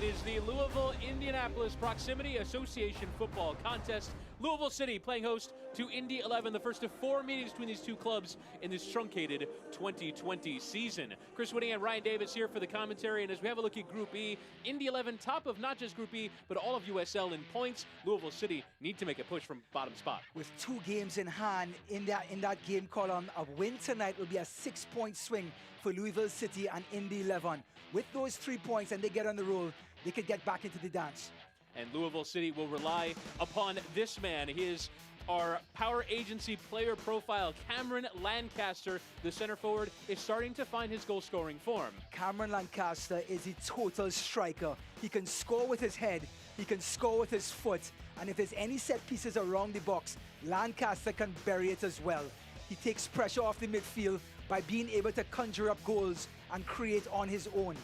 It is the Louisville-Indianapolis Proximity Association Football Contest. Louisville City playing host to Indy 11, the first of 4 meetings between these two clubs in this truncated 2020 season. Chris Whitting and Ryan Davis here for the commentary, and as we have a look at Group E, Indy 11 top of not just Group E, but all of USL in points. Louisville City need to make a push from bottom spot. With 2 games in hand in that game column, a win tonight will be a 6-point swing for Louisville City and Indy 11. With those 3 points and they get on the roll, they could get back into the dance. And Louisville City will rely upon this man. He is our Power Agency player profile, Cameron Lancaster. The center forward is starting to find his goal-scoring form. Cameron Lancaster is a total striker. He can score with his head, he can score with his foot, and if there's any set pieces around the box, Lancaster can bury it as well. He takes pressure off the midfield by being able to conjure up goals and create on his own.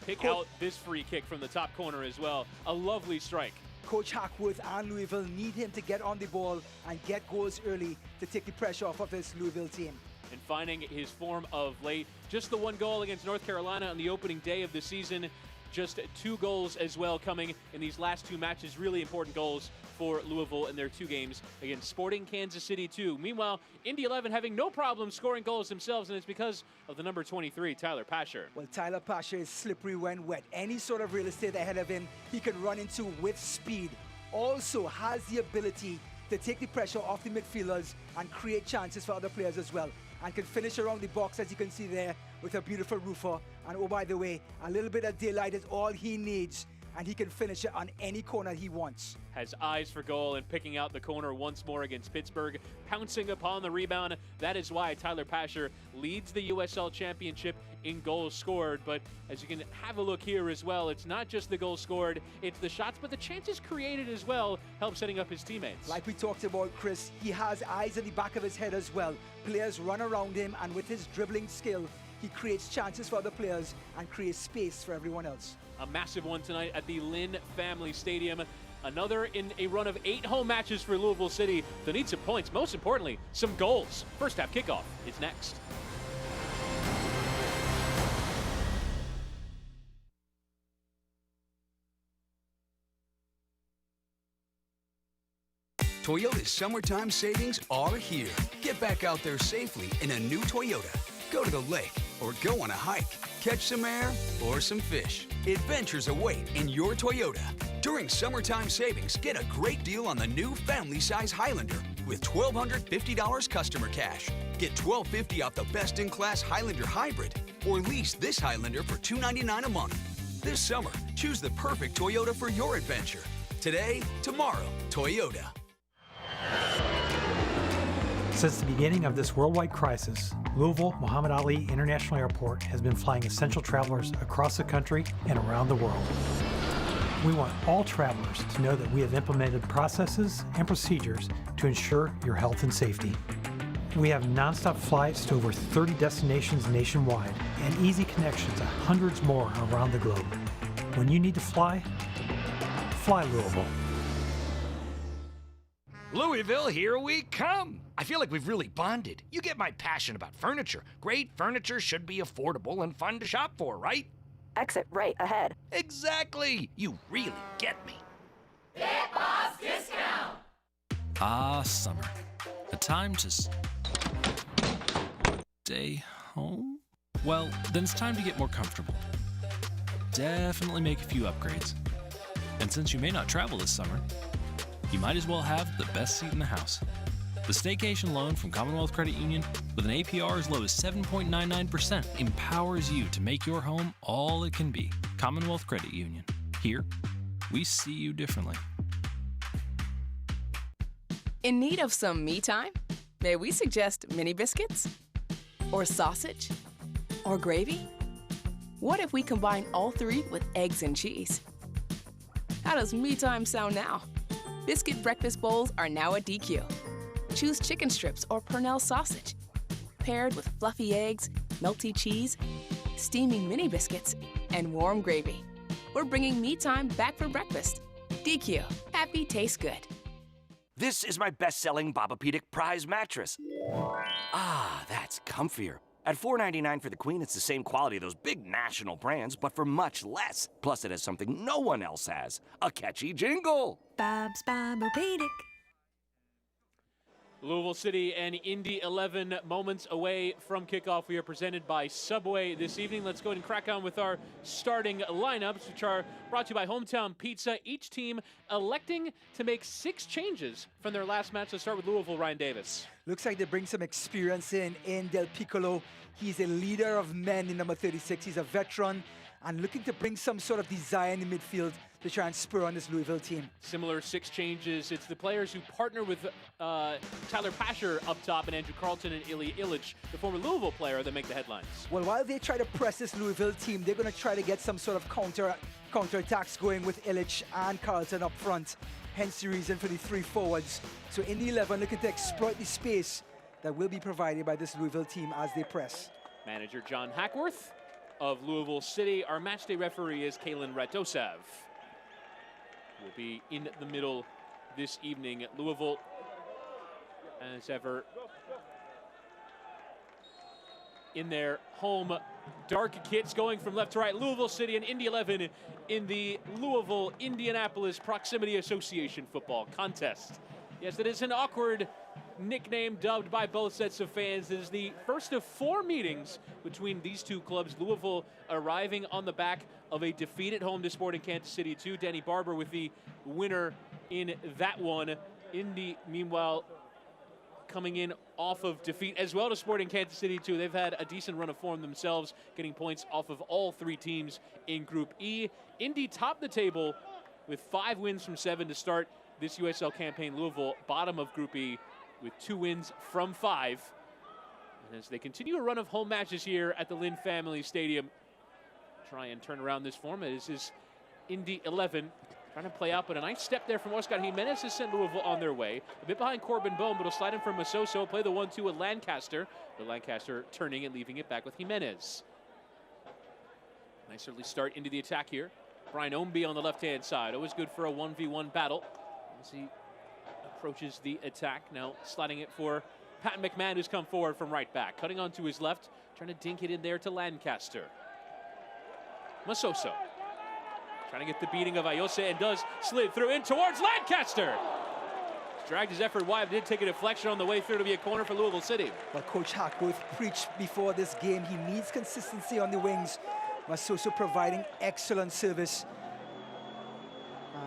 Pick out this free kick from the top corner as well. A lovely strike. Coach Hackworth and Louisville need him to get on the ball and get goals early to take the pressure off of this Louisville team. And finding his form of late, just the 1 goal against North Carolina on the opening day of the season. Just 2 goals as well coming in these last 2 matches. Really important goals for Louisville in their 2 games against Sporting Kansas City 2. Meanwhile, Indy 11 having no problem scoring goals themselves, and it's because of the number 23, Tyler Pasher. Well, Tyler Pasher is slippery when wet. Any sort of real estate ahead of him, he can run into with speed. Also has the ability to take the pressure off the midfielders and create chances for other players as well. And can finish around the box, as you can see there, with a beautiful roofer. And oh, by the way, a little bit of daylight is all he needs, and he can finish it on any corner he wants. Has eyes for goal and picking out the corner once more against Pittsburgh, pouncing upon the rebound. That is why Tyler Pasher leads the USL Championship in goals scored. But as you can have a look here as well, it's not just the goals scored, it's the shots, but the chances created as well help setting up his teammates. Like we talked about, Chris, he has eyes in the back of his head as well. Players run around him, and with his dribbling skill, he creates chances for other players and creates space for everyone else. A massive one tonight at the Lynn Family Stadium. Another in a run of 8 home matches for Louisville City. They need some points, most importantly, some goals. First half kickoff is next. Toyota's summertime savings are here. Get back out there safely in a new Toyota. Go to the lake or go on a hike. Catch some air or some fish. Adventures await in your Toyota. During summertime savings, get a great deal on the new family-size Highlander with $1,250 customer cash. Get $1,250 off the best-in-class Highlander Hybrid, or lease this Highlander for $299 a month. This summer, choose the perfect Toyota for your adventure. Today, tomorrow, Toyota. Since the beginning of this worldwide crisis, Louisville Muhammad Ali International Airport has been flying essential travelers across the country and around the world. We want all travelers to know that we have implemented processes and procedures to ensure your health and safety. We have nonstop flights to over 30 destinations nationwide and easy connections to hundreds more around the globe. When you need to fly, fly Louisville. Louisville, here we come. I feel like we've really bonded. You get my passion about furniture. Great furniture should be affordable and fun to shop for, right? Exit right ahead. Exactly. You really get me. Big Boss Discount. Ah, summer. A time to stay home? Well, then it's time to get more comfortable. Definitely make a few upgrades. And since you may not travel this summer, you might as well have the best seat in the house. The staycation loan from Commonwealth Credit Union with an APR as low as 7.99% empowers you to make your home all it can be. Commonwealth Credit Union. Here, we see you differently. In need of some me time? May we suggest mini biscuits? Or sausage? Or gravy? What if we combine all 3 with eggs and cheese? How does me time sound now? Biscuit breakfast bowls are now a DQ. Choose chicken strips or Purnell sausage, paired with fluffy eggs, melty cheese, steaming mini biscuits, and warm gravy. We're bringing me time back for breakfast. DQ. Happy tastes good. This is my best-selling Babapedic Prize mattress. Ah, that's comfier. At $4.99 for the Queen, it's the same quality of those big national brands, but for much less. Plus, it has something no one else has, a catchy jingle. Bob's Bob-O-Pedic. Louisville City and Indy 11 moments away from kickoff. We are presented by Subway this evening. Let's go ahead and crack on with our starting lineups, which are brought to you by Hometown Pizza. Each team electing to make 6 changes from their last match. Let's start with Louisville, Ryan Davis. Looks like they bring some experience in Del Piccolo. He's a leader of men in number 36. He's a veteran and looking to bring some sort of desire in the midfield to try and spur on this Louisville team. Similar 6 changes. It's the players who partner with Tyler Pasher up top and Andrew Carlton and Ilya Illich, the former Louisville player, that make the headlines. Well, while they try to press this Louisville team, they're going to try to get some sort of counter-attacks going with Illich and Carlton up front. Hence the reason for the 3 forwards. So Indy 11 looking to exploit the space that will be provided by this Louisville team as they press. Manager John Hackworth of Louisville City. Our matchday referee is Kalen Radosav. Will be in the middle this evening. Louisville, as ever, in their home dark kits, going from left to right. Louisville City and Indy 11 in the Louisville-Indianapolis Proximity Association football contest. Yes, it is an awkward nickname dubbed by both sets of fans. It is the first of 4 meetings between these 2 clubs. Louisville arriving on the back of a defeat at home to Sporting Kansas City 2. Danny Barber with the winner in that one. Indy, meanwhile, coming in off of defeat as well to Sporting Kansas City 2. They've had a decent run of form themselves, getting points off of all 3 teams in Group E. Indy topped the table with 5 wins from 7 to start this USL campaign. Louisville, bottom of Group E, with 2 wins from 5. And as they continue a run of home matches here at the Lynn Family Stadium, try and turn around this form. This is Indy 11 trying to play out, but a nice step there from Oscar Jimenez has sent Louisville on their way. A bit behind Corbin Bone, but he'll slide in from Masoso, play the 1-2 with Lancaster. The Lancaster turning and leaving it back with Jimenez. Nice early start into the attack here. Brian Omby on the left-hand side, always good for a 1v1 battle as he approaches the attack. Now sliding it for Pat McMahon, who's come forward from right back. Cutting onto his left, trying to dink it in there to Lancaster. Masoso trying to get the beating of Ayose and does slid through in towards Lancaster. Dragged his effort wide, but did take a deflection on the way through to be a corner for Louisville City. Well, Coach Hackworth preached before this game he needs consistency on the wings. Masoso providing excellent service.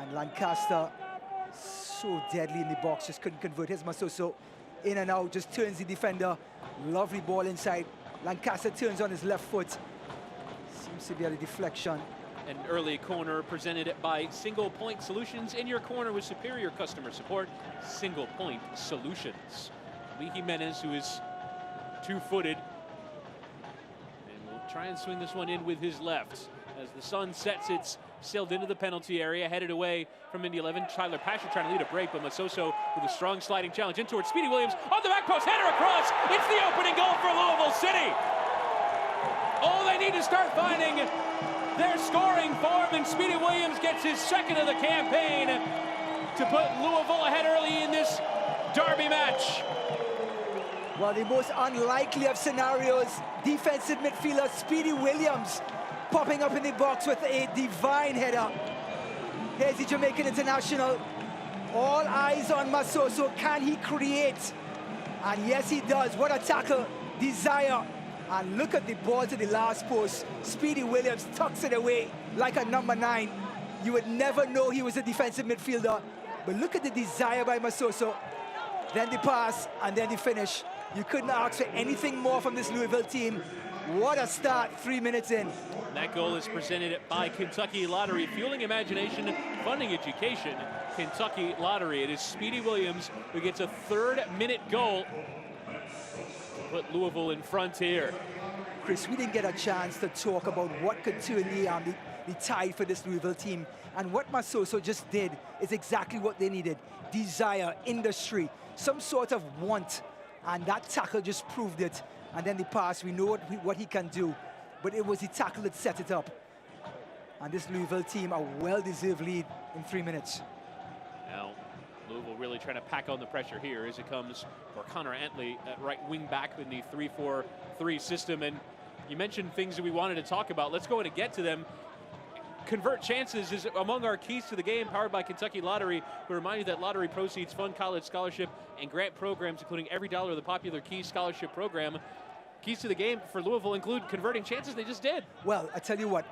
And Lancaster so deadly in the box, just couldn't convert. Here's Masoso in and out, just turns the defender. Lovely ball inside. Lancaster turns on his left foot. Seems to be at a deflection. An early corner presented by Single Point Solutions. In your corner with superior customer support, Single Point Solutions. Lee Jimenez, who is 2-footed, and will try and swing this one in with his left. As the sun sets, it's sailed into the penalty area, headed away from Indy 11. Tyler Pasher trying to lead a break, but Masoso with a strong sliding challenge in towards Speedy Williams on the back post, header across. It's the opening goal for Louisville City. Oh, they need to start finding their scoring form, and Speedy Williams gets his 2nd of the campaign to put Louisville ahead early in this derby match. Well, the most unlikely of scenarios, defensive midfielder Speedy Williams popping up in the box with a divine header. Here's the Jamaican international. All eyes on Masoso. Can he create? And yes, he does. What a tackle. Desire. And look at the ball to the last post. Speedy Williams tucks it away like a number 9. You would never know he was a defensive midfielder. But look at the desire by Masoso. Then the pass, and then the finish. You couldn't ask for anything more from this Louisville team. What a start, 3 minutes in. That goal is presented by Kentucky Lottery, fueling imagination, funding education. Kentucky Lottery. It is Speedy Williams who gets a 3rd-minute goal to put Louisville in front here. Chris, we didn't get a chance to talk about what could turn the tide for this Louisville team. And what Masoso just did is exactly what they needed. Desire, industry, some sort of want. And that tackle just proved it. And then the pass, we know what he can do. But it was the tackle that set it up. And this Louisville team, a well-deserved lead in 3 minutes. Now, Louisville really trying to pack on the pressure here as it comes for Connor Antley at right wing back in the 3-4-3 system. And you mentioned things that we wanted to talk about. Let's go ahead and get to them. Convert chances is among our keys to the game, powered by Kentucky Lottery. We remind you that lottery proceeds fund college scholarship and grant programs, including every dollar of the popular Keys Scholarship Program. Keys to the game for Louisville include converting chances. They just did. Well, I tell you what,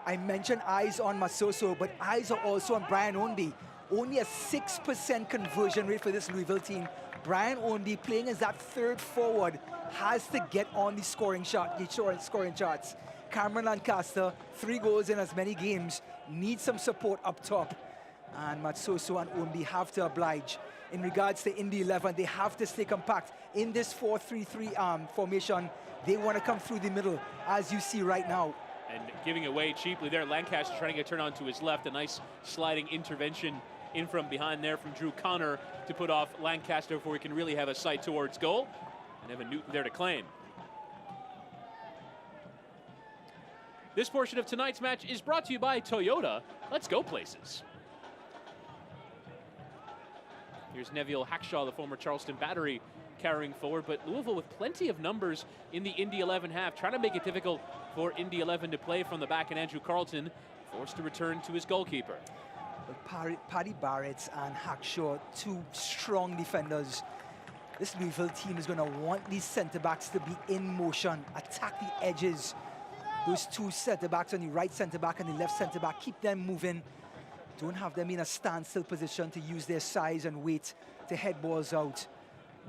I mentioned eyes on Masoso, but eyes are also on Brian Ownby. Only a 6% conversion rate for this Louisville team. Brian Ownby, playing as that third forward, has to get on the scoring charts. Cameron Lancaster, 3 goals in as many games, needs some support up top. And Matsoso and Ownby have to oblige. In regards to Indy 11, they have to stay compact. In this 4-3-3 formation, they want to come through the middle, as you see right now. And giving away cheaply there, Lancaster trying to get turned on to his left. A nice sliding intervention in from behind there from Drew Connor to put off Lancaster before he can really have a sight towards goal. And Evan Newton there to claim. This portion of tonight's match is brought to you by Toyota. Let's go places. Here's Neville Hackshaw, the former Charleston Battery, carrying forward, but Louisville with plenty of numbers in the Indy 11 half, trying to make it difficult for Indy 11 to play from the back, and Andrew Carlton forced to return to his goalkeeper. Paddy Barrett and Hackshaw, 2 strong defenders. This Louisville team is going to want these centre-backs to be in motion, attack the edges. Those 2 centre-backs on the right centre-back and the left centre-back, keep them moving. Don't have them in a standstill position to use their size and weight to head balls out.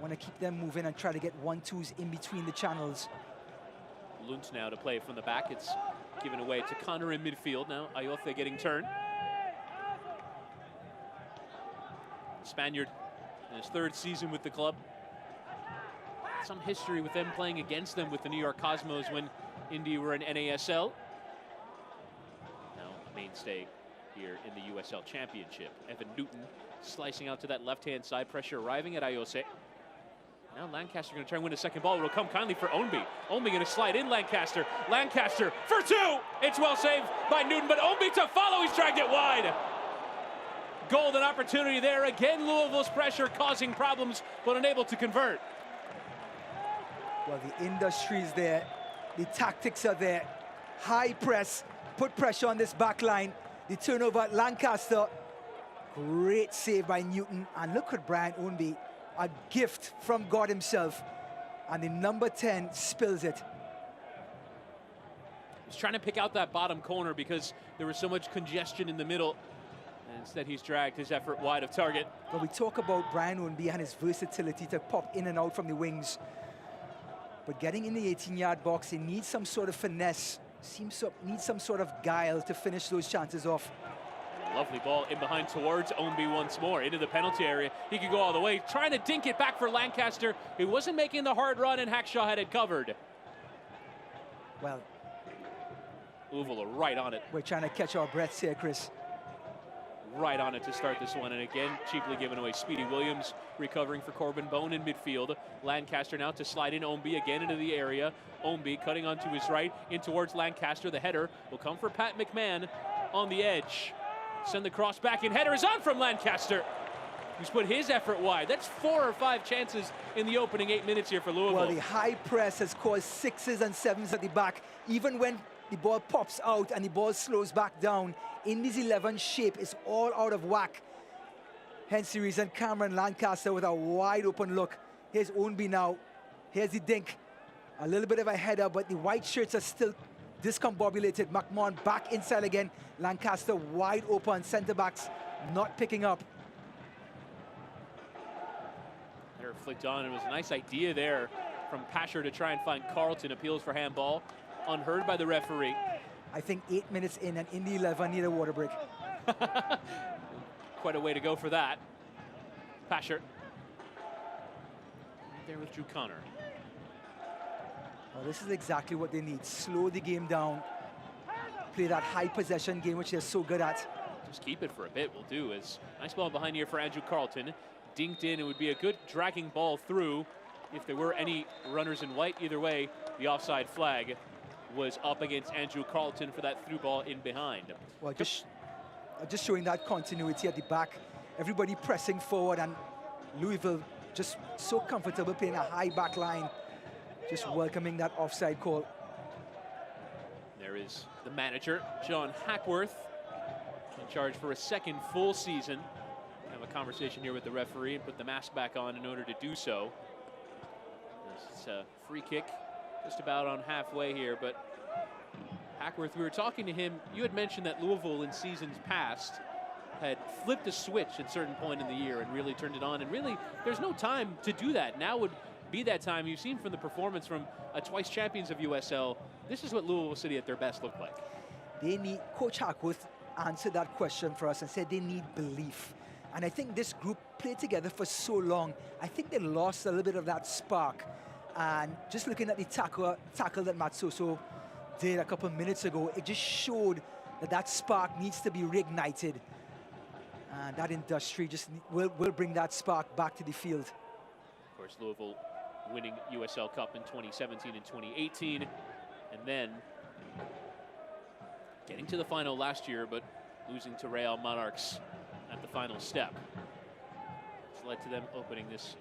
Want to keep them moving and try to get 1-2s in between the channels. Luntz now to play from the back. It's given away to Connor in midfield. Now Ayothe getting turned. Spaniard in his 3rd season with the club. Some history with them playing against them with the New York Cosmos when Indy were in NASL. Now a mainstay here in the USL Championship. Evan Newton slicing out to that left-hand side, pressure arriving at Ayose. Now Lancaster going to try and win a second ball. It'll come kindly for Ownby. Ownby going to slide in Lancaster. Lancaster for 2. It's well saved by Newton, but Ownby to follow. He's dragged it wide. Golden opportunity there. Again, Louisville's pressure causing problems, but unable to convert. Well, the industry is there. The tactics are there. High press, put pressure on this back line. The turnover at Lancaster. Great save by Newton. And look at Brian Ownby. A gift from God himself. And the number 10 spills it. He's trying to pick out that bottom corner because there was so much congestion in the middle. And instead, he's dragged his effort wide of target. When we talk about Brian Ownby and his versatility to pop in and out from the wings, but getting in the 18-yard box, he needs some sort of finesse, needs some sort of guile to finish those chances off. Lovely ball in behind towards Ownby once more into the penalty area. He could go all the way, trying to dink it back for Lancaster. He wasn't making the hard run, and Hackshaw had it covered. Well, Louisville are right on it. We're trying to catch our breaths here, Chris. Right on it to start this one, and again, cheaply given away. Speedy Williams recovering for Corbin Bone in midfield. Lancaster now to slide in Ownby again into the area. Ownby cutting onto his right, in towards Lancaster. The header will come for Pat McMahon on the edge. Send the cross back in. Header is on from Lancaster, who's put his effort wide. That's 4 or 5 chances in the opening 8 minutes here for Louisville. Well, the high press has caused 6s and 7s at the back. Even when the ball pops out and the ball slows back down, Indy's 11 shape is all out of whack. Hence the reason Cameron Lancaster with a wide open look. Here's Ownby now. Here's the dink. A little bit of a header, but the white shirts are still discombobulated. McMahon back inside again. Lancaster wide open. Center backs not picking up. Header flicked on. It was a nice idea there from Pasher to try and find Carlton. Appeals for handball. Unheard by the referee. I think 8 minutes in and Indy 11 need a water break. Quite a way to go for that. Pasher. There with Drew Connor. Well, this is exactly what they need. Slow the game down. Play that high possession game, which they're so good at. Just keep it for a bit will do. As nice ball behind here for Andrew Carlton. Dinked in. It would be a good dragging ball through if there were any runners in white. Either way, the offside flag was up against Andrew Carlton for that through ball in behind. Well, just showing that continuity at the back. everybody pressing forward, and Louisville just so comfortable playing a high back line, just welcoming that offside call. There is the manager, John Hackworth, in charge for a second full season. Have a conversation here with the referee and put the mask back on in order to do so. It's a free kick just about on halfway here, but Hackworth, we were talking to him. You had mentioned that Louisville in seasons past had flipped a switch at a certain point in the year and really turned it on, and really there's no time to do that. Now would be that time. You've seen from the performance from twice champions of USL, this is what Louisville City at their best looked like. They need, Coach Hackworth answered that question for us and said they need belief. And I think this group played together for so long, I think they lost a little bit of that spark. And just looking at the tackle that Matsoso did a couple minutes ago, it just showed that that spark needs to be reignited. And that industry just will bring that spark back to the field. Of course, Louisville winning USL Cup in 2017 and 2018, and then getting to the final last year, but losing to Real Monarchs at the final step. It's led to them opening this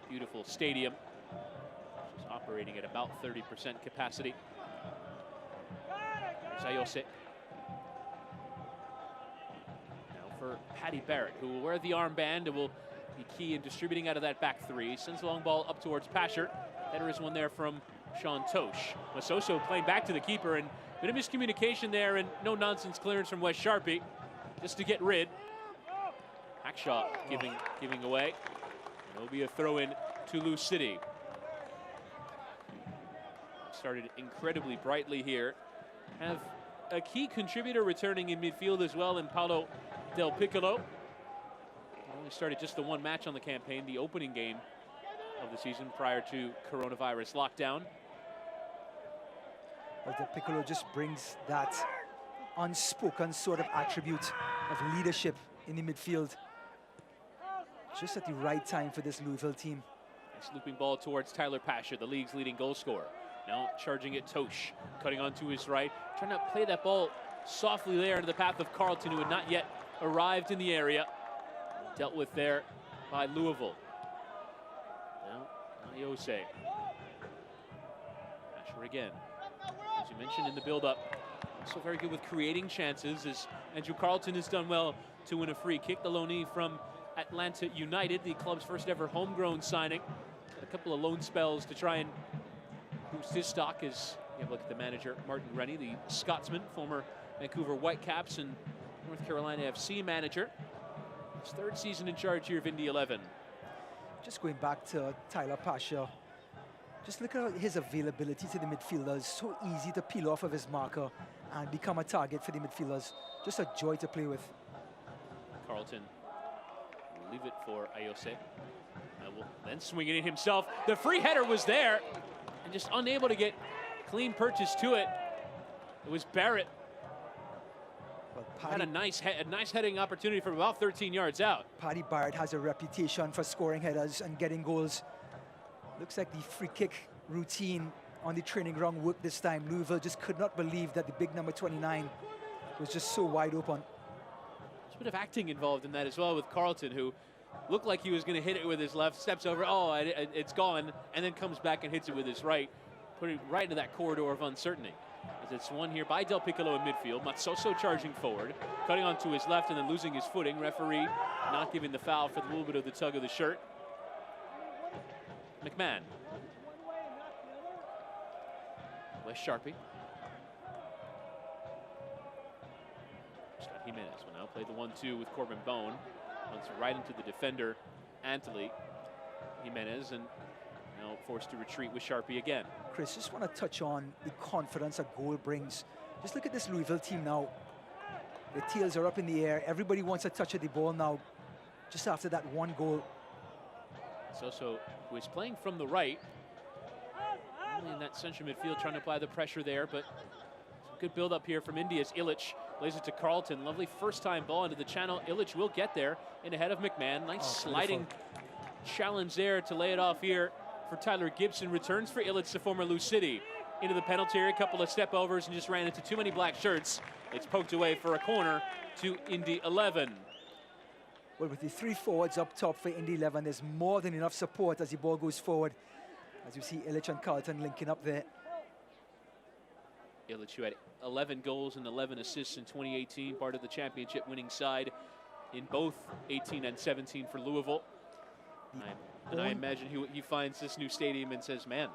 beautiful stadium, which is operating at about 30% capacity. There's Ayose. Now for Paddy Barrett, who will wear the armband and will be key in distributing out of that back three. Sends the long ball up towards Pasher. Header is one there from Sean Tosh. Masoso playing back to the keeper, and a bit of miscommunication there, and no nonsense clearance from Wes Sharpie just to get rid. Hackshaw giving away. And it'll be a throw in to Lou City. Started incredibly brightly here. Have a key contributor returning in midfield as well in Paulo Del Piccolo. Only started just the one match on the campaign, the opening game of the season prior to coronavirus lockdown. Well, Del Piccolo just brings that unspoken sort of attribute of leadership in the midfield. Just at the right time for this Louisville team. Nice looping ball towards Tyler Pasher, the league's leading goal scorer. Now charging it, Tosh, cutting onto his right, trying to play that ball softly there into the path of Carlton, who had not yet arrived in the area. Dealt with there by Louisville. Now, Ayose. Pasher again. As you mentioned in the build-up, also very good with creating chances, as Andrew Carlton has done well to win a free kick. The loanee from Atlanta United, the club's first ever homegrown signing. A couple of loan spells to try and boost his stock, as you have a look at the manager, Martin Rennie, the Scotsman, former Vancouver Whitecaps and North Carolina FC manager. His third season in charge here of Indy 11. Just going back to Tyler Pasher, just look at his availability to the midfielders. So easy to peel off of his marker and become a target for the midfielders. Just a joy to play with. Carlton will leave it for Ayose. Will then swing it in himself. The free header was there, and just unable to get clean purchase to it. It was Barrett. Well, had a nice heading opportunity from about 13 yards out. Paddy Barrett has a reputation for scoring headers and getting goals. Looks like the free kick routine on the training ground worked this time. Louisville just could not believe that the big number 29 was just so wide open. There's a bit of acting involved in that as well with Carlton, who looked like he was going to hit it with his left, steps over, it's gone, and then comes back and hits it with his right, putting it right into that corridor of uncertainty. As it's won here by Del Piccolo in midfield. Matsoso charging forward, cutting onto his left and then losing his footing. Referee not giving the foul for a little bit of the tug of the shirt. McMahon. Wes Sharpie. Scott Jimenez will now play the 1-2 with Corbin Bone. Runs right into the defender, Antoli. Jimenez, and now forced to retreat with Sharpie again. Chris, just want to touch on the confidence a goal brings. Just look at this Louisville team now. The tails are up in the air. Everybody wants a touch of the ball now, just after that one goal. Soso, who is playing from the right, only in that central midfield, trying to apply the pressure there, but some good build up here from Indy as Illich plays it to Carlton. Lovely first time ball into the channel. Illich will get there in ahead of McMahon. Nice sliding challenge there to lay it off here for Tyler Gibson. Returns for Illich, the former Lou City, into the penalty area. A couple of step overs and just ran into too many black shirts. It's poked away for a corner to Indy 11. Well, with the 3 forwards up top for Indy 11, there's more than enough support as the ball goes forward. As you see Illich and Carlton linking up there. Illich, who had 11 goals and 11 assists in 2018, part of the championship winning side in both 18 and 17 for Louisville. And I imagine he finds this new stadium and says, man,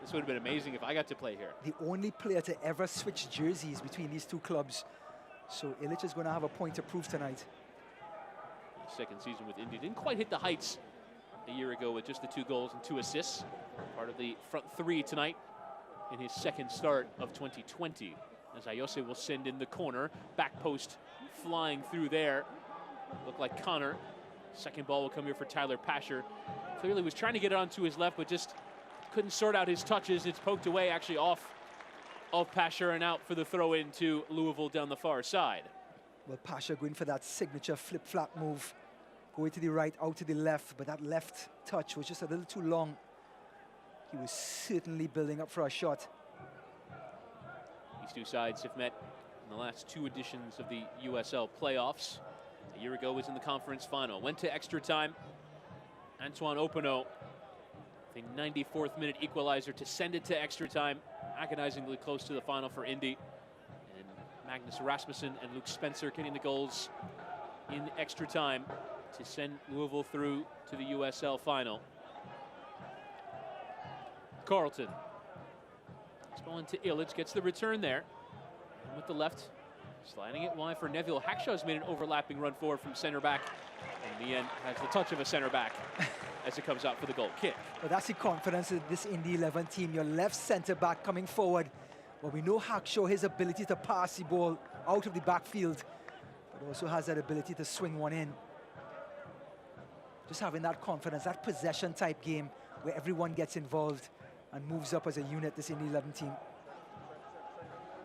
this would have been amazing if I got to play here. The only player to ever switch jerseys between these two clubs. So Illich is going to have a point to prove tonight. Second season with Indy. Didn't quite hit the heights a year ago with just the 2 goals and 2 assists. Part of the front 3 tonight in his second start of 2020. As Ayose will send in the corner. Back post flying through there. Looked like Connor. Second ball will come here for Tyler Pasher. Clearly was trying to get it onto his left, but just couldn't sort out his touches. It's poked away actually off of Pasher and out for the throw in to Louisville down the far side. Well, Pasha going for that signature flip-flap move. Going to the right, out to the left, but that left touch was just a little too long. He was certainly building up for a shot. These two sides have met in the last 2 editions of the USL playoffs. A year ago was in the conference final. Went to extra time. Antoine Openo, the 94th minute equalizer to send it to extra time. Agonizingly close to the final for Indy. And Magnus Rasmussen and Luke Spencer getting the goals in extra time to send Louisville through to the USL final. Carlton. It's going to Illich, gets the return there. And with the left, sliding it wide for Neville. Hackshaw's made an overlapping run forward from center back. And in the end, has the touch of a center back as it comes out for the goal kick. Well, that's the confidence of this Indy 11 team. Your left center back coming forward. Well, we know Hackshaw, his ability to pass the ball out of the backfield, but also has that ability to swing one in. Just having that confidence, that possession type game where everyone gets involved and moves up as a unit, this Indy 11 team.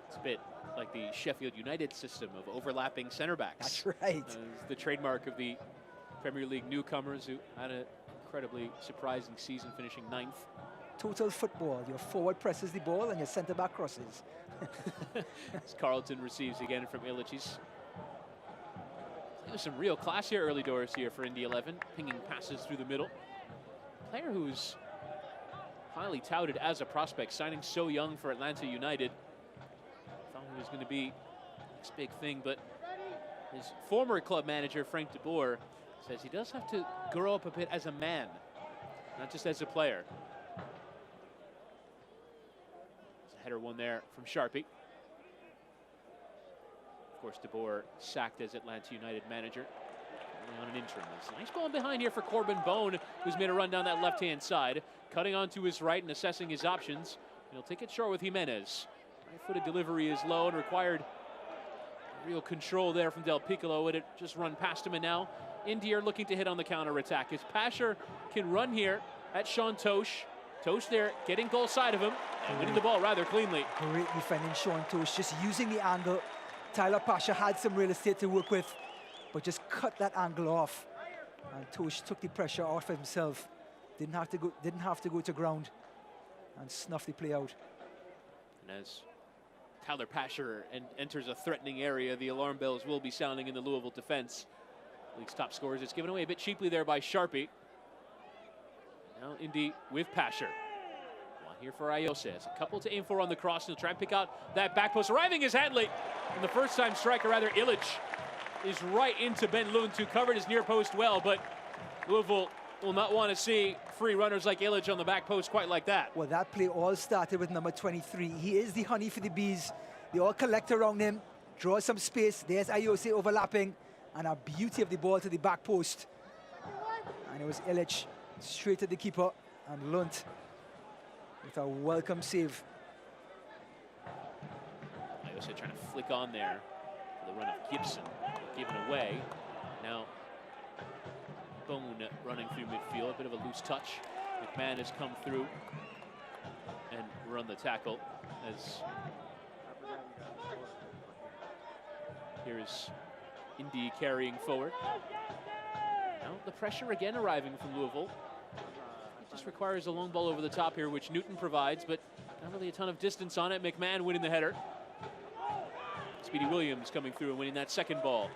It's a bit like the Sheffield United system of overlapping center backs. That's right. The trademark of the Premier League newcomers who had an incredibly surprising season, finishing 9th. Total football. Your forward presses the ball and your center back crosses. As Carlton receives again from Illich. There's some real class here early doors here for Indy 11, pinging passes through the middle. Player who's highly touted as a prospect, signing so young for Atlanta United. Thought he was going to be this big thing, but his former club manager, Frank de Boer, says he does have to grow up a bit as a man, not just as a player. There's a header one there from Sharpie. Of course, de Boer sacked as Atlanta United manager, only on an interim. There's a nice ball behind here for Corbin Bone, who's made a run down that left-hand side, cutting onto his right and assessing his options. He'll take it short with Jimenez. Right-footed delivery is low and required real control there from Del Piccolo. It just run past him, and now Indy are looking to hit on the counter-attack. As Pasher can run here at Sean Tosh. Tosh there, getting goal side of him, and winning the ball rather cleanly. Great defending Sean Tosh, just using the angle. Tyler Pasha had some real estate to work with, but just cut that angle off. And Tosh took the pressure off himself. Didn't have to go to ground and snuff the play out. And as Tyler Pasher enters a threatening area, the alarm bells will be sounding in the Louisville defense. League's top scorers. It's given away a bit cheaply there by Sharpie. Now Indy with Pasher. One here for Ayose. A couple to aim for on the cross. He'll try and pick out that back post. Arriving is Hadley. And the first time striker, rather, Illich, is right into Ben Lund, who covered his near post well, but Louisville will not want to see free runners like Illich on the back post quite like that. Well, that play all started with number 23. He is the honey for the bees. They all collect around him, draw some space. There's Ayose overlapping, and a beauty of the ball to the back post. And it was Illich straight at the keeper, and Lund with a welcome save. Ayose trying to flick on there for the run of Gibson, given away. Now Bone running through midfield, a bit of a loose touch. McMahon has come through and run the tackle as here's Indy carrying forward. Now the pressure again arriving from Louisville. It just requires a long ball over the top here, which Newton provides, but not really a ton of distance on it. McMahon winning the header. Speedy Williams coming through and winning that second ball.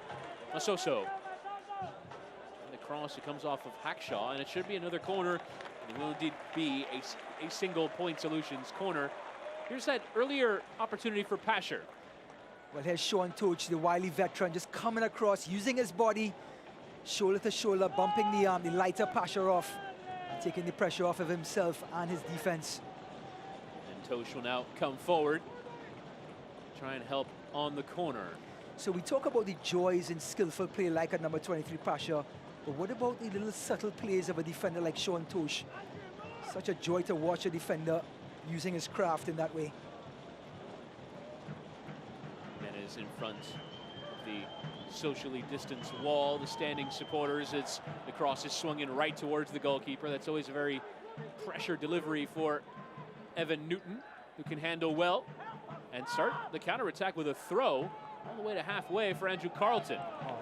Masoso. cross. It comes off of Hackshaw, and it should be another corner. It will indeed be a single point solutions corner. Here's that earlier opportunity for Pasher. Well, here's Sean Toach, the wily veteran, just coming across, using his body, shoulder to shoulder, bumping the arm, the lighter Pasher off, taking the pressure off of himself and his defense. And Toach will now come forward, try and help on the corner. So we talk about the joys in skillful play like a number 23 Pasher, but what about the little subtle plays of a defender like Sean Toach? Such a joy to watch a defender using his craft in that way. Menace in front of the socially distanced wall, the standing supporters. The cross is swung in right towards the goalkeeper. That's always a very pressure delivery for Evan Newton, who can handle well and start the counterattack with a throw all the way to halfway for Andrew Carlton.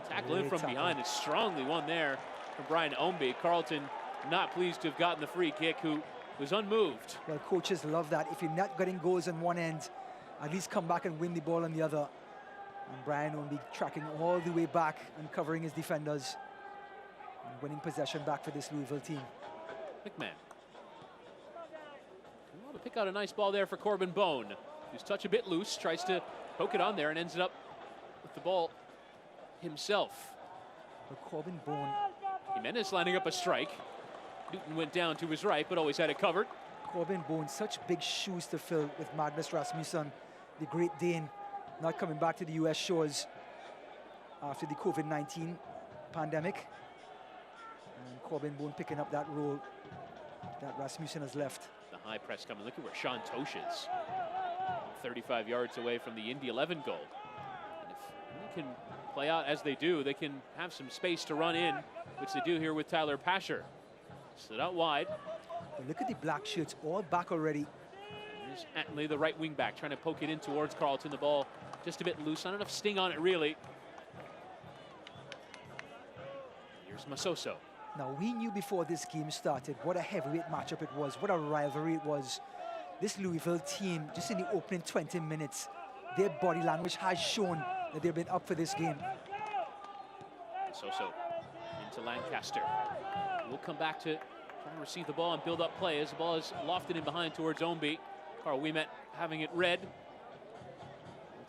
Tackle in from behind is strongly won there from Brian Omby. Carlton not pleased to have gotten the free kick, who was unmoved. Well, coaches love that. If you're not getting goals on one end, at least come back and win the ball on the other. And Brian Omby tracking all the way back and covering his defenders and winning possession back for this Louisville team. McMahon. Well, to pick out a nice ball there for Corbin Bone, who's touch a bit loose, tries to poke it on there and ends it up with the ball himself. But Corbin Bone. Jimenez lining up a strike. Newton went down to his right, but always had it covered. Corbin Bone, such big shoes to fill with Magnus Rasmussen, the Great Dane, not coming back to the U.S. shores after the COVID-19 pandemic. And Corbin Bone picking up that role that Rasmussen has left. The high press coming. Look at where Sean Toach is. 35 yards away from the Indy 11 goal. And if they can play out as they do, they can have some space to run in, which they do here with Tyler Pasher. Slid out wide. But look at the black shirts all back already. Here's Attenley, the right wing back, trying to poke it in towards Carlton. The ball just a bit loose, not enough sting on it really. Here's Masoso. Now, we knew before this game started what a heavyweight matchup it was, what a rivalry it was. This Louisville team, just in the opening 20 minutes, their body language has shown that they've been up for this game. Masoso into Lancaster. We'll come back to trying to receive the ball and build up play as the ball is lofted in behind towards Omby. Carl Ouimet having it read.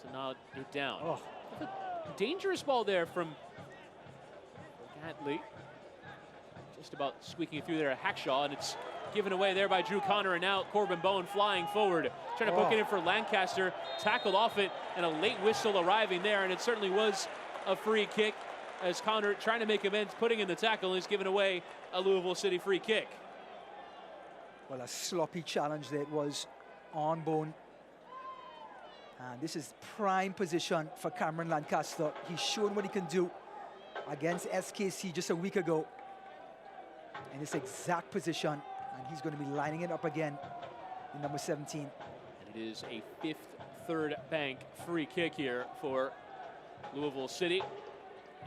To nod it down. Oh. A dangerous ball there from Gatley. Just about squeaking through there at Hackshaw, and it's given away there by Drew Connor, and now Corbin Bone flying forward, trying to poke it in for Lancaster, tackled off it, and a late whistle arriving there, and it certainly was a free kick as Connor trying to make amends, putting in the tackle, and is giving away a Louisville City free kick. Well, a sloppy challenge there it was on Bone. And this is prime position for Cameron Lancaster. He's shown what he can do against SKC just a week ago. In this exact position, and he's going to be lining it up again in number 17. And it is a fifth third bank free kick here for Louisville City.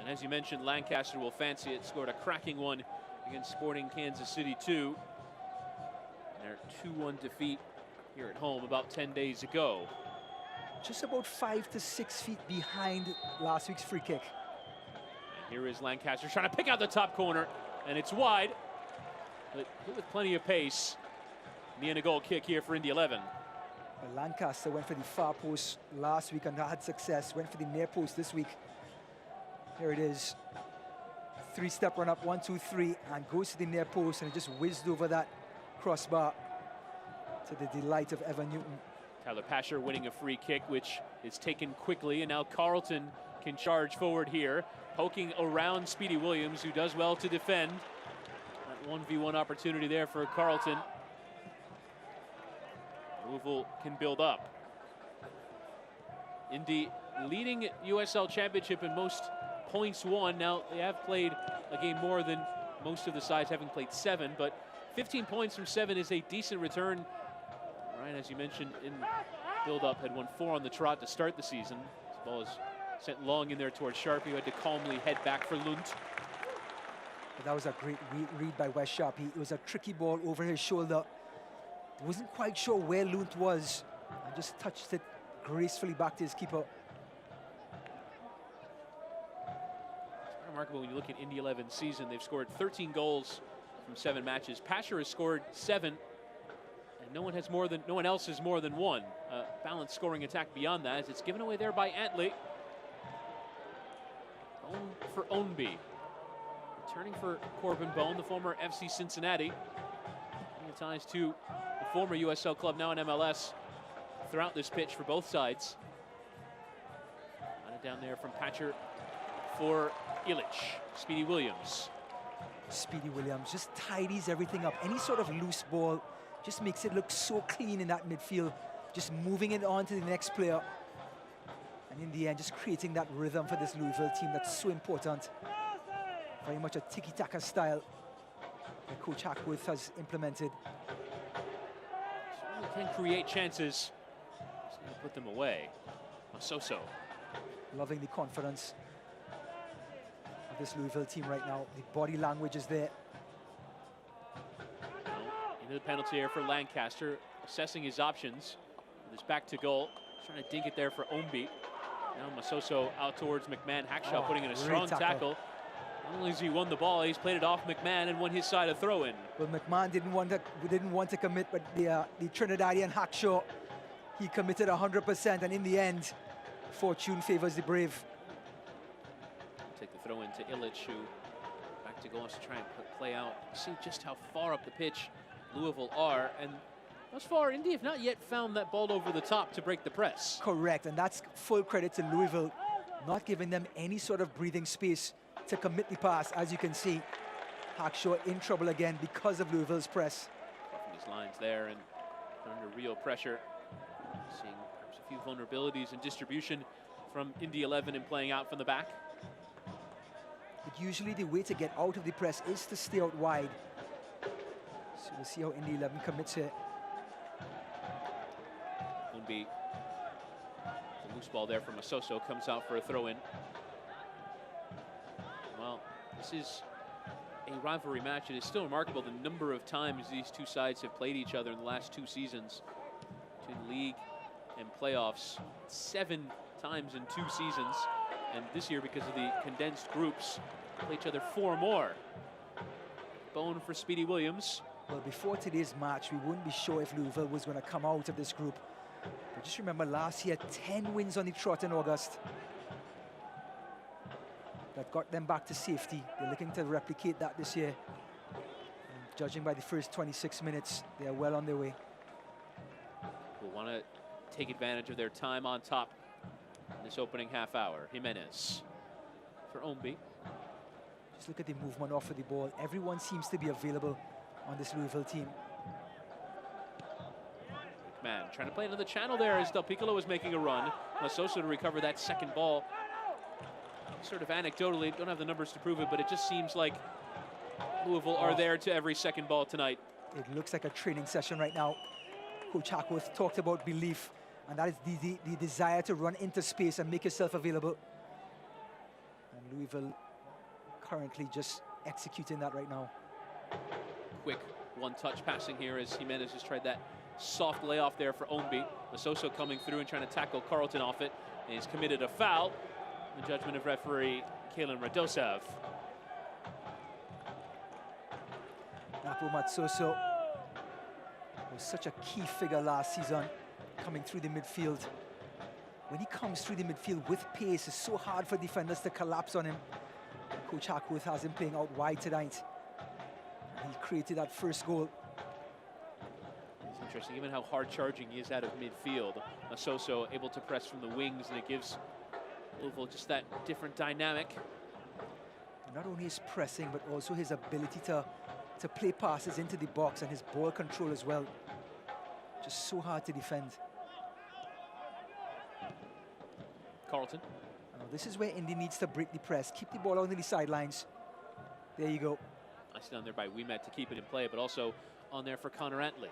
And as you mentioned, Lancaster will fancy it. Scored a cracking one against Sporting Kansas City 2. Their 2-1 defeat here at home about 10 days ago. Just about 5 to 6 feet behind last week's free kick. And here is Lancaster trying to pick out the top corner, and it's wide, but with plenty of pace. The end of goal kick here for Indy 11. Well, Lancaster went for the far post last week and had success. Went for the near post this week. Here it is. 3-step run up, 1, 2, 3, and goes to the near post, and it just whizzed over that crossbar to the delight of Evan Newton. Tyler Pasher winning a free kick, which is taken quickly, and now Carlton can charge forward here, poking around Speedy Williams, who does well to defend. That 1v1 opportunity there for Carlton. Louisville can build up. Indy leading USL Championship in most points won. Now, they have played a game more than most of the sides, having played 7, but 15 points from 7 is a decent return. Ryan, as you mentioned in build-up, had won 4 on the trot to start the season. This ball is sent long in there towards Sharpie, who had to calmly head back for Lund. But that was a great read by Wes Sharpie. It was a tricky ball over his shoulder. Wasn't quite sure where Lund was, and just touched it gracefully back to his keeper. remarkable when you look at Indy 11's season. They've scored 13 goals from 7 matches. Pasher has scored 7, and no one else has more than 1. Balanced scoring attack beyond that, as it's given away there by Antley. Bone for Ownby. Returning for Corbin Bone, the former FC Cincinnati. He ties to the former USL club, now in MLS, throughout this pitch for both sides. Got it down there from Patcher for Illich. Speedy Williams. Speedy Williams just tidies everything up. Any sort of loose ball just makes it look so clean in that midfield. Just moving it on to the next player. And in the end, just creating that rhythm for this Louisville team that's so important. Very much a tiki-taka style that Coach Hackworth has implemented. Certainly can create chances. Just going to put them away. Masoso. Loving the confidence of this Louisville team right now. The body language is there. Into the penalty area for Lancaster, assessing his options. With his back to goal, trying to dink it there for Ownby. Now Masoso out towards McMahon. Hackshaw putting in a strong tackle. Not only has he won the ball, he's played it off McMahon and won his side a throw-in. Well, McMahon didn't want to commit, but the Trinidadian Hackshaw, he committed 100%, and in the end, fortune favors the brave. Take the throw-in to Illich, who back to goal, wants to try and play out. See just how far up the pitch Louisville are, and thus far, Indy have not yet found that ball over the top to break the press. Correct, and that's full credit to Louisville, not giving them any sort of breathing space to commit the pass. As you can see, Hackshaw in trouble again because of Louisville's press. From his lines there and under real pressure. Seeing perhaps a few vulnerabilities in distribution from Indy 11 and playing out from the back. But usually the way to get out of the press is to stay out wide. So we'll see how Indy 11 commits here. Ownby, the loose ball there from Masoso, comes out for a throw-in. Well, this is a rivalry match. It is still remarkable the number of times these two sides have played each other in the last 2 seasons. Between league and playoffs, 7 times in 2 seasons. And this year, because of the condensed groups, play each other 4 more. Bone for Speedy Williams. Well, before today's match, we wouldn't be sure if Louisville was going to come out of this group. But just remember last year, 10 wins on the trot in August. That got them back to safety. They're looking to replicate that this year. And judging by the first 26 minutes, they are well on their way. Will want to take advantage of their time on top in this opening half hour. Jimenez for Ownby. Just look at the movement off of the ball. Everyone seems to be available on this Louisville team. McMahon trying to play into the channel there as Del Piccolo is making a run. Masoso to recover that second ball. Sort of anecdotally, don't have the numbers to prove it, but it just seems like Louisville are there to every second ball tonight. It looks like a training session right now. Coach Hackworth talked about belief, and that is the desire to run into space and make yourself available. And Louisville currently just executing that right now. Quick one-touch passing here as Jimenez has tried that soft layoff there for Ownby. Masoso coming through and trying to tackle Carlton off it, and he's committed a foul. The judgment of referee Kalen Radosev. Napo Matsoso was such a key figure last season, coming through the midfield. When he comes through the midfield with pace, it's so hard for defenders to collapse on him. Coach Hackworth has him playing out wide tonight. He created that first goal. It's interesting, even how hard charging he is out of midfield. Masoso able to press from the wings, and it gives Louisville just that different dynamic. Not only his pressing, but also his ability to play passes into the box and his ball control as well. Just so hard to defend. Carlton. This is where Indy needs to break the press. Keep the ball on the sidelines. There you go. Nice down there by Ouimet to keep it in play, but also on there for Connor Antley.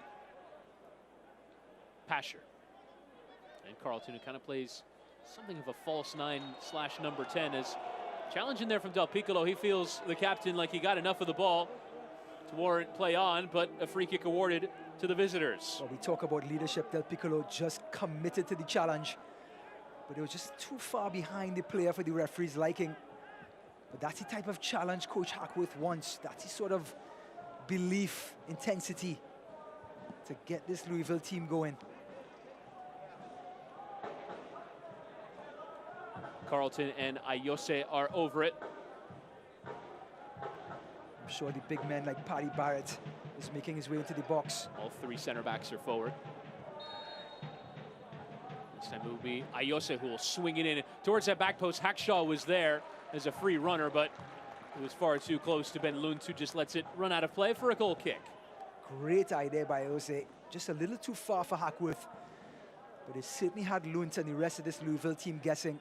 Pasher. And Carlton, who kind of plays something of a false 9/number 10, is challenging there from Del Piccolo. He feels the captain like he got enough of the ball to warrant play on, but a free kick awarded to the visitors. Well, we talk about leadership. Del Piccolo just committed to the challenge, but it was just too far behind the player for the referee's liking. But that's the type of challenge Coach Hackworth wants. That's the sort of belief, intensity to get this Louisville team going. Carlton and Ayose are over it. I'm sure the big men like Paddy Barrett is making his way into the box. All three center backs are forward. This time it will be Ayose who will swing it in towards that back post. Hackshaw was there as a free runner, but it was far too close to Ben Luntz, who just lets it run out of play for a goal kick. Great idea by Ayose. Just a little too far for Hackworth. But it certainly had Luntz and the rest of this Louisville team guessing.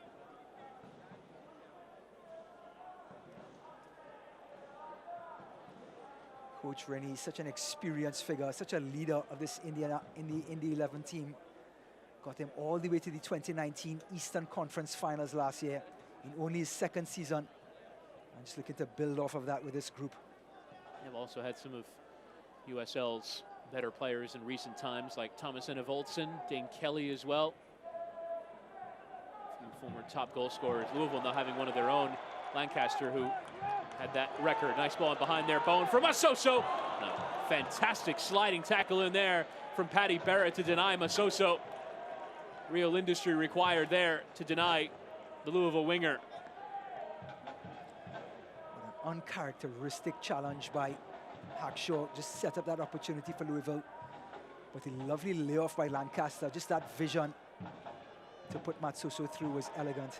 Coach Rennie, such an experienced figure, such a leader of this Indy 11 team. Got him all the way to the 2019 Eastern Conference Finals last year in only his second season. I'm just looking to build off of that with this group. They've also had some of USL's better players in recent times, like Thomas Enevoldsen, Dane Kelly as well. A few former top goal scorers. Louisville now having one of their own. Lancaster, who had that record. Nice ball in behind there. Bone from Masoso. Fantastic sliding tackle in there from Paddy Barrett to deny Masoso. Real industry required there to deny the Louisville winger. An uncharacteristic challenge by Hackshaw. Just set up that opportunity for Louisville. But a lovely layoff by Lancaster. Just that vision to put Masoso through was elegant.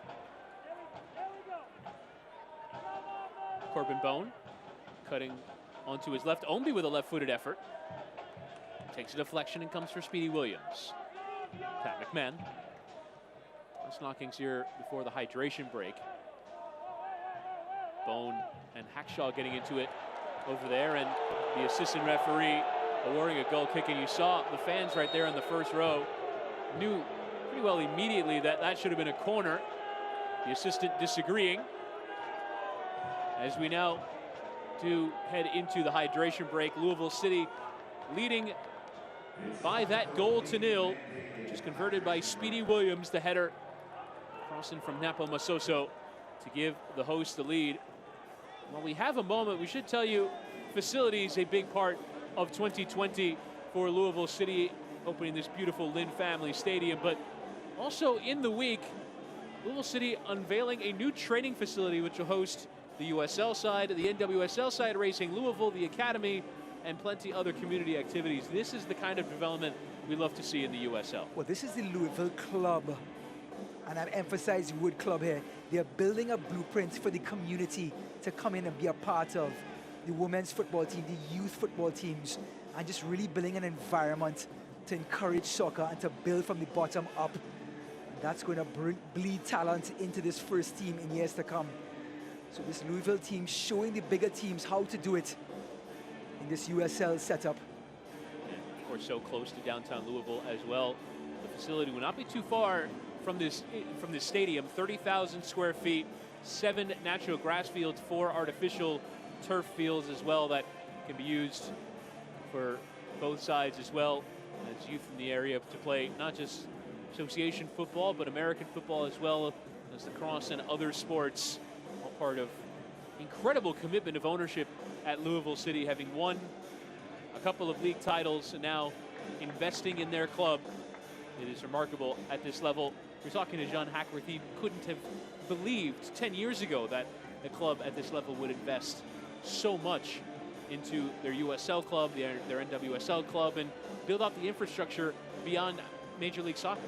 Corbin Bone cutting onto his left, only with a left-footed effort. Takes a deflection and comes for Speedy Williams. Pat McMahon. Last knockings here before the hydration break. Bone and Hackshaw getting into it over there, and the assistant referee awarding a goal kick. And you saw the fans right there in the first row knew pretty well immediately that that should have been a corner. The assistant disagreeing. As we now do head into the hydration break, Louisville City leading by that goal to nil, which is converted by Speedy Williams, the header, crossing from Napo Masoso to give the host the lead. While we have a moment, we should tell you facilities a big part of 2020 for Louisville City, opening this beautiful Lynn Family Stadium, but also in the week, Louisville City unveiling a new training facility which will host the USL side, the NWSL side racing, Louisville, the Academy, and plenty other community activities. This is the kind of development we love to see in the USL. Well, this is the Louisville Club, and I've emphasized the word club here. They're building a blueprint for the community to come in and be a part of the women's football team, the youth football teams, and just really building an environment to encourage soccer and to build from the bottom up. And that's going to bleed talent into this first team in years to come. So this Louisville team showing the bigger teams how to do it in this USL setup. And of course, so close to downtown Louisville as well. The facility will not be too far from this stadium. 30,000 square feet, 7 natural grass fields, 4 artificial turf fields as well that can be used for both sides as well as youth in the area to play not just association football, but American football as well as lacrosse and other sports. All part of incredible commitment of ownership at Louisville City, having won a couple of league titles and now investing in their club. It is remarkable at this level. You're talking to John Hackworth. He couldn't have believed 10 years ago that a club at this level would invest so much into their USL club, their NWSL club, and build out the infrastructure beyond Major League Soccer.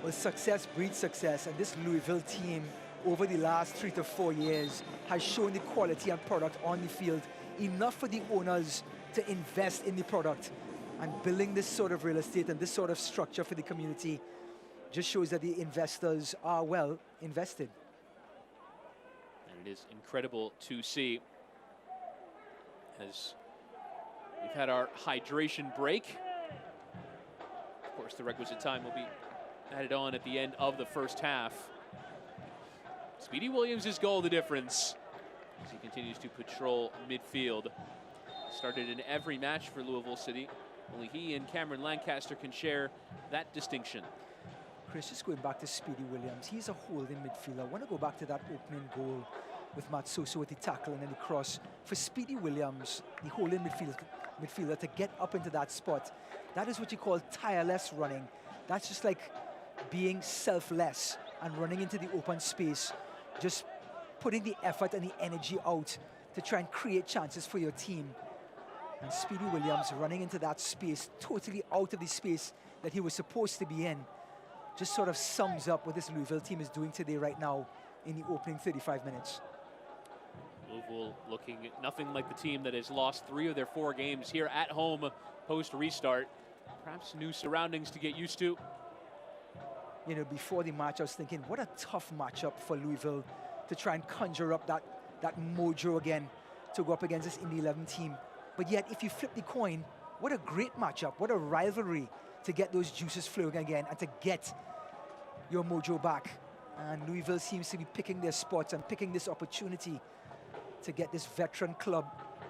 Well, success breeds success, and this Louisville team over the last 3 to 4 years has shown the quality and product on the field enough for the owners to invest in the product. And building this sort of real estate and this sort of structure for the community just shows that the investors are well invested. And it is incredible to see as we've had our hydration break. Of course, the requisite time will be added on at the end of the first half. Speedy Williams' goal, the difference, as he continues to patrol midfield. Started in every match for Louisville City. Only he and Cameron Lancaster can share that distinction. Chris, just going back to Speedy Williams, he's a holding midfielder. I want to go back to that opening goal with Matsuso with the tackle and then the cross. For Speedy Williams, the holding midfielder, to get up into that spot, that is what you call tireless running. That's just like being selfless and running into the open space, just putting the effort and the energy out to try and create chances for your team. And Speedy Williams running into that space, totally out of the space that he was supposed to be in, just sort of sums up what this Louisville team is doing today right now in the opening 35 minutes. Louisville looking nothing like the team that has lost 3 of their 4 games here at home post-restart. Perhaps new surroundings to get used to. You know, before the match, I was thinking, what a tough matchup for Louisville to try and conjure up that mojo again to go up against this Indy 11 team. But yet, if you flip the coin, what a great matchup, what a rivalry to get those juices flowing again and to get your mojo back. And Louisville seems to be picking their spots and picking this opportunity to get this veteran club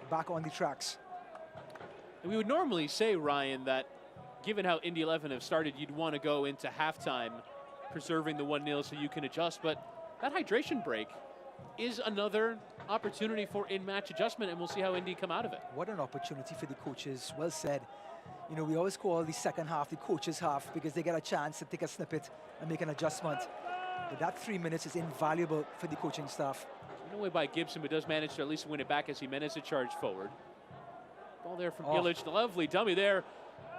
back on the tracks. And we would normally say, Ryan, that given how Indy 11 have started, you'd want to go into halftime preserving the 1-0 so you can adjust. But that hydration break is another opportunity for in-match adjustment, and we'll see how Indy come out of it. What an opportunity for the coaches. Well said. You know, we always call the second half the coaches' half because they get a chance to take a snippet and make an adjustment. But that 3 minutes is invaluable for the coaching staff. No way by Gibson, but does manage to at least win it back as Jimenez to charge forward. Ball there from Illich. The lovely dummy there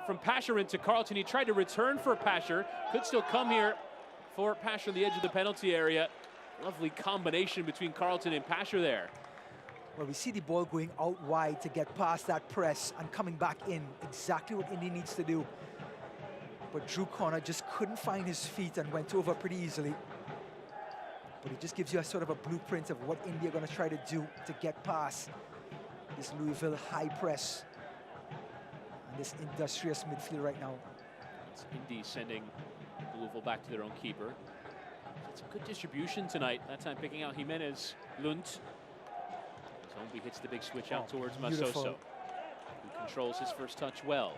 from Pasher into Carlton. He tried to return for Pasher. Could still come here for Pasher on the edge of the penalty area. Lovely combination between Carlton and Pasher there. Well, we see the ball going out wide to get past that press and coming back in. Exactly what Indy needs to do. But Drew Connor just couldn't find his feet and went over pretty easily. But it just gives you a sort of a blueprint of what Indy are going to try to do to get past this Louisville high press and this industrious midfield right now. It's Indy sending Louisville back to their own keeper. Some good distribution tonight. That time picking out Jimenez. Lund. Zombi hits the big switch out towards Masoso, who controls his first touch well.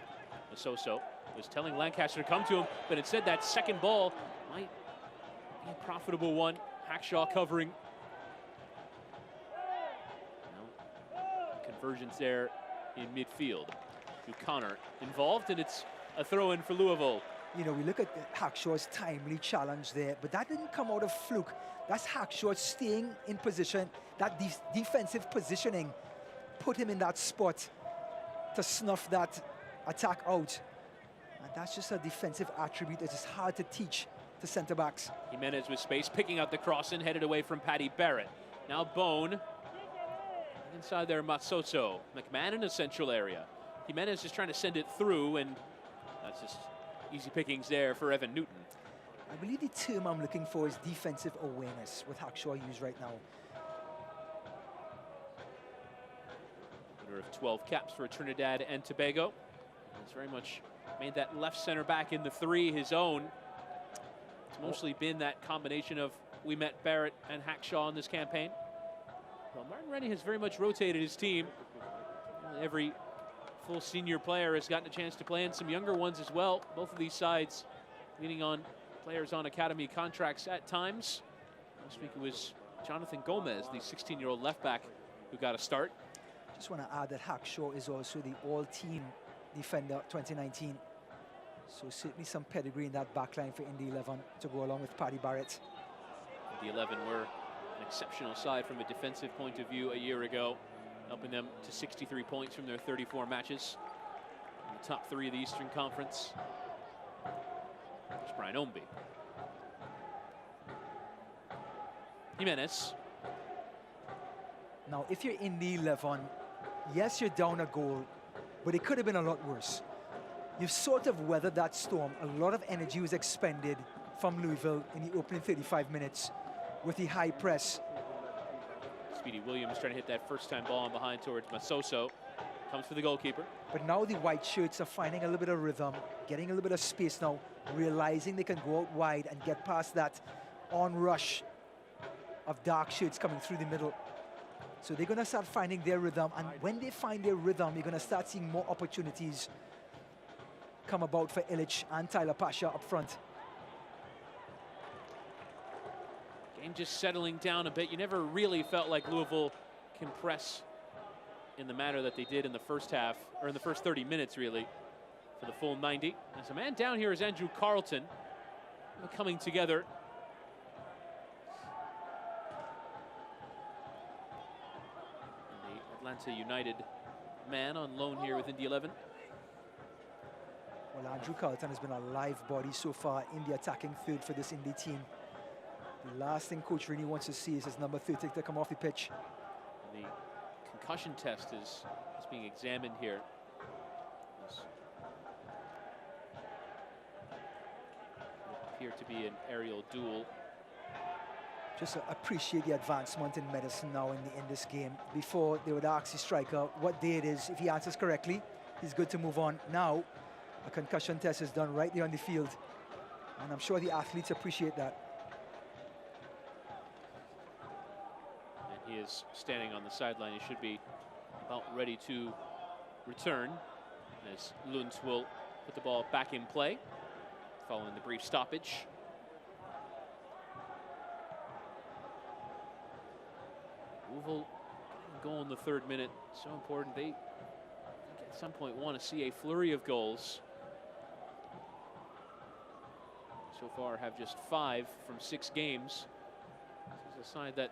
Masoso was telling Lancaster to come to him, but instead that second ball might be a profitable one. Hackshaw covering. Conversions there in midfield. Connor involved, and it's a throw-in for Louisville. You know, we look at Hackshaw's timely challenge there, but that didn't come out of fluke. That's Hackshaw staying in position. That defensive positioning put him in that spot to snuff that attack out. And that's just a defensive attribute that is hard to teach to center-backs. Jimenez with space, picking out the cross and headed away from Paddy Barrett. Now Bone. Inside there, Matsoso. McMahon in a central area. Jimenez just trying to send it through, and that's just easy pickings there for Evan Newton. I believe the term I'm looking for is defensive awareness, what Hackshaw use right now. Winner of 12 caps for Trinidad and Tobago. He's very much made that left center back in the 3 his own. It's mostly been that combination of we met Barrett and Hackshaw in this campaign. Well, Martin Rennie has very much rotated his team. Every full senior player has gotten a chance to play, and some younger ones as well. Both of these sides leaning on players on academy contracts at times. Last week it was Jonathan Gomez, the 16-year-old left back, who got a start. Just want to add that Hackshaw is also the all-team defender 2019. So certainly some pedigree in that backline for Indy 11 to go along with Paddy Barrett. The 11 were an exceptional side from a defensive point of view a year ago, helping them to 63 points from their 34 matches. In the top 3 of the Eastern Conference. There's Brian Omby. Jimenez. Now, if you're Indy 11, yes, you're down a goal, but it could have been a lot worse. You've sort of weathered that storm. A lot of energy was expended from Louisville in the opening 35 minutes with the high press. Speedy Williams trying to hit that first-time ball on behind towards Masoso. Comes for the goalkeeper. But now the white shirts are finding a little bit of rhythm, getting a little bit of space now, realizing they can go out wide and get past that on-rush of dark shirts coming through the middle. So they're going to start finding their rhythm, and when they find their rhythm, you're going to start seeing more opportunities come about for Illich and Tyler Pasha up front. Game just settling down a bit. You never really felt like Louisville can press in the manner that they did in the first half, or in the first 30 minutes, really, for the full 90. As a man down here is Andrew Carlton, coming together. The Atlanta United man on loan here with Indy 11. Well, Andrew Carlton has been a live body so far in the attacking third for this Indy team. The last thing Coach really wants to see is his number 30 to come off the pitch. The concussion test is being examined here. This appear to be an aerial duel. Just appreciate the advancement in medicine now in this game. Before, they would ask the striker what day it is. If he answers correctly, he's good to move on. Now, a concussion test is done right there on the field. And I'm sure the athletes appreciate that. He is standing on the sideline. He should be about ready to return as Lund will put the ball back in play following the brief stoppage. Louisville goal in the 3rd minute, so important. They at some point want to see a flurry of goals. So far have just 5 from 6 games. This is a sign that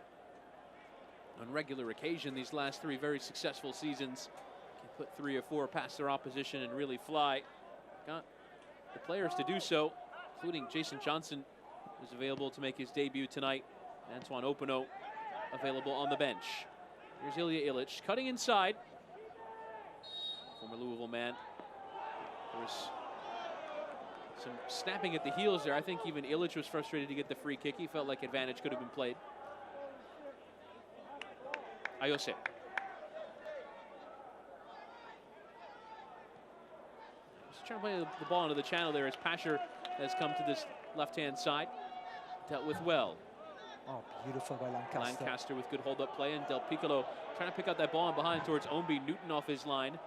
on regular occasion, these last 3 very successful seasons can put 3 or 4 past their opposition and really fly. Got the players to do so, including Jason Johnson, who's available to make his debut tonight. Antoine Opino available on the bench. Here's Ilya Illich cutting inside. Former Louisville man. There was some snapping at the heels there. I think even Illich was frustrated to get the free kick. He felt like advantage could have been played. Ayose. Just trying to play the ball into the channel there as Pasher has come to this left-hand side. Dealt with well. Oh, beautiful by Lancaster. Lancaster with good hold-up play, and Del Piccolo trying to pick out that ball and behind towards Ombi. Newton off his line.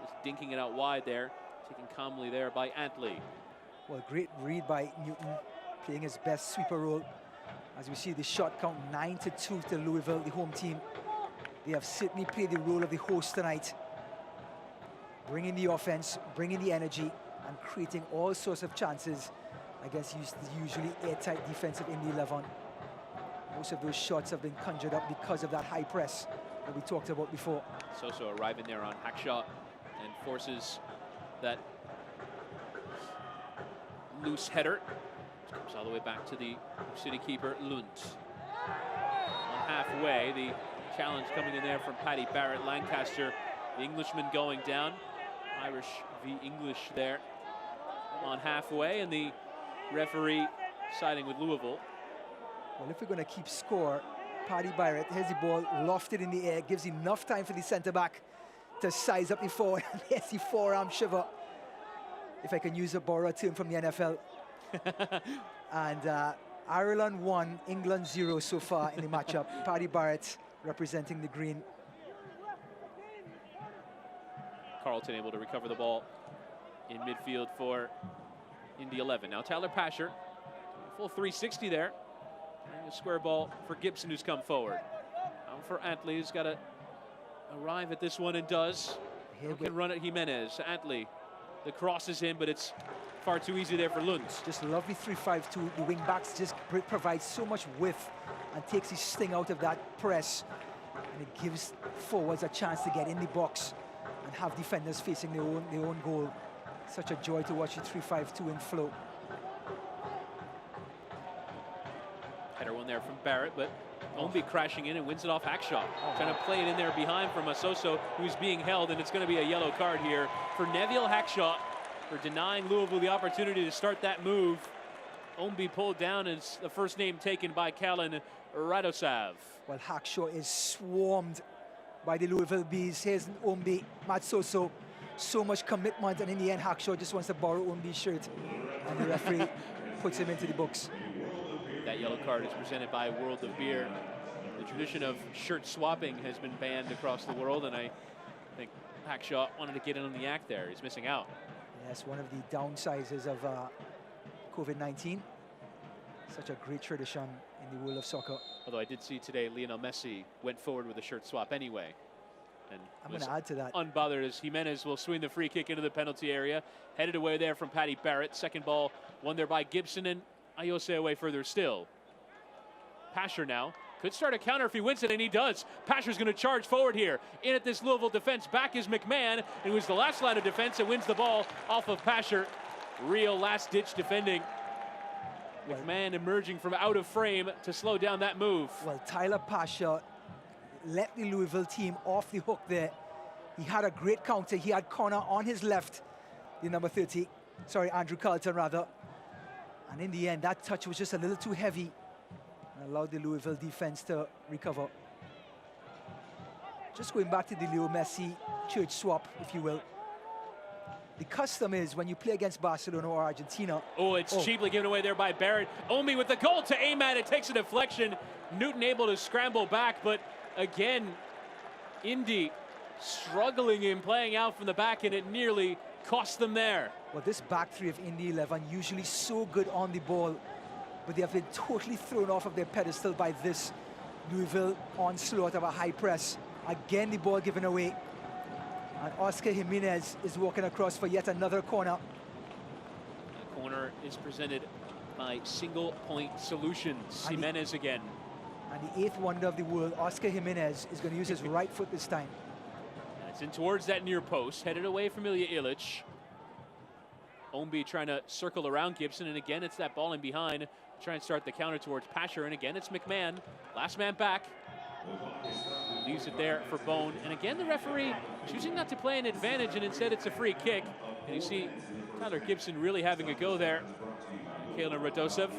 Just dinking it out wide there. Taken calmly there by Antley. Well, great read by Newton, playing his best sweeper role. As we see the shot count 9-2 to Louisville, the home team. They have certainly played the role of the host tonight, bringing the offense, bringing the energy, and creating all sorts of chances against the usually airtight defensive Indy 11. Most of those shots have been conjured up because of that high press that we talked about before. Soso arriving there on Hackshaw and forces that loose header. Comes all the way back to the city keeper, Lund. On halfway, the challenge coming in there from Paddy Barrett. Lancaster, the Englishman going down. Irish v English there on halfway, and the referee siding with Louisville. Well, if we're going to keep score, Paddy Barrett, here's the ball lofted in the air, gives enough time for the centre-back to size up the forward. There's the forearm shiver, if I can use a borrowed term from the NFL. And Ireland 1, England 0 so far in the matchup. Paddy Barrett representing the green. Carlton able to recover the ball in midfield for Indy 11. Now Tyler Pasher, full 360 there. And a square ball for Gibson, who's come forward. Now for Antley, who's got to arrive at this one and does. He can run at Jimenez. Antley, the cross is in, but it's far too easy there for Lund. Just lovely 3-5-2. The wing backs just provide so much width and takes his sting out of that press. And it gives forwards a chance to get in the box and have defenders facing their own goal. Such a joy to watch the 3-5-2 in flow. Header one there from Barrett, but Ombi crashing in and wins it off Hackshaw. Trying to play it in there behind from Masoso, who's being held, and it's going to be a yellow card here for Neville Hackshaw for denying Louisville the opportunity to start that move. Ombi pulled down, and it's the first name taken by Callan Radosav. Well, Hackshaw is swarmed by the Louisville Bees. Here's Ombi, Matsoso. So much commitment, and in the end, Hackshaw just wants to borrow Ombi's shirt, and the referee puts him into the books. That yellow card is presented by World of Beer. The tradition of shirt swapping has been banned across the world, and I think Hackshaw wanted to get in on the act there. He's missing out. Yes, one of the downsizes of COVID-19. Such a great tradition in in the world of soccer. Although I did see today Lionel Messi went forward with a shirt swap anyway. And I'm going to add to that. Unbothered as Jimenez will swing the free kick into the penalty area. Headed away there from Paddy Barrett. Second ball won there by Gibson, and Ayose away further still. Pasher now could start a counter if he wins it, and he does. Pasher's going to charge forward here. In at this Louisville defense. Back is McMahon, and was the last line of defense and wins the ball off of Pasher. Real last-ditch defending. McMahon emerging from out of frame to slow down that move. Well, Tyler Pasher let the Louisville team off the hook there. He had a great counter. He had Connor on his left, the number 30. Sorry, Andrew Carlton, rather. And in the end, that touch was just a little too heavy and allowed the Louisville defense to recover. Just going back to the Leo Messi church swap, if you will. The custom is when you play against Barcelona or Argentina. Oh, it's cheaply given away there by Barrett. Omi with the goal to aim at. It takes a deflection. Newton able to scramble back, but again, Indy struggling in playing out from the back, and it nearly cost them there. Well, this back three of Indy 11 usually so good on the ball, but they have been totally thrown off of their pedestal by this Louisville onslaught of a high press. Again, the ball given away. And Oscar Jimenez is walking across for yet another corner. The corner is presented by Single Point Solutions. Jimenez again. And the eighth wonder of the world, Oscar Jimenez, is going to use his right foot this time. And it's in towards that near post, headed away from Ilya Ilic. Ombi trying to circle around Gibson, and again it's that ball in behind. Try and start the counter towards Pasher, and again it's McMahon. Last man back. Leaves it there for Bone, and again the referee choosing not to play an advantage, and instead it's a free kick. And you see Tyler Gibson really having a go there. Kalen Radosev.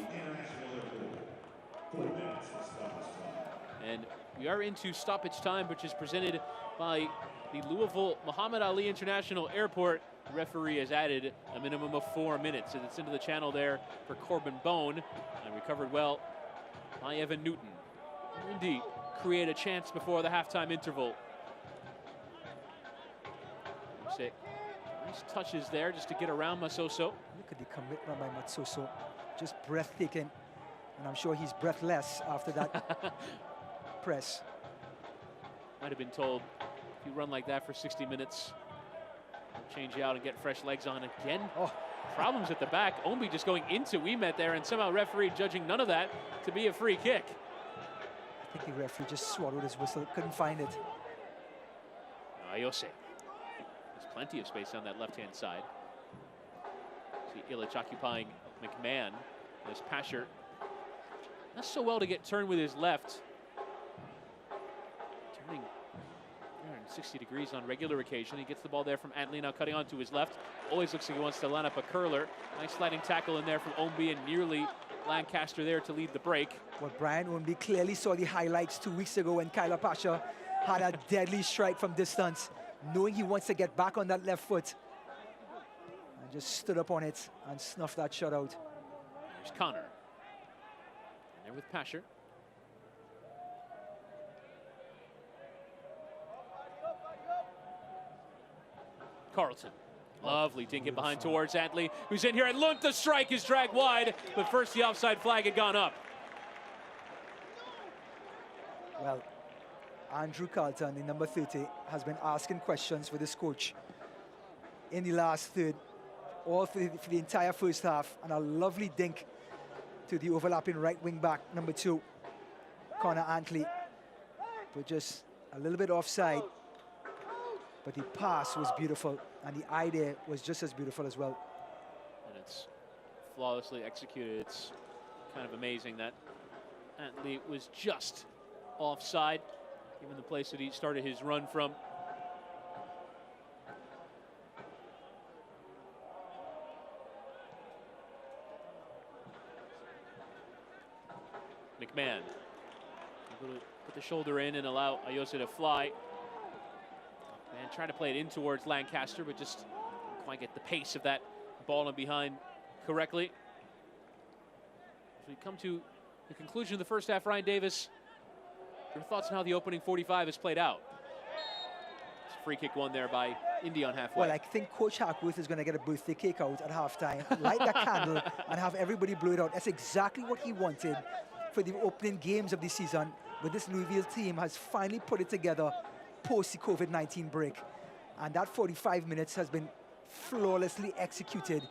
And we are into stoppage time, which is presented by the Louisville Muhammad Ali International Airport. The referee has added a minimum of 4 minutes, and it's into the channel there for Corbin Bone, and recovered well by Evan Newton. Indy create a chance before the halftime interval. Nice touches there just to get around Masoso. Look at the commitment by Matsoso. Just breathtaking. And I'm sure he's breathless after that press. Might have been told, if you run like that for 60 minutes, change you out and get fresh legs on again. Oh, problems at the back. Ombi just going into Ouimet there, and somehow referee judging none of that to be a free kick. I think the referee just swallowed his whistle, couldn't find it. Ayose. There's plenty of space on that left-hand side. See Ilic occupying McMahon. There's Pasher. Not so well to get turned with his left. Turning 360 degrees on regular occasion. He gets the ball there from Antley, now cutting onto his left. Always looks like he wants to line up a curler. Nice sliding tackle in there from Ombi, and nearly Lancaster there to lead the break. Well, Brian Ombi clearly saw the highlights 2 weeks ago when Kyler Pasha had a deadly strike from distance, knowing he wants to get back on that left foot. And just stood up on it and snuffed that shot out. There's Connor. And there with Pasher. Carlton. Lovely dink it behind towards Antley, who's in here, and Lund, the strike is dragged wide, but first the offside flag had gone up. Well, Andrew Carlton, the number 30, has been asking questions with his coach in the last third, all for the entire first half, and a lovely dink to the overlapping right wing back, number 2, Connor Antley, but just a little bit offside. But the pass was beautiful, and the idea was just as beautiful as well. And it's flawlessly executed. It's kind of amazing that Antley was just offside, given the place that he started his run from. McMahon able to put the shoulder in and allow Ayose to fly. And trying to play it in towards Lancaster, but just didn't quite get the pace of that ball in behind correctly. As we come to the conclusion of the first half, Ryan Davis, your thoughts on how the opening 45 has played out? It's a free kick won there by Indy on halfway. Well, I think Coach Hackworth is going to get a birthday cake out at halftime, light that candle, and have everybody blow it out. That's exactly what he wanted for the opening games of the season, but this Louisville team has finally put it together post the COVID-19 break. And that 45 minutes has been flawlessly executed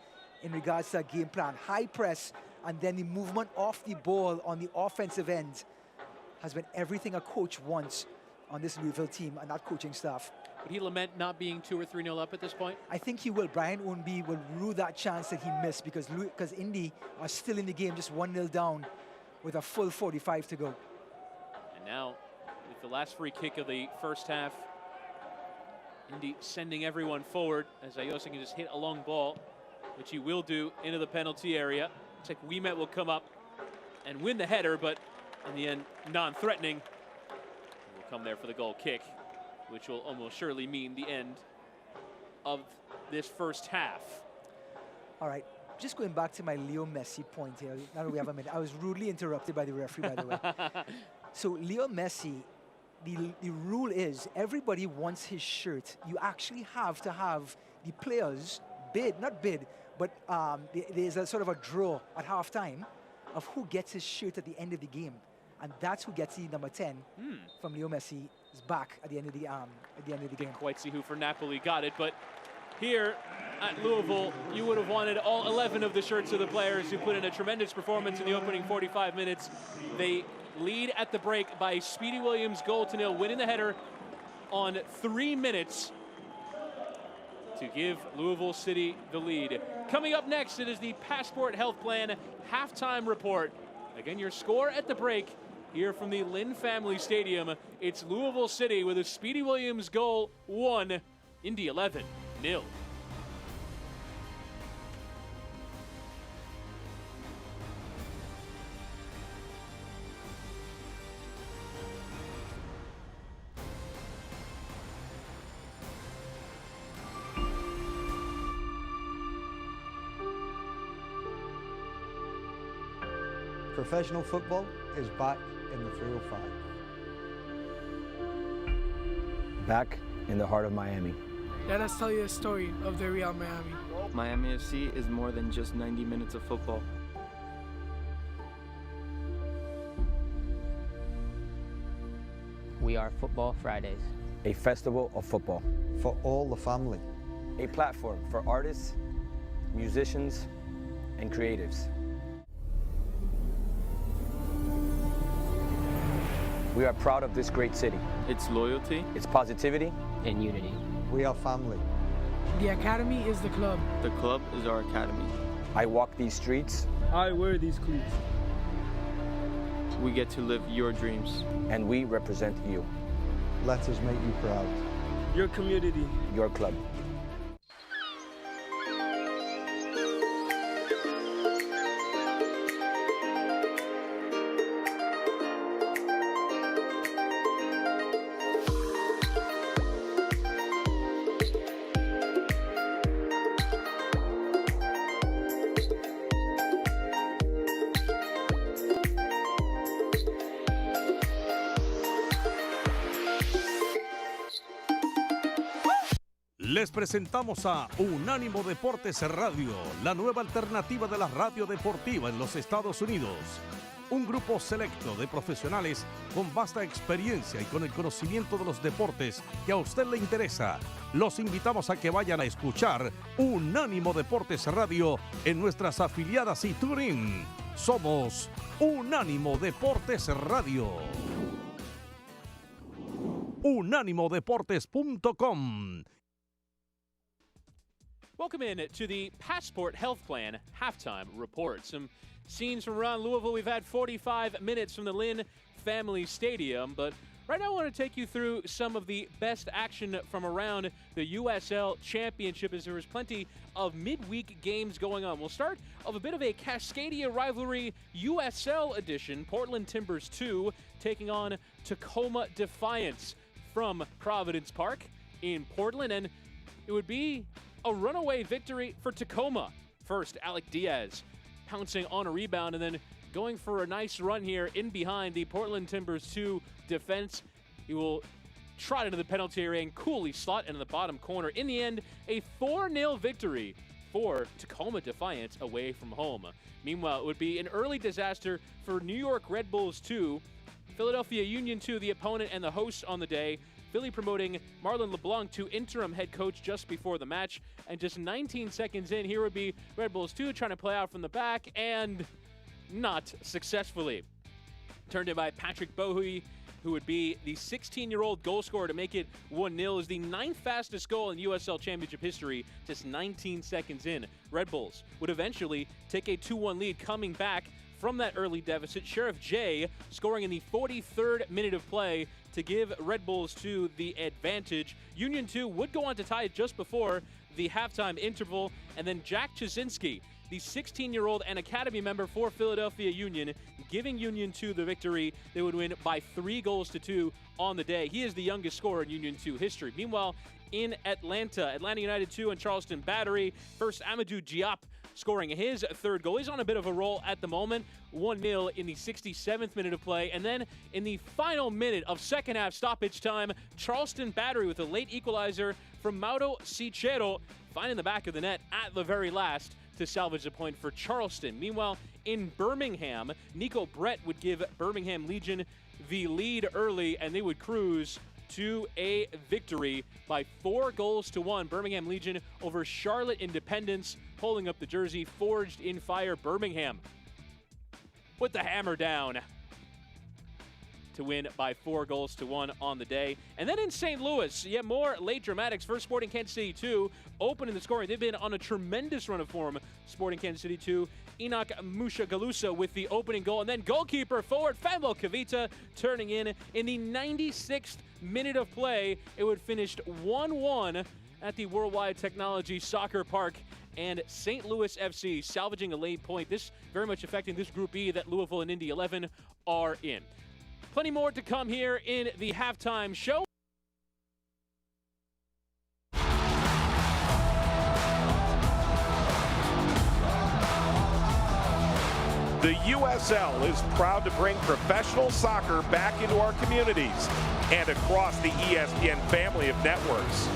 in regards to a game plan. High press, and then the movement off the ball on the offensive end has been everything a coach wants on this Louisville team and that coaching staff. Would he lament not being 2 or 3-0 up at this point? I think he will. Brian Ownby will rue that chance that he missed because Indy are still in the game, just 1-0 down with a full 45 to go. And now, with the last free kick of the first half, Indy sending everyone forward as Ayosa can just hit a long ball, which he will do into the penalty area. Looks like Ouimet will come up and win the header, but in the end, non-threatening. Will come there for the goal kick, which will almost surely mean the end of this first half. All right, just going back to my Leo Messi point here. Now that we have a minute, I was rudely interrupted by the referee, by the way. So Leo Messi, the rule is everybody wants his shirt. You actually have to have the players not bid, but there's a sort of a draw at halftime of who gets his shirt at the end of the game. And that's who gets the number 10 from Leo Messi's back at the end of the game. Can't quite see who for Napoli got it, but here at Louisville, you would have wanted all 11 of the shirts of the players who put in a tremendous performance in the opening 45 minutes. They lead at the break by Speedy Williams' goal to nil, winning the header on 3 minutes to give Louisville City the lead. Coming up next, it is the Passport Health Plan halftime report. Again, your score at the break here from the Lynn Family Stadium. It's Louisville City with a Speedy Williams goal, 1, Indy 11, 0. Professional football is back in the 305. Back in the heart of Miami. Let us tell you a story of the Real Miami. Miami FC is more than just 90 minutes of football. We are Football Fridays. A festival of football. For all the family. A platform for artists, musicians, and creatives. We are proud of this great city. Its loyalty, its positivity, and unity. We are family. The academy is the club. The club is our academy. I walk these streets. I wear these cleats. We get to live your dreams. And we represent you. Let us make you proud. Your community. Your club. Les presentamos a Unánimo Deportes Radio, la nueva alternativa de la radio deportiva en los Estados Unidos. Un grupo selecto de profesionales con vasta experiencia y con el conocimiento de los deportes que a usted le interesa. Los invitamos a que vayan a escuchar Unánimo Deportes Radio en nuestras afiliadas y TuneIn. Somos Unánimo Deportes Radio. Unánimodeportes.com. Welcome in to the Passport Health Plan halftime report. Some scenes from around Louisville. We've had 45 minutes from the Lynn Family Stadium, but right now I want to take you through some of the best action from around the USL Championship, as there was plenty of midweek games going on. We'll start of a bit of a Cascadia rivalry USL edition. Portland Timbers 2 taking on Tacoma Defiance from Providence Park in Portland, and it would be a runaway victory for Tacoma. First, Alec Diaz pouncing on a rebound and then going for a nice run here in behind the Portland Timbers 2 defense. He will trot into the penalty area and coolly slot into the bottom corner. In the end, a 4-0 victory for Tacoma Defiant away from home. Meanwhile, it would be an early disaster for New York Red Bulls 2, Philadelphia Union 2, the opponent and the host on the day. Philly promoting Marlon LeBlanc to interim head coach just before the match. And just 19 seconds in, here would be Red Bulls 2 trying to play out from the back and not successfully. Turned in by Patrick Bowie, who would be the 16-year-old goal scorer to make it 1-0, is the 9th fastest goal in USL Championship history, just 19 seconds in. Red Bulls would eventually take a 2-1 lead coming back from that early deficit. Sheriff J scoring in the 43rd minute of play to give Red Bulls 2 the advantage. Union 2 would go on to tie it just before the halftime interval, and then Jack Chazinski, the 16-year-old and academy member for Philadelphia Union, giving Union 2 the victory. They would win by 3-2 on the day. He is the youngest scorer in Union 2 history. Meanwhile, in Atlanta United 2 and Charleston Battery, first Amadou Diop scoring his 3rd goal. He's on a bit of a roll at the moment. 1-0 in the 67th minute of play. And then in the final minute of second half stoppage time, Charleston Battery with a late equalizer from Mauro Cicero, finding the back of the net at the very last to salvage the point for Charleston. Meanwhile, in Birmingham, Nico Brett would give Birmingham Legion the lead early, and they would cruise to a victory by 4-1. Birmingham Legion over Charlotte Independence, holding up the jersey. Forged in fire, Birmingham put the hammer down to win by 4-1 on the day. And then in St. Louis, more late dramatics for Sporting Kansas City 2, opening the scoring. They've been on a tremendous run of form, Sporting Kansas City 2. Enoch Mushagalusa with the opening goal, and then goalkeeper forward Fambo Kavita turning in the 96th minute of play. It would finish 1-1 at the Worldwide Technology Soccer Park, and St. Louis FC salvaging a late point. This very much affecting this Group E that Louisville and Indy 11 are in. Plenty more to come here in the halftime show. The USL is proud to bring professional soccer back into our communities and across the ESPN family of networks.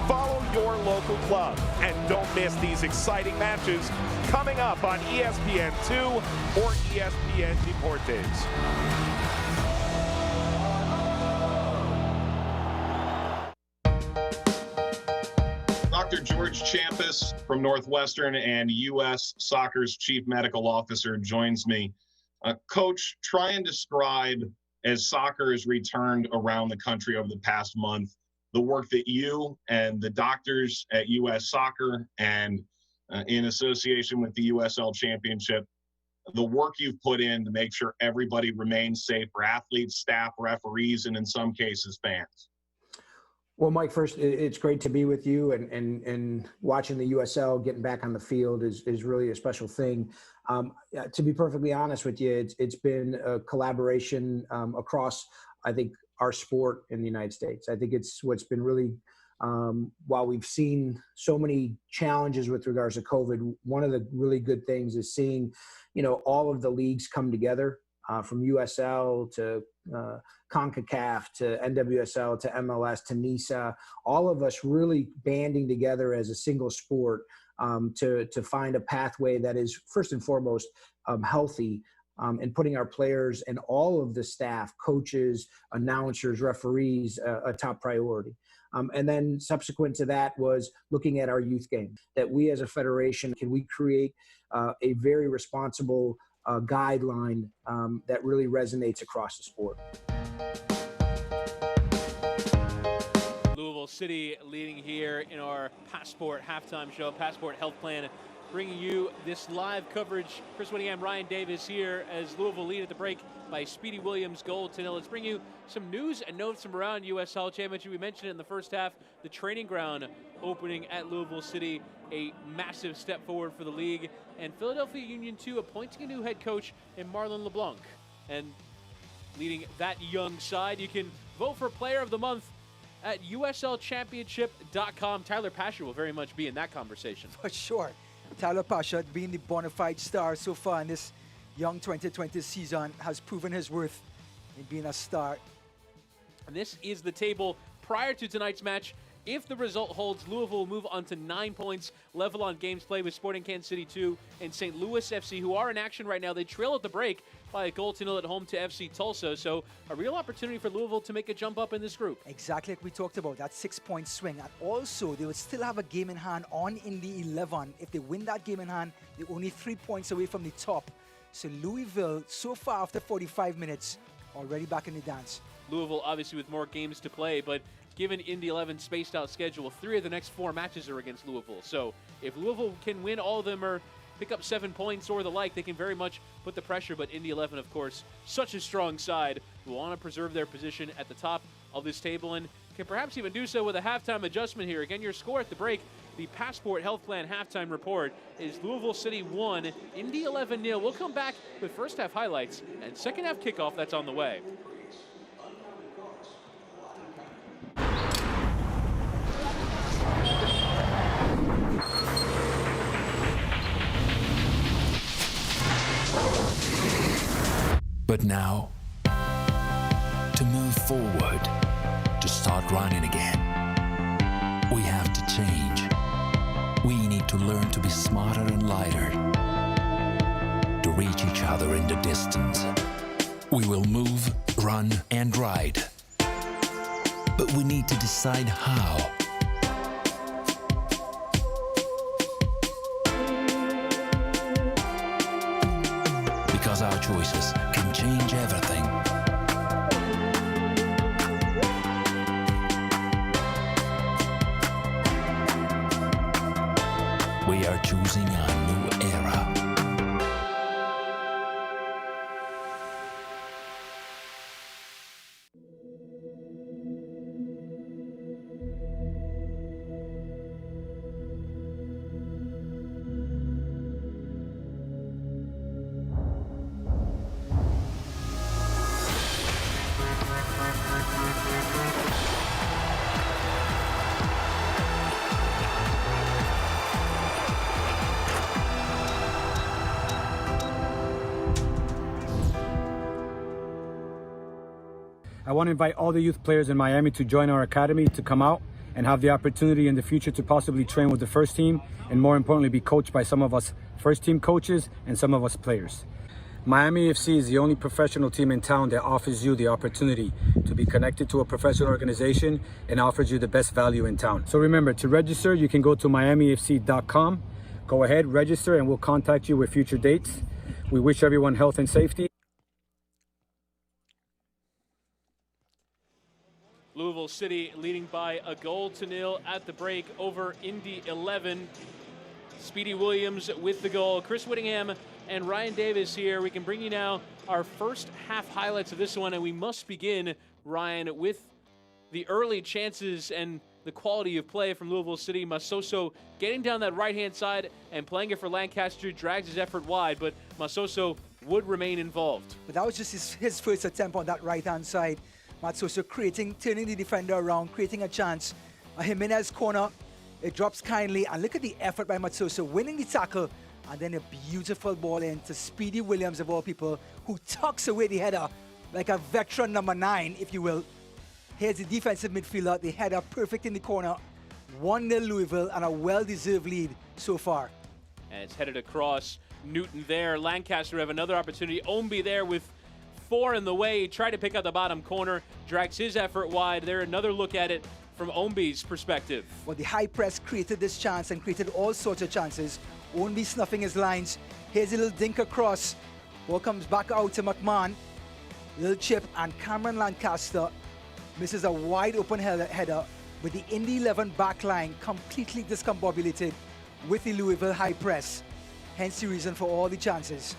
Follow your local club and don't miss these exciting matches coming up on ESPN2 or ESPN Deportes. Dr. George Champus from Northwestern and U.S. Soccer's Chief Medical Officer joins me. Coach, try and describe, as soccer has returned around the country over the past month, the work that you and the doctors at U.S. Soccer and in association with the USL Championship, the work you've put in to make sure everybody remains safe for athletes, staff, referees, and in some cases, fans. Well, Mike, first, it's great to be with you, and watching the USL getting back on the field is really a special thing. To be perfectly honest with you, it's been a collaboration across, I think, our sport in the United States. I think it's what's been really, while we've seen so many challenges with regards to COVID, one of the really good things is seeing, all of the leagues come together, from USL to CONCACAF to NWSL to MLS to NISA, all of us really banding together as a single sport to find a pathway that is first and foremost healthy, and putting our players and all of the staff, coaches, announcers, referees, a top priority. And then subsequent to that was looking at our youth game, that we as a federation, can we create a very responsible guideline that really resonates across the sport. Louisville City leading here in our Passport halftime show, Passport Health Plan, bringing you this live coverage. Chris Whittingham, Ryan Davis here as Louisville lead at the break by Speedy Williams goal to nil. Let's bring you some news and notes from around USL Championship. We mentioned it in the first half, the training ground opening at Louisville City, a massive step forward for the league. And Philadelphia Union 2 appointing a new head coach in Marlon LeBlanc. And leading that young side, you can vote for Player of the Month at USLChampionship.com. Tyler Pasher will very much be in that conversation. For sure. Tyler Pasher, being the bona fide star so far in this young 2020 season, has proven his worth in being a star. And this is the table prior to tonight's match If the result holds, Louisville will move on to 9 points, level on games played with Sporting Kansas City 2 and St. Louis FC, who are in action right now. They trail at the break by a 1-0 at home to FC Tulsa. So a real opportunity for Louisville to make a jump up in this group. Exactly like we talked about, that 6-point swing. And also, they would still have a game in hand on Indy 11. If they win that game in hand, they're only 3 points away from the top. So Louisville, so far after 45 minutes, already back in the dance. Louisville obviously with more games to play, but given Indy 11's spaced out schedule, 3 of the next 4 matches are against Louisville. So if Louisville can win all of them or pick up 7 points or the like, they can very much put the pressure. But Indy 11, of course, such a strong side, will want to preserve their position at the top of this table and can perhaps even do so with a halftime adjustment here. Again, your score at the break, the Passport Health Plan halftime report is Louisville City 1, Indy 11 0. We'll come back with first half highlights and second half kickoff that's on the way. But now, to move forward, to start running again, we have to change. We need to learn to be smarter and lighter, to reach each other in the distance. We will move, run, and ride. But we need to decide how. Because our choices can change everything. We are choosing a new era. I want to invite all the youth players in Miami to join our academy, to come out and have the opportunity in the future to possibly train with the first team and more importantly be coached by some of us first team coaches and some of us players. Miami FC is the only professional team in town that offers you the opportunity to be connected to a professional organization and offers you the best value in town. So remember, to register, you can go to miamifc.com. Go ahead, register, and we'll contact you with future dates. We wish everyone health and safety. Louisville City leading by a 0 at the break over Indy 11. Speedy Williams with the goal. Chris Whittingham and Ryan Davis here. We can bring you now our first half highlights of this one, and we must begin, Ryan, with the early chances and the quality of play from Louisville City. Masoso getting down that right-hand side and playing it for Lancaster, drags his effort wide, but Masoso would remain involved. But that was just his first attempt on that right-hand side. Matsuso turning the defender around, creating a chance. A Jimenez corner, it drops kindly, and look at the effort by Matsuso, winning the tackle, and then a beautiful ball in to Speedy Williams, of all people, who tucks away the header like a veteran number 9, if you will. Here's the defensive midfielder, the header perfect in the corner. 1-0 Louisville, and a well-deserved lead so far. And it's headed across. Newton there. Lancaster have another opportunity. Omby there with 4 in the way. Tried to pick out the bottom corner. Drags his effort wide. There, another look at it from Omby's perspective. Well, the high press created this chance and created all sorts of chances. Omby snuffing his lines. Here's a little dink across. Ball comes back out to McMahon. Little chip, and Cameron Lancaster misses a wide open header with the Indy 11 back line completely discombobulated with the Louisville high press. Hence the reason for all the chances.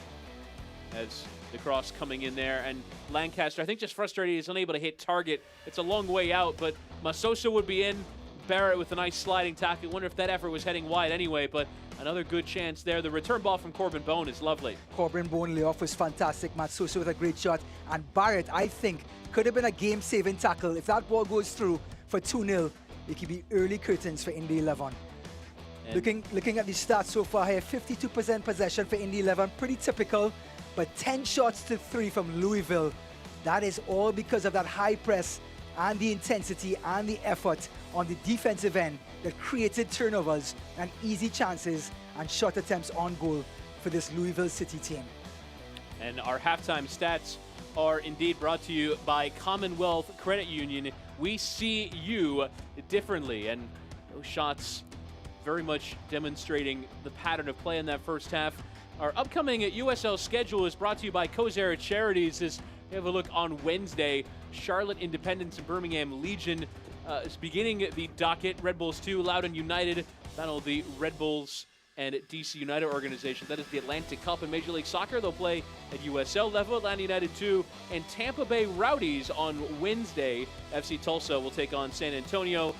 As the cross coming in there, and Lancaster, I think, just frustrated he's unable to hit target. It's a long way out, but Masoso would be in. Barrett with a nice sliding tackle. Wonder if that effort was heading wide anyway, but another good chance there. The return ball from Corbin Bone is lovely. Corbin Bone layoff was fantastic. Masoso with a great shot, and Barrett, I think, could have been a game-saving tackle. If that ball goes through for 2-0, it could be early curtains for Indy 11. Looking at the stats so far here, 52% possession for Indy 11, pretty typical. But 10 shots to 3 from Louisville. That is all because of that high press and the intensity and the effort on the defensive end that created turnovers and easy chances and shot attempts on goal for this Louisville City team. And our halftime stats are indeed brought to you by Commonwealth Credit Union. We see you differently, and those shots very much demonstrating the pattern of play in that first half. Our upcoming USL schedule is brought to you by Kosera Charities. As we have a look on Wednesday, Charlotte Independence and Birmingham Legion is beginning the docket. Red Bulls 2, Loudoun United battle the Red Bulls and DC United organization. That is the Atlantic Cup in Major League Soccer. They'll play at USL level, Atlanta United 2 and Tampa Bay Rowdies on Wednesday. FC Tulsa will take on San Antonio.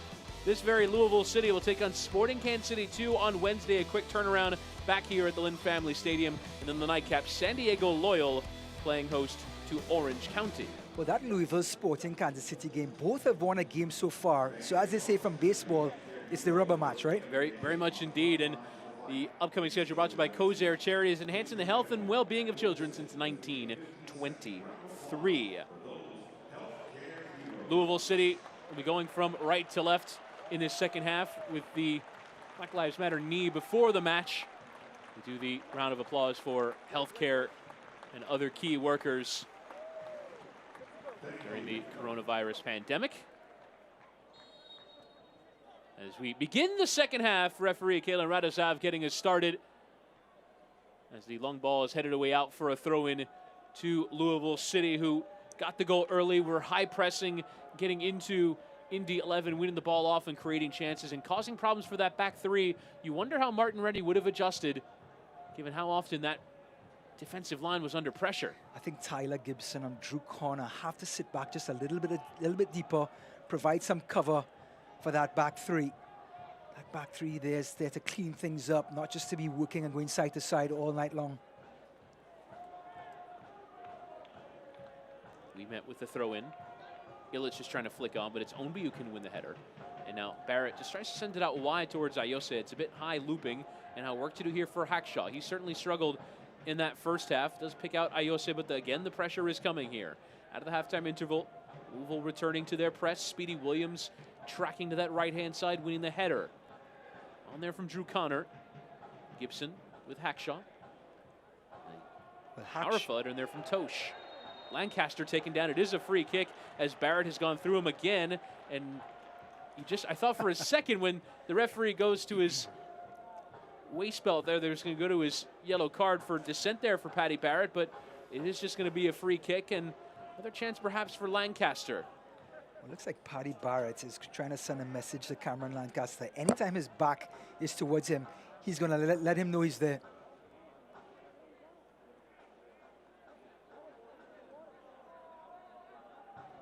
This very Louisville City will take on Sporting Kansas City 2 on Wednesday. A quick turnaround back here at the Lynn Family Stadium. And then the nightcap, San Diego Loyal playing host to Orange County. Well, that Louisville Sporting Kansas City game, both have won a game so far. So as they say from baseball, it's the rubber match, right? Very, very much indeed. And the upcoming schedule brought to you by Kosera Charities, enhancing the health and well-being of children since 1923. Louisville City will be going from right to left in this second half with the Black Lives Matter knee before the match. We do the round of applause for healthcare and other key workers during the coronavirus pandemic. As we begin the second half, referee Kalen Radozav getting us started as the long ball is headed away out for a throw-in to Louisville City, who got the goal early. We're high pressing, getting into Indy 11, winning the ball off and creating chances and causing problems for that back three. You wonder how Martin Reddy would have adjusted, given how often that defensive line was under pressure. I think Tyler Gibson and Drew Corner have to sit back just a little bit deeper, provide some cover for that back three. That back three there's there to clean things up, not just to be working and going side to side all night long. We met with the throw-in. Illich is trying to flick on, but it's Ownby who can win the header. And now Barrett just tries to send it out wide towards Ayose. It's a bit high looping, and how work to do here for Hackshaw. He certainly struggled in that first half. Does pick out Ayose, but again, the pressure is coming here. Out of the halftime interval, Louisville returning to their press. Speedy Williams tracking to that right-hand side, winning the header. On there from Drew Connor. Gibson with Hackshaw. Powerful header in there from Tosh. Lancaster taken down. It is a free kick as Barrett has gone through him again. And I thought for a second when the referee goes to his waist belt there, there's going to go to his yellow card for dissent there for Paddy Barrett, but it is just going to be a free kick and another chance perhaps for Lancaster. Well, it looks like Paddy Barrett is trying to send a message to Cameron Lancaster. Anytime his back is towards him, he's going to let him know he's there.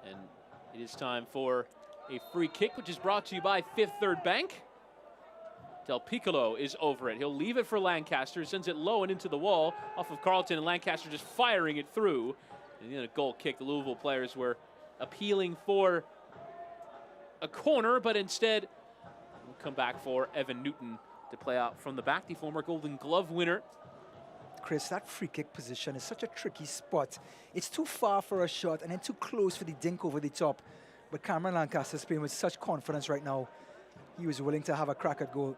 And it is time for a free kick, which is brought to you by Fifth Third Bank. Del Piccolo is over it. He'll leave it for Lancaster, sends it low and into the wall off of Carlton, and Lancaster just firing it through. And then a goal kick. The Louisville players were appealing for a corner, but instead we'll come back for Evan Newton to play out from the back, the former Golden Glove winner. Chris, that free kick position is such a tricky spot. It's too far for a shot and then too close for the dink over the top. But Cameron Lancaster's playing with such confidence right now. He was willing to have a crack at goal.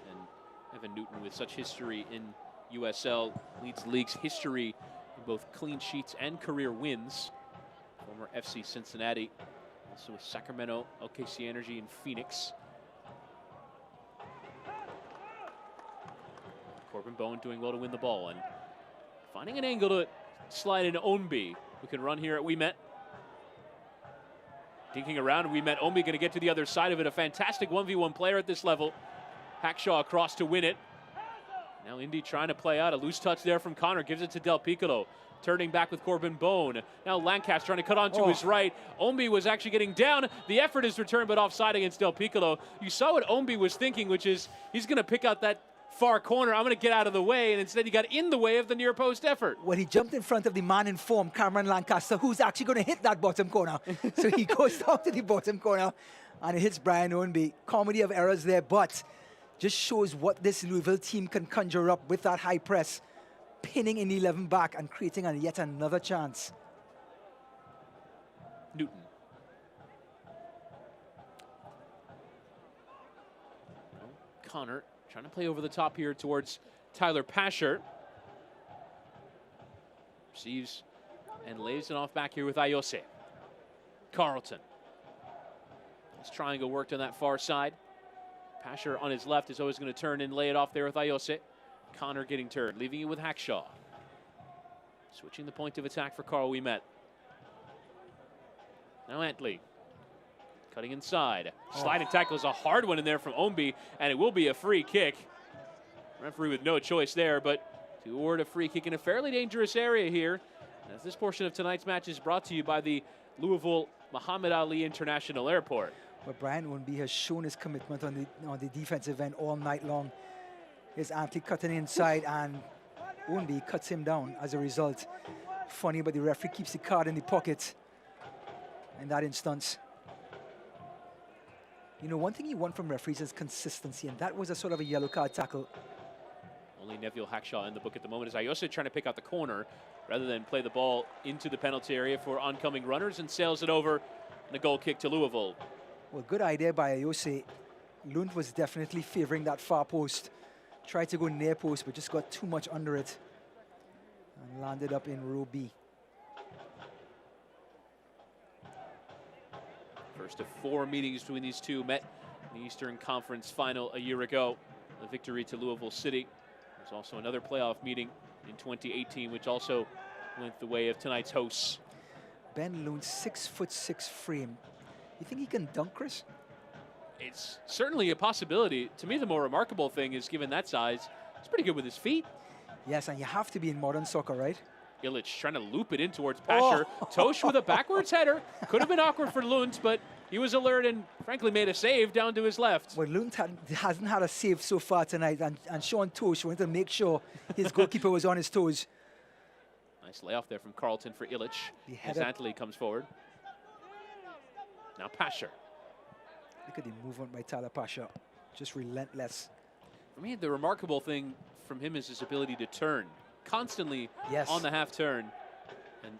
And Evan Newton, with such history in USL, leads the league's history in both clean sheets and career wins. Former FC Cincinnati, also with Sacramento, LKC Energy, and Phoenix. Corbin Bowen doing well to win the ball and finding an angle to slide into Ownby, who can run here at We Met. Dinking around, We Met Ownby going to get to the other side of it. A fantastic 1v1 player at this level. Hackshaw across to win it. Now Indy trying to play out a loose touch there from Connor. Gives it to Del Piccolo. Turning back with Corbin Bone. Now Lancaster trying to cut onto his right. Ownby was actually getting down. The effort is returned, but offside against Del Piccolo. You saw what Ownby was thinking, which is he's going to pick out that far corner. I'm going to get out of the way, and instead he got in the way of the near post effort. Well, he jumped in front of the man in form, Cameron Lancaster, who's actually going to hit that bottom corner. So he goes down to the bottom corner, and it hits Brian Ownby. Comedy of errors there, but just shows what this Louisville team can conjure up with that high press, pinning in 11 back and creating yet another chance. Newton. Connor trying to play over the top here towards Tyler Pasher. Receives and lays it off back here with Ayose. Carlton. This triangle worked on that far side. Pasher on his left is always going to turn and lay it off there with Ayose. Connor getting turned, leaving it with Hackshaw. Switching the point of attack for Carl Ouimet. Now Antley. Cutting inside. Sliding tackle is a hard one in there from Ombi, and it will be a free kick. Referee with no choice there, but to award a free kick in a fairly dangerous area here. As this portion of tonight's match is brought to you by the Louisville Muhammad Ali International Airport. But Brian Ownby has shown his commitment on the defensive end all night long. His Antley cutting inside, and Ownby cuts him down as a result. Funny, but the referee keeps the card in the pocket in that instance. You know, one thing you want from referees is consistency, and that was a sort of a yellow card tackle. Only Neville Hackshaw in the book at the moment as Ayose trying to pick out the corner rather than play the ball into the penalty area for oncoming runners, and sails it over, and a goal kick to Louisville. Well, good idea by Ayose. Lund was definitely favoring that far post. Tried to go near post, but just got too much under it and landed up in row B. First of 4 meetings between these two met in the Eastern Conference Final a year ago. A victory to Louisville City. There's also another playoff meeting in 2018, which also went the way of tonight's hosts. Ben Lund's 6'6" frame. You think he can dunk, Chris? It's certainly a possibility. To me, the more remarkable thing is, given that size, he's pretty good with his feet. Yes, and you have to be in modern soccer, right? Illich trying to loop it in towards Pasher. Oh. Tosh with a backwards header. Could have been awkward for Lund, but he was alert and frankly made a save down to his left. Well, Lund hasn't had a save so far tonight, and Sean Tosh wanted to make sure his goalkeeper was on his toes. Nice layoff there from Carlton for Illich as Antley comes forward. Now Pasher. Look at the movement by Tyler Pasher. Just relentless. For me, the remarkable thing from him is his ability to turn. Constantly on the half turn, and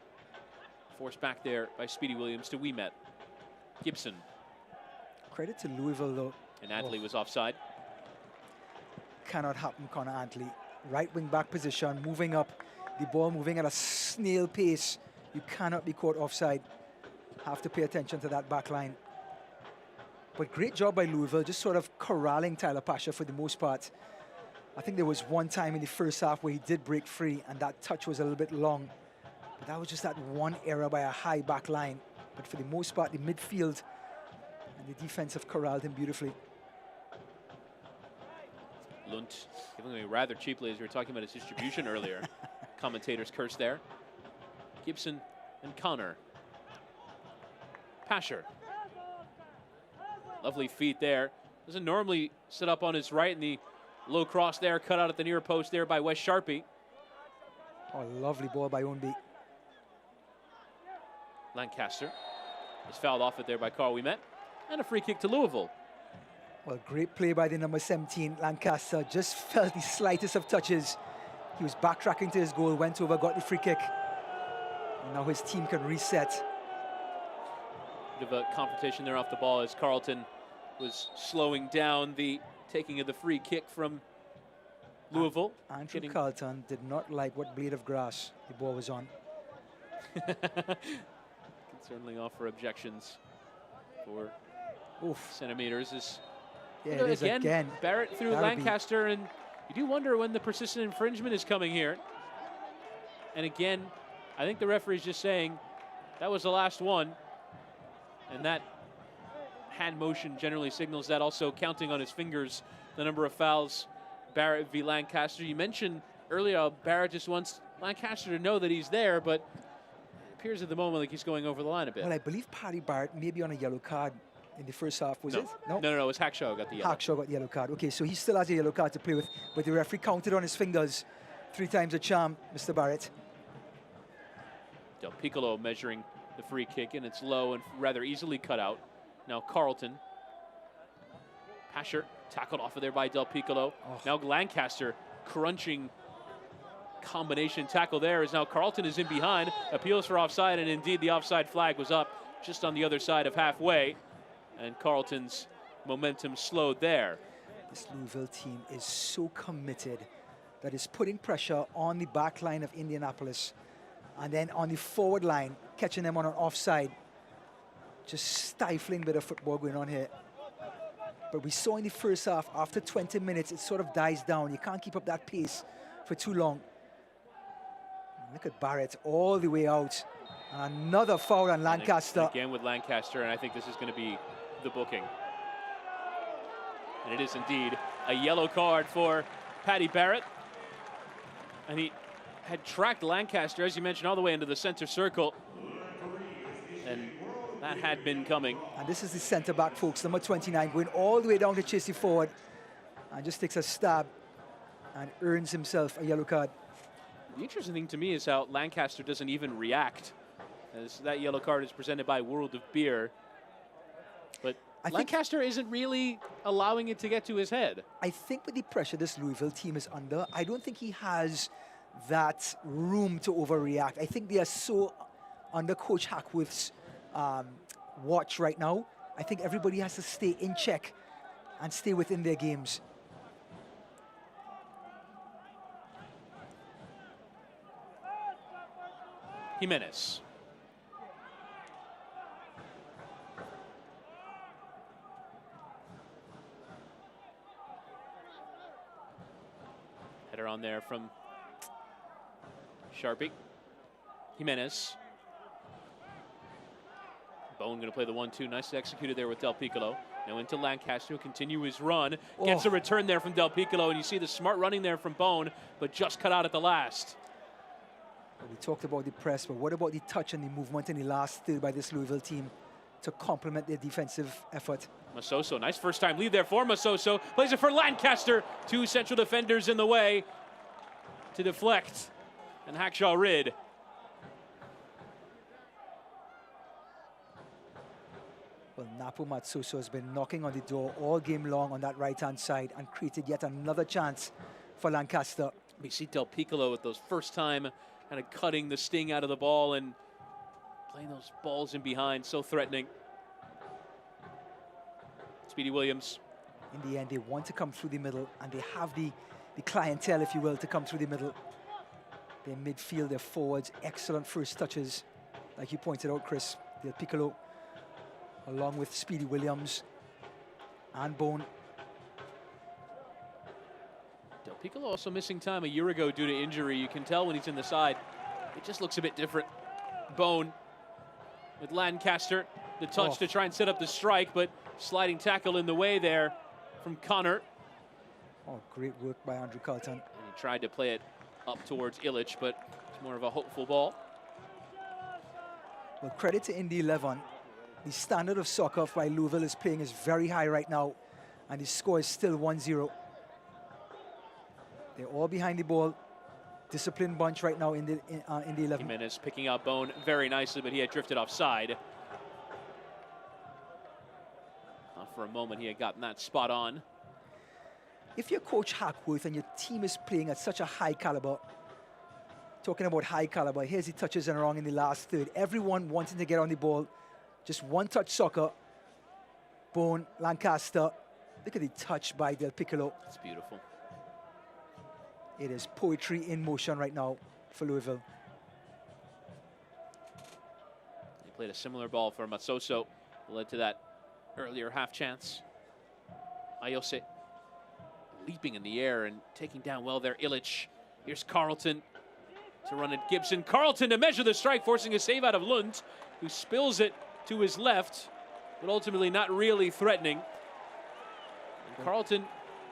forced back there by Speedy Williams to Ouimet. Gibson. Credit to Louisville though. And Antley was offside. Cannot happen, Connor Antley. Right wing back position, moving up, the ball moving at a snail pace. You cannot be caught offside. Have to pay attention to that back line. But great job by Louisville, just sort of corralling Tyler Pasher for the most part. I think there was one time in the first half where he did break free, and that touch was a little bit long. But that was just that one error by a high back line. But for the most part, the midfield and the defense have corralled him beautifully. Lund giving away rather cheaply as we were talking about his distribution earlier. Commentators curse there. Gibson and Connor. Pasher. Lovely feet there. Doesn't normally sit up on his right, in the low cross there, cut out at the near post there by Wes Sharpie. Oh, lovely ball by Ownby. Lancaster is fouled off it there by Carl Ouimet, and a free kick to Louisville. Well, great play by the number 17, Lancaster. Just felt the slightest of touches. He was backtracking to his goal, went over, got the free kick. And now his team can reset. Bit of a confrontation there off the ball as Carlton was slowing down the taking of the free kick from Louisville. Andrew Carlton did not like what blade of grass the ball was on. Can certainly offer objections for centimeters. Yeah, it is again. Barrett through Lancaster, and you do wonder when the persistent infringement is coming here. And again, I think the referee's just saying that was the last one, and that hand motion generally signals that. Also counting on his fingers the number of fouls Barrett v. Lancaster. You mentioned earlier Barrett just wants Lancaster to know that he's there, but it appears at the moment like he's going over the line a bit. Well, I believe Paddy Barrett may be on a yellow card in the first half, was it? No, it was Hackshaw got the yellow. Hackshaw got the yellow card. Okay, so he still has a yellow card to play with, but the referee counted on his fingers 3 times a charm, Mr. Barrett. Del Piccolo measuring the free kick, and it's low and rather easily cut out. Now Carlton. Pasher tackled off of there by Del Piccolo. Now Lancaster crunching combination tackle there as now Carlton is in behind. Appeals for offside, and indeed the offside flag was up just on the other side of halfway. And Carlton's momentum slowed there. This Louisville team is so committed that it's putting pressure on the back line of Indianapolis and then on the forward line, catching them on an offside. Just stifling bit of football going on here. But we saw in the first half, after 20 minutes, it sort of dies down. You can't keep up that pace for too long. Look at Barrett all the way out. And another foul on Lancaster. Again with Lancaster, and I think this is going to be the booking. And it is indeed a yellow card for Paddy Barrett. And he had tracked Lancaster, as you mentioned, all the way into the center circle. And that had been coming. And this is the center back, folks, number 29, going all the way down to chase the forward. And just takes a stab and earns himself a yellow card. The interesting thing to me is how Lancaster doesn't even react, as that yellow card is presented by World of Beer. But Lancaster isn't really allowing it to get to his head. I think with the pressure this Louisville team is under, I don't think he has that room to overreact. I think they are so under Coach Hackworth's watch right now. I think everybody has to stay in check and stay within their games. Jimenez. Header on there from Sharpie. Jimenez. Bone going to play the 1-2. Nicely executed there with Del Piccolo. Now into Lancaster, continue his run. Gets a return there from Del Piccolo, and you see the smart running there from Bone, but just cut out at the last. We talked about the press, but what about the touch and the movement in the last third by this Louisville team to complement their defensive effort? Masoso, nice first time lead there for Masoso. Plays it for Lancaster. Two central defenders in the way to deflect. And Hackshaw rid. Well, Napo Matsuso has been knocking on the door all game long on that right-hand side and created yet another chance for Lancaster. We see Del Piccolo with those first time kind of cutting the sting out of the ball and playing those balls in behind, so threatening. Speedy Williams. In the end, they want to come through the middle, and they have the clientele, if you will, to come through the middle. Their midfield, their forwards, excellent first touches. Like you pointed out, Chris, Del Piccolo, along with Speedy Williams and Bone. Del Piccolo also missing time a year ago due to injury. You can tell when he's in the side, it just looks a bit different. Bone with Lancaster, the touch to try and set up the strike, but sliding tackle in the way there from Connor. Oh, great work by Andrew Carlton. And he tried to play it up towards Illich, but it's more of a hopeful ball. Well, credit to Indy 11. The standard of soccer by Louisville is playing is very high right now, and the score is still 1-0. They're all behind the ball. Disciplined bunch right now in the 11. Jimenez picking out Bone very nicely, but he had drifted offside. For a moment, he had gotten that spot on. If you're Coach Hackworth and your team is playing at such a high caliber, talking about high caliber, here's the touches and wrong in the last third. Everyone wanting to get on the ball. Just one-touch soccer. Bone, Lancaster. Look at the touch by Del Piccolo. It's beautiful. It is poetry in motion right now for Louisville. He played a similar ball for Matsoso, led to that earlier half chance. Ayose leaping in the air and taking down well there. Illich. Here's Carlton to run at Gibson. Carlton to measure the strike, forcing a save out of Lund, who spills it to his left, but ultimately not really threatening. And Carlton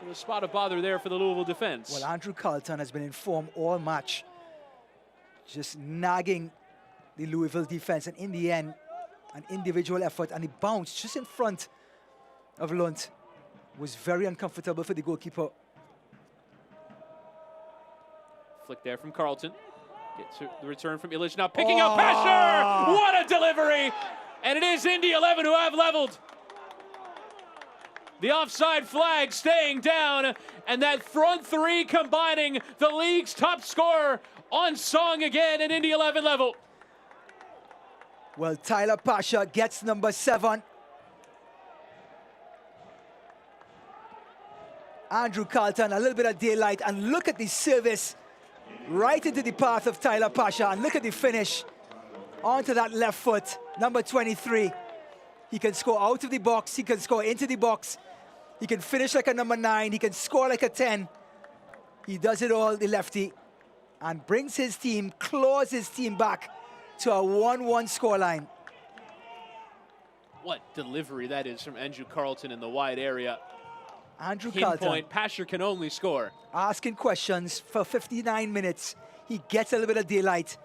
with a spot of bother there for the Louisville defense. Well, Andrew Carlton has been in form all match, just nagging the Louisville defense, and in the end, an individual effort, and he bounced just in front of Lund. Was very uncomfortable for the goalkeeper. Flick there from Carlton. Gets the return from Illich. Now picking up Pasher! What a delivery! And it is Indy 11 who have leveled. The offside flag staying down, and that front three combining the league's top scorer on song again at Indy 11 level. Well, Tyler Pasha gets number 7. Andrew Carlton, a little bit of daylight, and look at the service right into the path of Tyler Pasha, and look at the finish onto that left foot, number 23. He can score out of the box, he can score into the box, he can finish like a number 9, he can score like a 10. He does it all, the lefty, and brings his team, claws his team back to a 1-1 scoreline. What delivery that is from Andrew Carlton in the wide area. Andrew Pinpoint, Carlton Pasher can only score. asking questions for 59 minutes. He gets a little bit of daylight,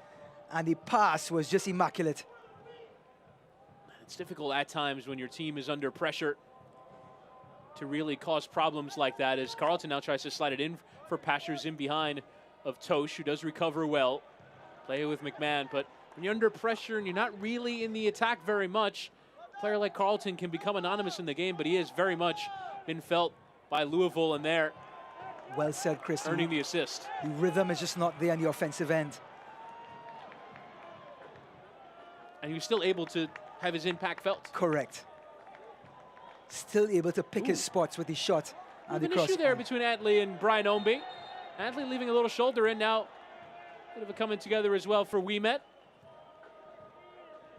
and the pass was just immaculate. It's difficult at times when your team is under pressure to really cause problems like that, as Carlton now tries to slide it in for Pasher's in behind of Tosh, who does recover well. Play with McMahon, but when you're under pressure and you're not really in the attack very much, a player like Carlton can become anonymous in the game, but he has very much been felt by Louisville and there. Well said, Chris. Earning the assist. The rhythm is just not there on the offensive end. And he was still able to have his impact felt. Correct. Still able to pick his spots with his shot and the an cross. issue there between Atley and Brian Omby. Atley leaving a little shoulder in now. Bit of a coming together as well for Ouimet.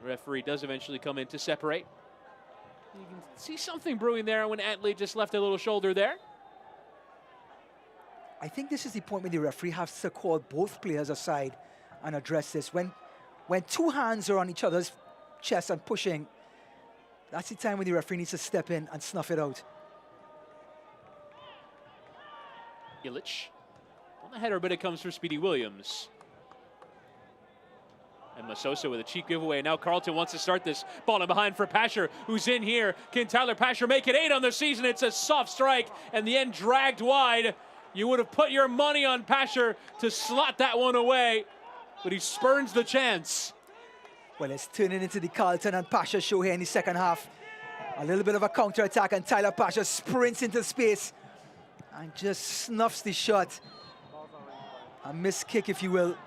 The referee does eventually come in to separate. You can see something brewing there when Atley just left a little shoulder there. I think this is the point when the referee has to call both players aside and address this. When two hands are on each other's chest and pushing, that's the time when the referee needs to step in and snuff it out. Illich. On the header, but it comes for Speedy Williams. And Masosa with a cheap giveaway. Now Carlton wants to start this. Ball in behind for Pasher, who's in here. Can Tyler Pasher make it 8 on the season? It's a soft strike, and the end dragged wide. You would have put your money on Pasher to slot that one away, but he spurns the chance. Well, it's turning into the Carlton and Pasha show here in the second half. A little bit of a counter-attack, and Tyler Pasha sprints into space and just snuffs the shot. A missed kick, if you will.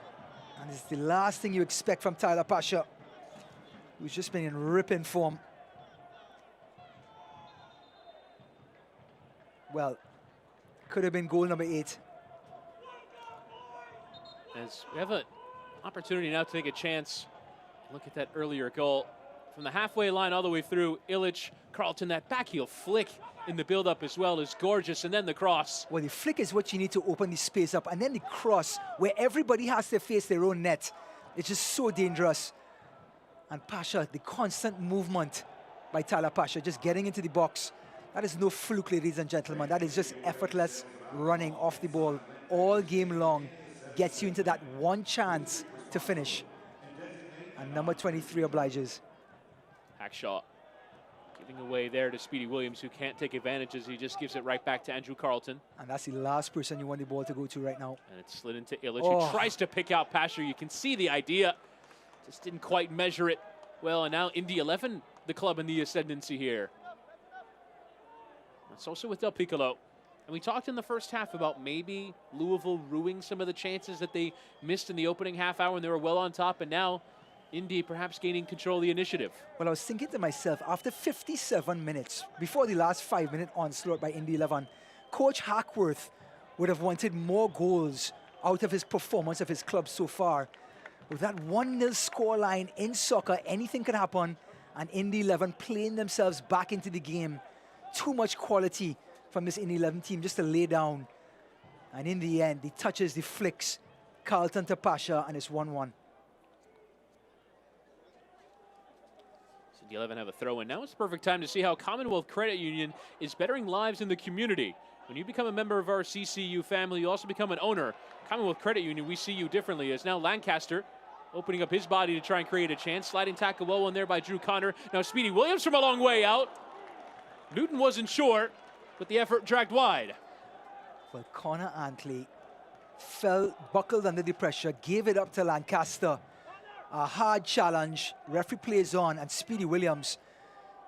And it's the last thing you expect from Tyler Pasha, who's just been in ripping form. Well, could have been goal number 8. As we have an opportunity now to take a chance. Look at that earlier goal. From the halfway line all the way through, Illich, Carlton, that backheel flick in the build-up as well is gorgeous, and then the cross. Well, the flick is what you need to open the space up, and then the cross, where everybody has to face their own net. It's just so dangerous. And Pasha, the constant movement by Tyler Pasha, just getting into the box. That is no fluke, ladies and gentlemen. That is just effortless running off the ball all game long. Gets you into that one chance to finish. And number 23 obliges. Hackshaw giving away there to Speedy Williams, who can't take advantages. He just gives it right back to Andrew Carlton. And that's the last person you want the ball to go to right now. And it slid into Illich, who tries to pick out Pasher. You can see the idea. Just didn't quite measure it well. And now Indy 11, the club in the ascendancy here. It's also with Del Piccolo. And we talked in the first half about maybe Louisville ruining some of the chances that they missed in the opening half hour when they were well on top. And now Indy perhaps gaining control of the initiative. Well, I was thinking to myself, after 57 minutes, before the last 5-minute onslaught by Indy 11, Coach Hackworth would have wanted more goals out of his performance of his club so far. With that 1-0 scoreline in soccer, anything can happen, and Indy 11 playing themselves back into the game. Too much quality from this Indy 11 team just to lay down. And in the end, the touches, the flicks, Carlton to Pasha, and it's 1-1. The 11 have a throw in. Now it's the perfect time to see how Commonwealth Credit Union is bettering lives in the community. When you become a member of our CCU family, you also become an owner. Commonwealth Credit Union, we see you differently. As now Lancaster opening up his body to try and create a chance. Sliding tackle well one there by Drew Connor. Now Speedy Williams from a long way out. Newton wasn't sure, but the effort dragged wide. Well, Connor Antley buckled under the pressure, gave it up to Lancaster. A hard challenge, referee plays on, and Speedy Williams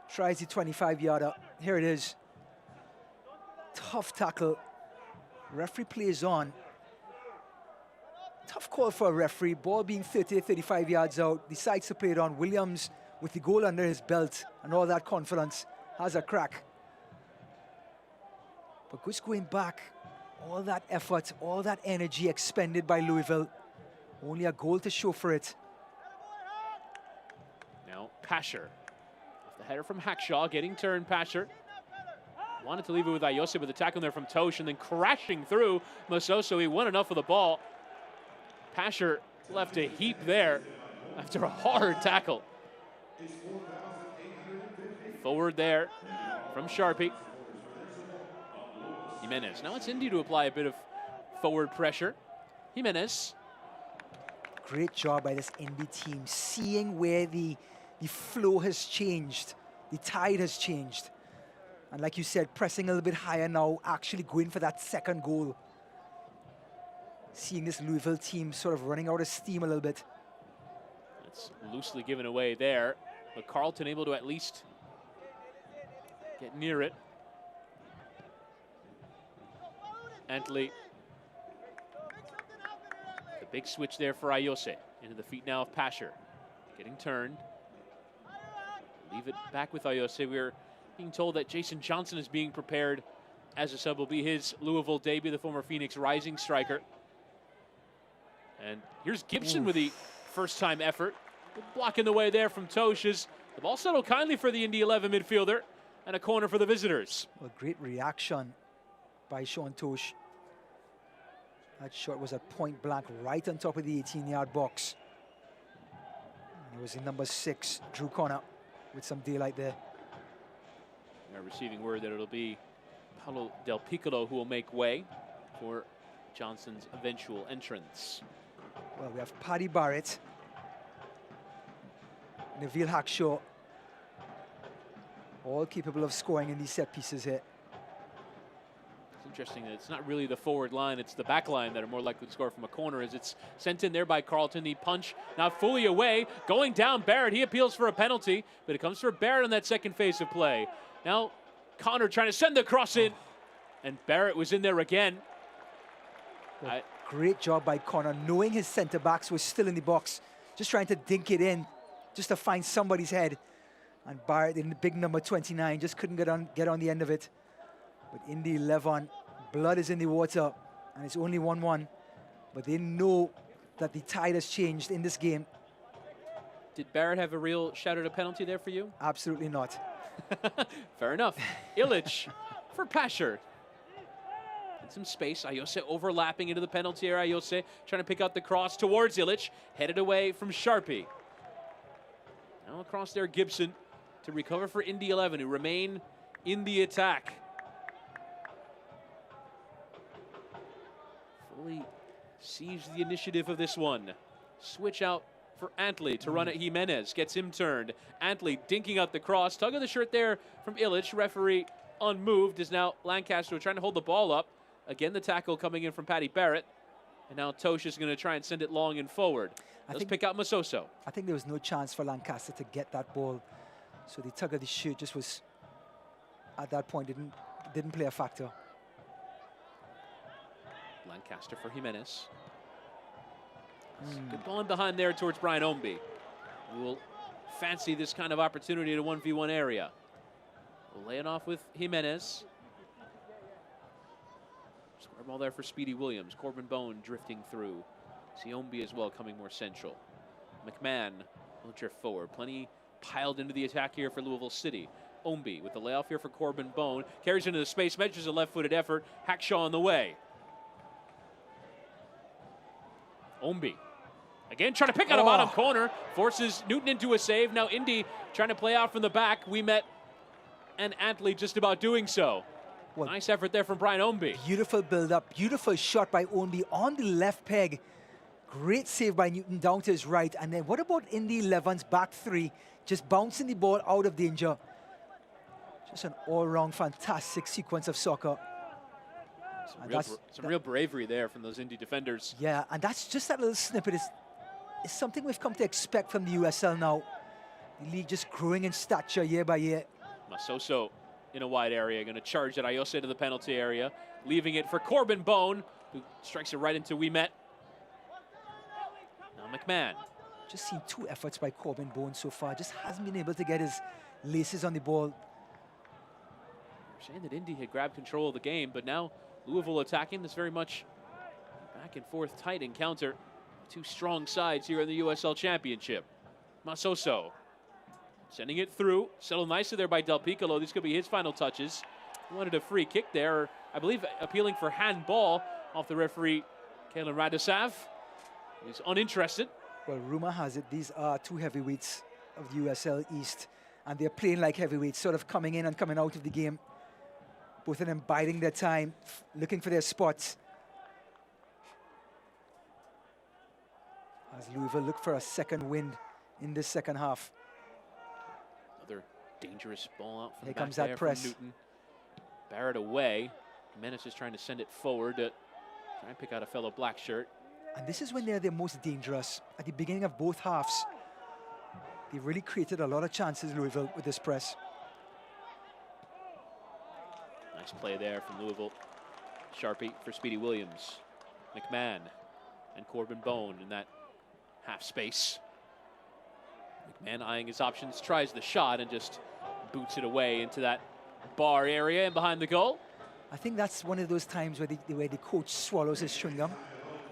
tries the 25-yarder. Here it is. Tough tackle. Referee plays on. Tough call for a referee. Ball being 30, 35 yards out. Decides to play it on. Williams, with the goal under his belt and all that confidence, has a crack. But just going back, all that effort, all that energy expended by Louisville, only a goal to show for it. Now Pasher, off the header from Hackshaw, getting turned. Pasher wanted to leave it with Ayose, but the tackle there from Tosh, and then crashing through Masoso. He won enough of the ball. Pasher left a heap there after a hard tackle. Forward there from Sharpie. Jimenez. Now it's Indy to apply a bit of forward pressure. Jimenez. Great job by this Indy team, seeing where the flow has changed, the tide has changed. And like you said, pressing a little bit higher now, actually going for that second goal. Seeing this Louisville team sort of running out of steam a little bit. It's loosely given away there, but Carlton able to at least get near it. Antley. The big switch there for Ayose. Into the feet now of Pasher. Getting turned. Leave it back with Ayose. We're being told that Jason Johnson is being prepared as a sub. Will be his Louisville debut, the former Phoenix Rising striker. And here's Gibson with the first-time effort. Good block in the way there from Tosh as the ball settled kindly for the Indy 11 midfielder, and a corner for the visitors. A great reaction by Sean Tosh. That shot was at point blank right on top of the 18-yard box. And it was the number 6, Drew Connor, with some daylight there. We're receiving word that it'll be Paulo Del Piccolo who will make way for Johnson's eventual entrance. Well, we have Paddy Barrett, Neville Hackshaw, all capable of scoring in these set pieces here. It's interesting that it's not really the forward line, it's the back line that are more likely to score from a corner, as it's sent in there by Carlton. The punch now fully away, going down Barrett. He appeals for a penalty, but it comes for Barrett on that second phase of play. Now Connor trying to send the cross in, and Barrett was in there again. Well, great job by Connor, knowing his centre-backs was still in the box, just trying to dink it in, just to find somebody's head. And Barrett, in the big number 29, just couldn't get on the end of it. But Indy 11, blood is in the water, and it's only 1-1. But they know that the tide has changed in this game. Did Barrett have a real shout at a penalty there for you? Absolutely not. Fair enough. Illich for Pasher. Some space. Ayose overlapping into the penalty area. Ayose trying to pick out the cross towards Illich. Headed away from Sharpie. Now across there, Gibson to recover for Indy 11, who remain in the attack. Fully seized the initiative of this one. Switch out for Antley to run at Jimenez. Gets him turned. Antley dinking out the cross. Tug of the shirt there from Illich. Referee unmoved is now Lancaster trying to hold the ball up. Again, the tackle coming in from Paddy Barrett. And now Tosh is going to try and send it long and forward. Let's pick out Masoso. I think there was no chance for Lancaster to get that ball. So the tug of the shirt just was, at that point, didn't play a factor. Lancaster for Jimenez. Good ball in behind there towards Brian Omby, who will fancy this kind of opportunity in a 1v1 area. We'll lay it off with Jimenez. Square ball there for Speedy Williams. Corbin Bone drifting through. Omby as well coming more central. McMahon will drift forward. Plenty piled into the attack here for Louisville City. Omby with the layoff here for Corbin Bone. Carries into the space, measures a left-footed effort. Hackshaw on the way. Omby again trying to pick out a bottom corner. Forces Newton into a save. Now Indy trying to play out from the back. We met an Antley just about doing so. Well, nice effort there from Brian Omby. Beautiful build-up. Beautiful shot by Omby on the left peg. Great save by Newton down to his right. And then what about Indy 11's back three? Just bouncing the ball out of danger. Just an all-round fantastic sequence of soccer. Some real bravery there from those Indy defenders. Yeah, and that's just that little snippet is something we've come to expect from the USL now. The league just growing in stature year by year. Masoso in a wide area, going to charge at Ayose to the penalty area, leaving it for Corbin Bone, who strikes it right into Ouimet. Now McMahon. Just seen 2 efforts by Corbin Bone so far. Just hasn't been able to get his laces on the ball. saying that Indy had grabbed control of the game, but now Louisville attacking. This very much back and forth tight encounter. Two strong sides here in the USL Championship. Masoso sending it through. Settled nicely there by Del Piccolo. These could be his final touches. He wanted a free kick there, I believe appealing for handball off the referee, Kalen Radisav. He's uninterested. Well, rumor has it these are two heavyweights of the USL East, and they're playing like heavyweights, sort of coming in and coming out of the game. Both of them biding their time, looking for their spots. As Louisville look for a second wind in this second half. Another dangerous ball out from Here back comes that there press. from Newton. Barrett away. Menace is trying to send it forward to try and pick out a fellow black shirt. And this is when they're their most dangerous. At the beginning of both halves, they really created a lot of chances, Louisville, with this press. Nice play there from Louisville. Sharpie for Speedy Williams. McMahon and Corbin Bone in that half space. McMahon eyeing his options, tries the shot and just boots it away into that bar area and behind the goal. I think that's one of those times where the coach swallows his chewing gum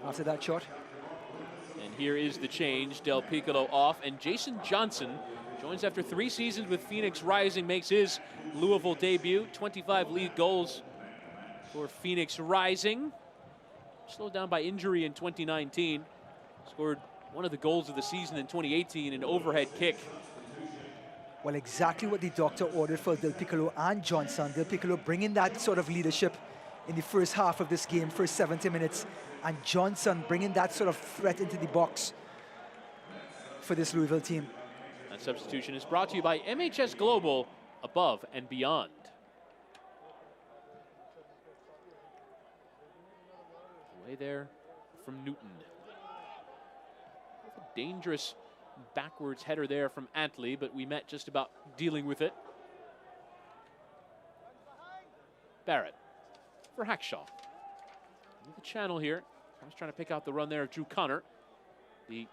after that shot. And here is the change. Del Piccolo off, and Jason Johnson joins after 3 seasons with Phoenix Rising, makes his Louisville debut. 25 league goals for Phoenix Rising. Slowed down by injury in 2019. Scored one of the goals of the season in 2018, an overhead kick. Well, exactly what the doctor ordered for Del Piccolo and Johnson. Del Piccolo bringing that sort of leadership in the first half of this game, first 70 minutes, and Johnson bringing that sort of threat into the box for this Louisville team. That substitution is brought to you by MHS Global, above and beyond. Away there from Newton. A dangerous backwards header there from Antley, but we met just about dealing with it. Barrett for Hackshaw. The channel here. I was trying to pick out the run there of Drew Connor. The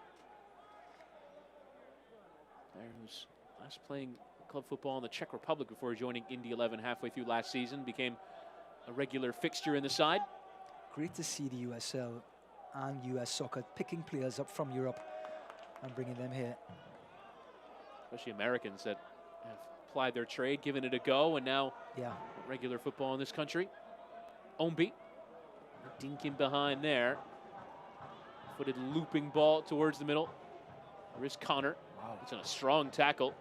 player who's last playing club football in the Czech Republic before joining Indy 11 halfway through last season, became a regular fixture in the side. Great to see the USL and US Soccer picking players up from Europe and bringing them here. Especially Americans that have applied their trade, given it a go, and now regular football in this country. Ombi, dinking behind there. Footed looping ball towards the middle. There is Connor. Wow. It's on a strong tackle.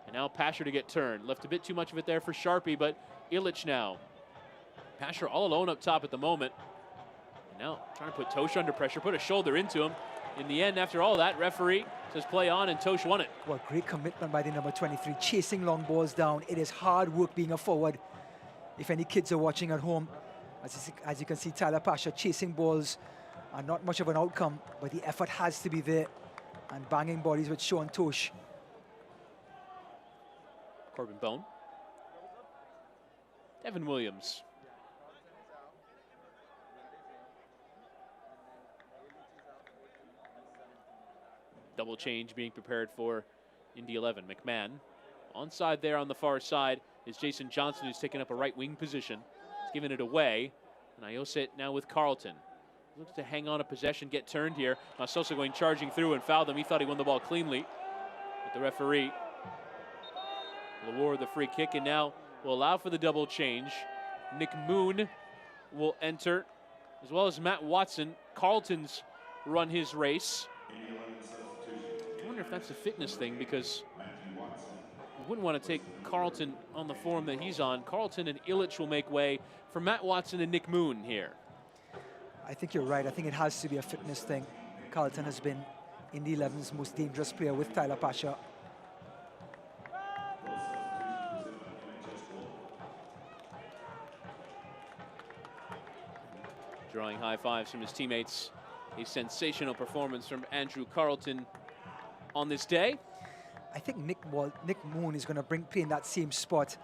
And now Pasher to get turned. Left a bit too much of it there for Sharpie, but Illich now. Pasher all alone up top at the moment. And now trying to put Tosh under pressure, put a shoulder into him. In the end, after all that, referee says play on, and Tosh won it. Well, great commitment by the number 23, chasing long balls down. It is hard work being a forward. If any kids are watching at home, as you can see, Tyler Pasha chasing balls are not much of an outcome, but the effort has to be there. And banging bodies with Sean Tosh. Corbin Bone. Devin Williams. Double change being prepared for Indy 11. McMahon onside there on the far side is Jason Johnson, who's taken up a right wing position. He's giving it away. And Ayoset now with Carlton. Looks to hang on a possession, get turned here. Masosa going charging through and fouled him. He thought he won the ball cleanly. But the referee will award the free kick and now will allow for the double change. Nick Moon will enter, as well as Matt Watson. Carlton's run his race. I wonder if that's a fitness thing, because you wouldn't want to take Carlton on the form that he's on. Carlton and Illich will make way for Matt Watson and Nick Moon here. I think you're right. I think it has to be a fitness thing. Carlton has been Indy 11's most dangerous player with Tyler Pasha. Drawing high fives from his teammates. A sensational performance from Andrew Carlton on this day. I think Nick Moon is going to play in that same spot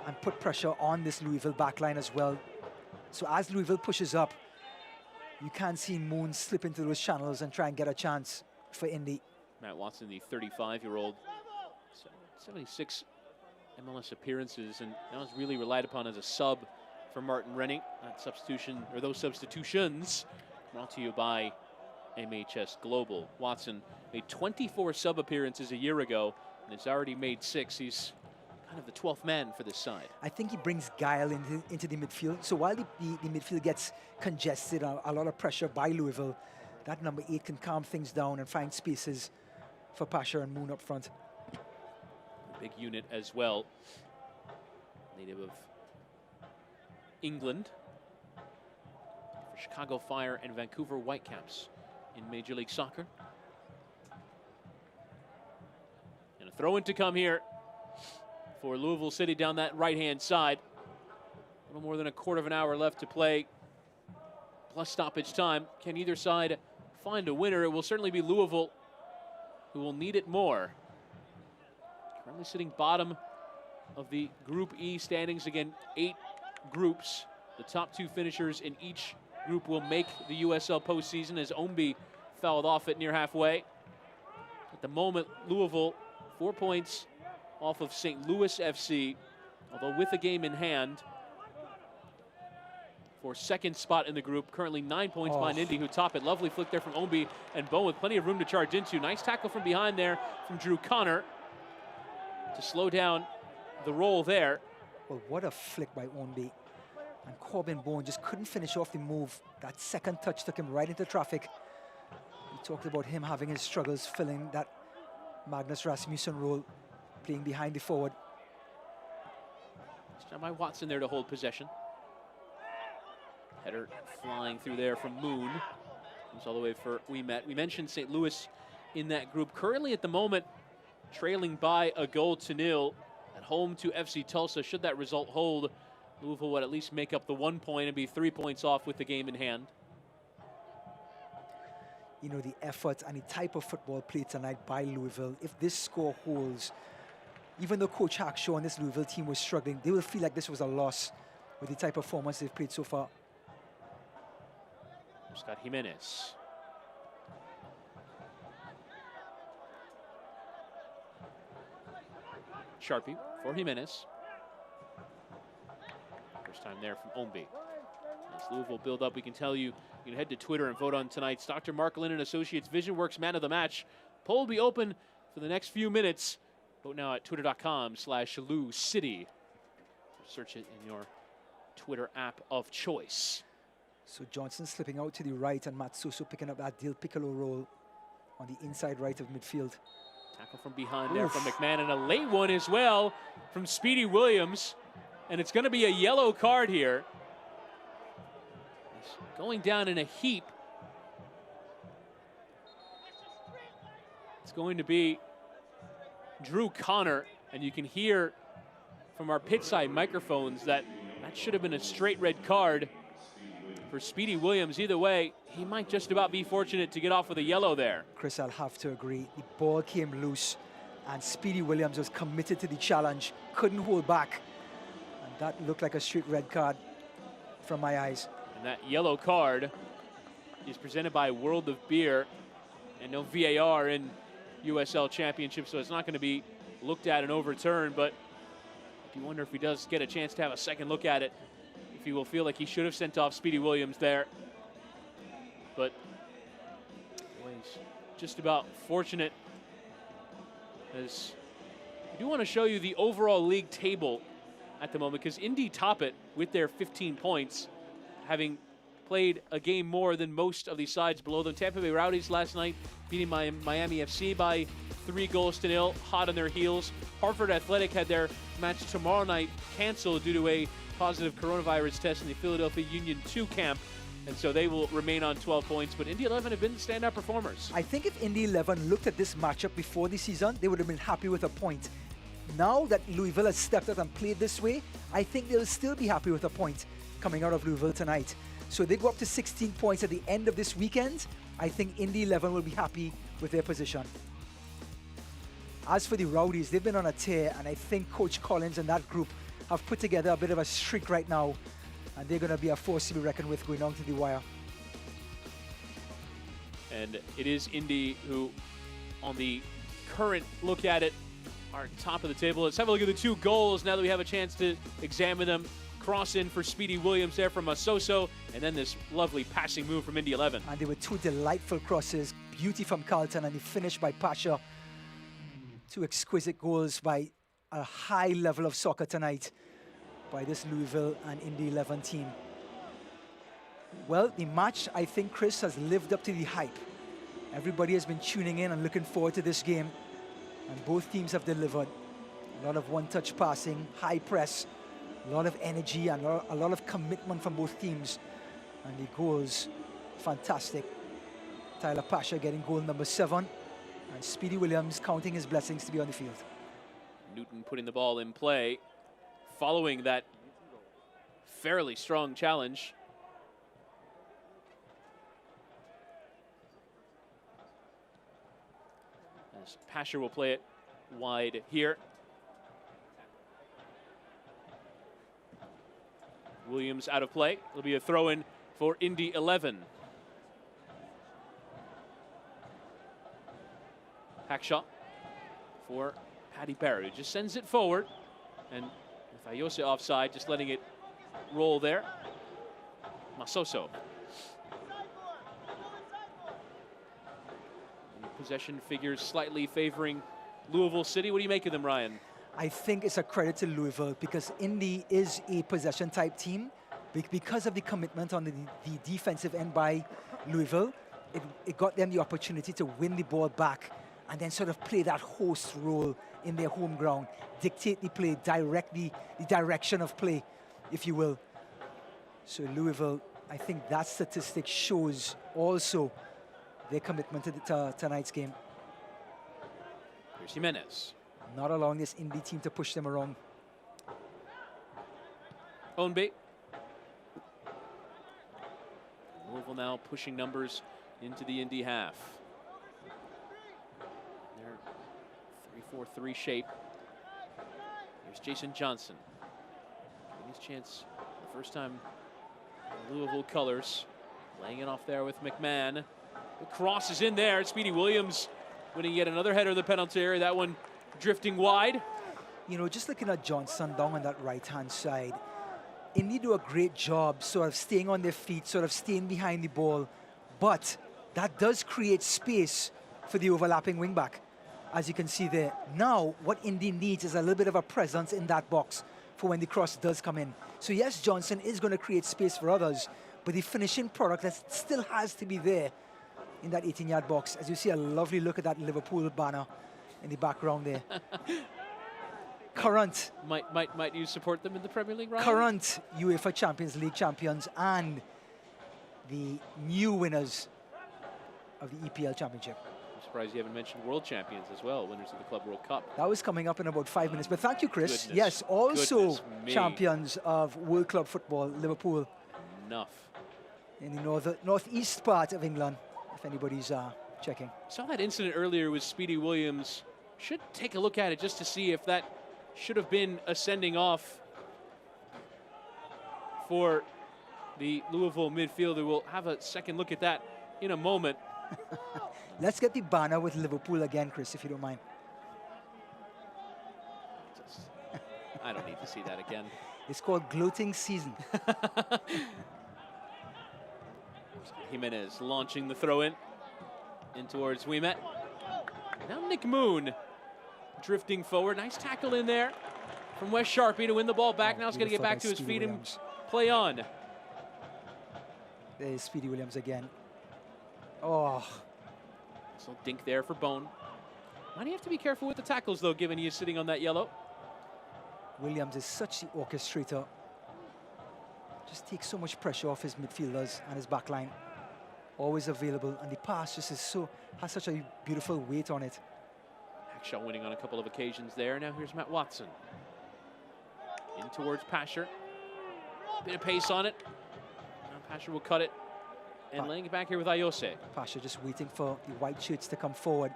and put pressure on this Louisville backline as well. So as Louisville pushes up, you can see Moon slip into those channels and try and get a chance for Indy. Matt Watson, the 35-year-old, 76 MLS appearances, and now is really relied upon as a sub for Martin Rennie. That substitution, or those substitutions, brought to you by MHS Global. Watson made 24 sub appearances a year ago and has already made 6. He's kind of the 12th man for this side. I think he brings guile into the midfield. So while the midfield gets congested, a lot of pressure by Louisville, that number 8 can calm things down and find spaces for Pasha and Moon up front. Big unit as well. Native of England for Chicago Fire and Vancouver Whitecaps in Major League Soccer. And a throw in to come here for Louisville City down that right-hand side. A little more than a quarter of an hour left to play, plus stoppage time. Can either side find a winner? It will certainly be Louisville who will need it more. Currently sitting bottom of the Group E standings. Again, 8 groups. The top 2 finishers in each group will make the USL postseason, as Ombi fouled off it near halfway. At the moment, Louisville 4 points off of St. Louis FC, although with a game in hand for second spot in the group. Currently 9 points behind Indy, who top it. Lovely flick there from Ombi and Bowen with plenty of room to charge into. Nice tackle from behind there from Drew Connor to slow down the roll there. Well, what a flick by Ombi. And Corbin Bowen just couldn't finish off the move. That second touch took him right into traffic. We talked about him having his struggles filling that Magnus Rasmussen role, playing behind the forward. It's done by Watson there to hold possession. Header flying through there from Moon. Comes all the way for Ouimet. We mentioned St. Louis in that group. Currently at the moment, trailing by a goal to nil at home to FC Tulsa. Should that result hold, Louisville would at least make up the 1 point and be 3 points off with the game in hand. You know, the effort and the type of football played tonight by Louisville, if this score holds, even though Coach Hackshaw and this Louisville team was struggling, they will feel like this was a loss with the type of performance they've played so far. Scott Jimenez. Sharpie for Jimenez. First time there from Ombi. As Louisville build up, we can tell you, you can head to Twitter and vote on tonight's Dr. Mark Lynn and Associates VisionWorks Man of the Match. Poll will be open for the next few minutes. Vote now at twitter.com/Lou City. Search it in your Twitter app of choice. So Johnson slipping out to the right and Matsuso picking up that Del Piccolo role on the inside right of midfield. Tackle from behind there from McMahon, and a late one as well from Speedy Williams. And it's going to be a yellow card here. He's going down in a heap. It's going to be Drew Connor, and you can hear from our pit side microphones that should have been a straight red card for Speedy Williams. Either way, he might just about be fortunate to get off with a yellow there. Chris, I'll have to agree. The ball came loose, and Speedy Williams was committed to the challenge, couldn't hold back. And that looked like a straight red card from my eyes. And that yellow card is presented by World of Beer, and no VAR in USL Championship, so it's not going to be looked at and overturned. But you wonder if he does get a chance to have a second look at it, if he will feel like he should have sent off Speedy Williams there. But he's just about fortunate, as I do want to show you the overall league table at the moment, because Indy top it with their 15 points, having played a game more than most of the sides below them. Tampa Bay Rowdies last night beating Miami FC by 3-0, hot on their heels. Hartford Athletic had their match tomorrow night canceled due to a positive coronavirus test in the Philadelphia Union 2 camp, and so they will remain on 12 points. But Indy 11 have been standout performers. I think if Indy 11 looked at this matchup before the season, they would have been happy with a point. Now that Louisville has stepped up and played this way, I think they'll still be happy with a point coming out of Louisville tonight. So they go up to 16 points at the end of this weekend. I think Indy 11 will be happy with their position. As for the Rowdies, they've been on a tear, and I think Coach Collins and that group have put together a bit of a streak right now, and they're going to be a force to be reckoned with going on to the wire. And it is Indy who, on the current look at it, are top of the table. Let's have a look at the two goals now that we have a chance to examine them. Cross in for Speedy Williams there from Soso, and then this lovely passing move from Indy 11. And they were two delightful crosses. Beauty from Carlton, and the finish by Pasha. Two exquisite goals by a high level of soccer tonight by this Louisville and Indy 11 team. Well, the match, I think, Chris, has lived up to the hype. Everybody has been tuning in and looking forward to this game, and both teams have delivered. A lot of one-touch passing, high press, a lot of energy, and a lot of commitment from both teams. And the goals, fantastic. Tyler Pasha getting goal number 7, and Speedy Williams counting his blessings to be on the field. Newton putting the ball in play, following that fairly strong challenge. As Pasha will play it wide here. Williams out of play. It'll be a throw-in for Indy 11. Hackshaw for Paddy Barrett, who just sends it forward. And with Ayose offside, just letting it roll there. Masoso. Possession figures slightly favoring Louisville City. What do you make of them, Ryan? I think it's a credit to Louisville because Indy is a possession type team. Because of the commitment on the defensive end by Louisville, it got them the opportunity to win the ball back and then sort of play that host role in their home ground, dictate the play, the direction of play, if you will. So Louisville, I think that statistic shows also their commitment to tonight's game. Here's Jimenez. Not allowing this Indy team to push them around. Ownby. Louisville now pushing numbers into the Indy half. Their 3-4-3 shape. Here's Jason Johnson. Getting his chance the first time in Louisville colors. Laying it off there with McMahon. The cross is in there. Speedy Williams winning yet another header of the penalty area. That one drifting wide. You know, just looking at Johnson down on that right-hand side, Indy do a great job sort of staying on their feet, sort of staying behind the ball, but that does create space for the overlapping wingback, as you can see there. Now, what Indy needs is a little bit of a presence in that box for when the cross does come in. So yes, Johnson is going to create space for others, but the finishing product that still has to be there in that 18-yard box. As you see a lovely look at that Liverpool banner in the background there. Current. Might you support them in the Premier League, Ryan? Current UEFA Champions League champions and the new winners of the EPL Championship. I'm surprised you haven't mentioned world champions as well, winners of the Club World Cup. That was coming up in about 5 minutes, but thank you, Chris. Goodness, yes, also me. champions of World Club Football, Liverpool. Enough. In the northeast part of England, if anybody's checking. Saw that incident earlier with Speedy Williams. Should take a look at it just to see if that should have been a sending off for the Louisville midfielder. We'll have a second look at that in a moment. Let's get the banner with Liverpool again, Chris, if you don't mind. I don't need to see that again. It's called gloating season. Jimenez launching the throw in towards Ouimet. Now Nick Moon drifting forward. Nice tackle in there from Wes Sharpie to win the ball back. Now he's going to get back to his feet and play on. There's Speedy Williams again. Oh. So dink there for Bone. Might he have to be careful with the tackles, though, given he is sitting on that yellow? Williams is such the orchestrator. Just takes so much pressure off his midfielders and his back line. Always available, and the pass just has such a beautiful weight on it. Hackshaw winning on a couple of occasions there. Now here's Matt Watson. In towards Pasher. Bit of pace on it. Now Pasher will cut it. And laying it back here with Ayose. Pasher just waiting for the white shirts to come forward.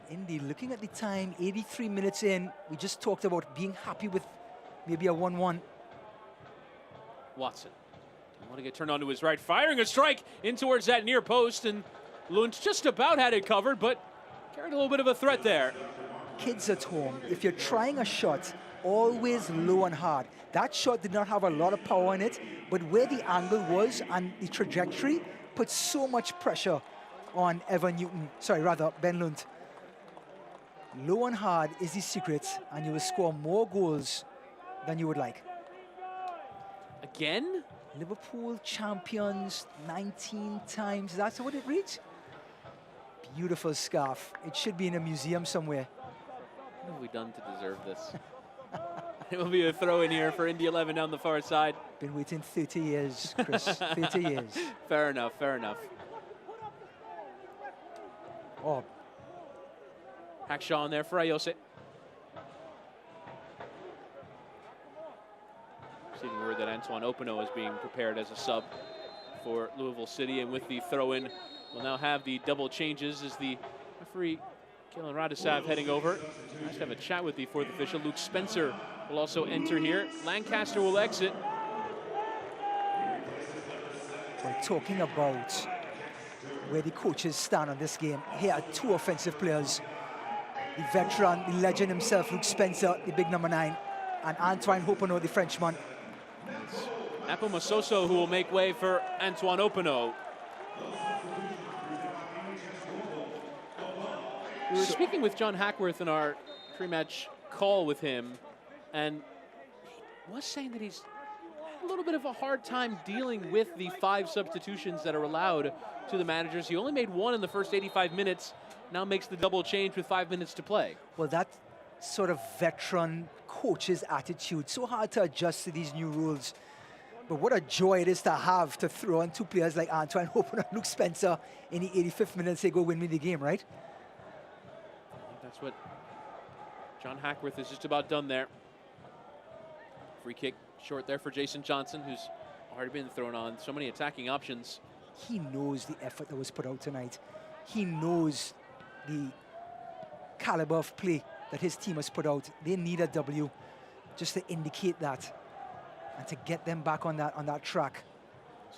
And Indy, looking at the time, 83 minutes in, we just talked about being happy with maybe a 1-1. Watson. Want to get turned on to his right, firing a strike in towards that near post, and Lund just about had it covered, but carried a little bit of a threat there. kids at home, if you're trying a shot, always low and hard. That shot did not have a lot of power in it, but where the angle was and the trajectory put so much pressure on Ben Lund. Low and hard is the secret, and you will score more goals than you would like. Again? Liverpool champions 19 times. That's what it reads. Beautiful scarf. It should be in a museum somewhere. What have we done to deserve this? It will be a throw in here for Indy 11 down the far side. Been waiting 30 years, Chris. 30 years. Fair enough, fair enough. Oh. Hackshaw in there for Ayose. Receiving word that Antoine Openo is being prepared as a sub for Louisville City, and with the throw-in, we'll now have the double changes as the referee, Kalen Radisav, heading over. Nice to have a chat with the fourth official. Luke Spencer will also enter here. Lancaster will exit. We're talking about where the coaches stand on this game. Here are two offensive players. The veteran, the legend himself, Luke Spencer, the big number 9, and Antoine Openo, the Frenchman. Apo Masoso, who will make way for Antoine Openo. We were speaking with John Hackworth in our pre-match call with him, and he was saying that he's had a little bit of a hard time dealing with the 5 substitutions that are allowed to the managers. He only made 1 in the first 85 minutes, now makes the double change with 5 minutes to play. Well, that sort of veteran coach's attitude, so hard to adjust to these new rules. But what a joy it is to have to throw on 2 players like Antoine Openo and Luke Spencer in the 85th minute and say, go win me the game, right? I think that's what John Hackworth is just about done there. Free kick short there for Jason Johnson, who's already been thrown on. So many attacking options. He knows the effort that was put out tonight. He knows the caliber of play that his team has put out. They need a W just to indicate that and to get them back on that track.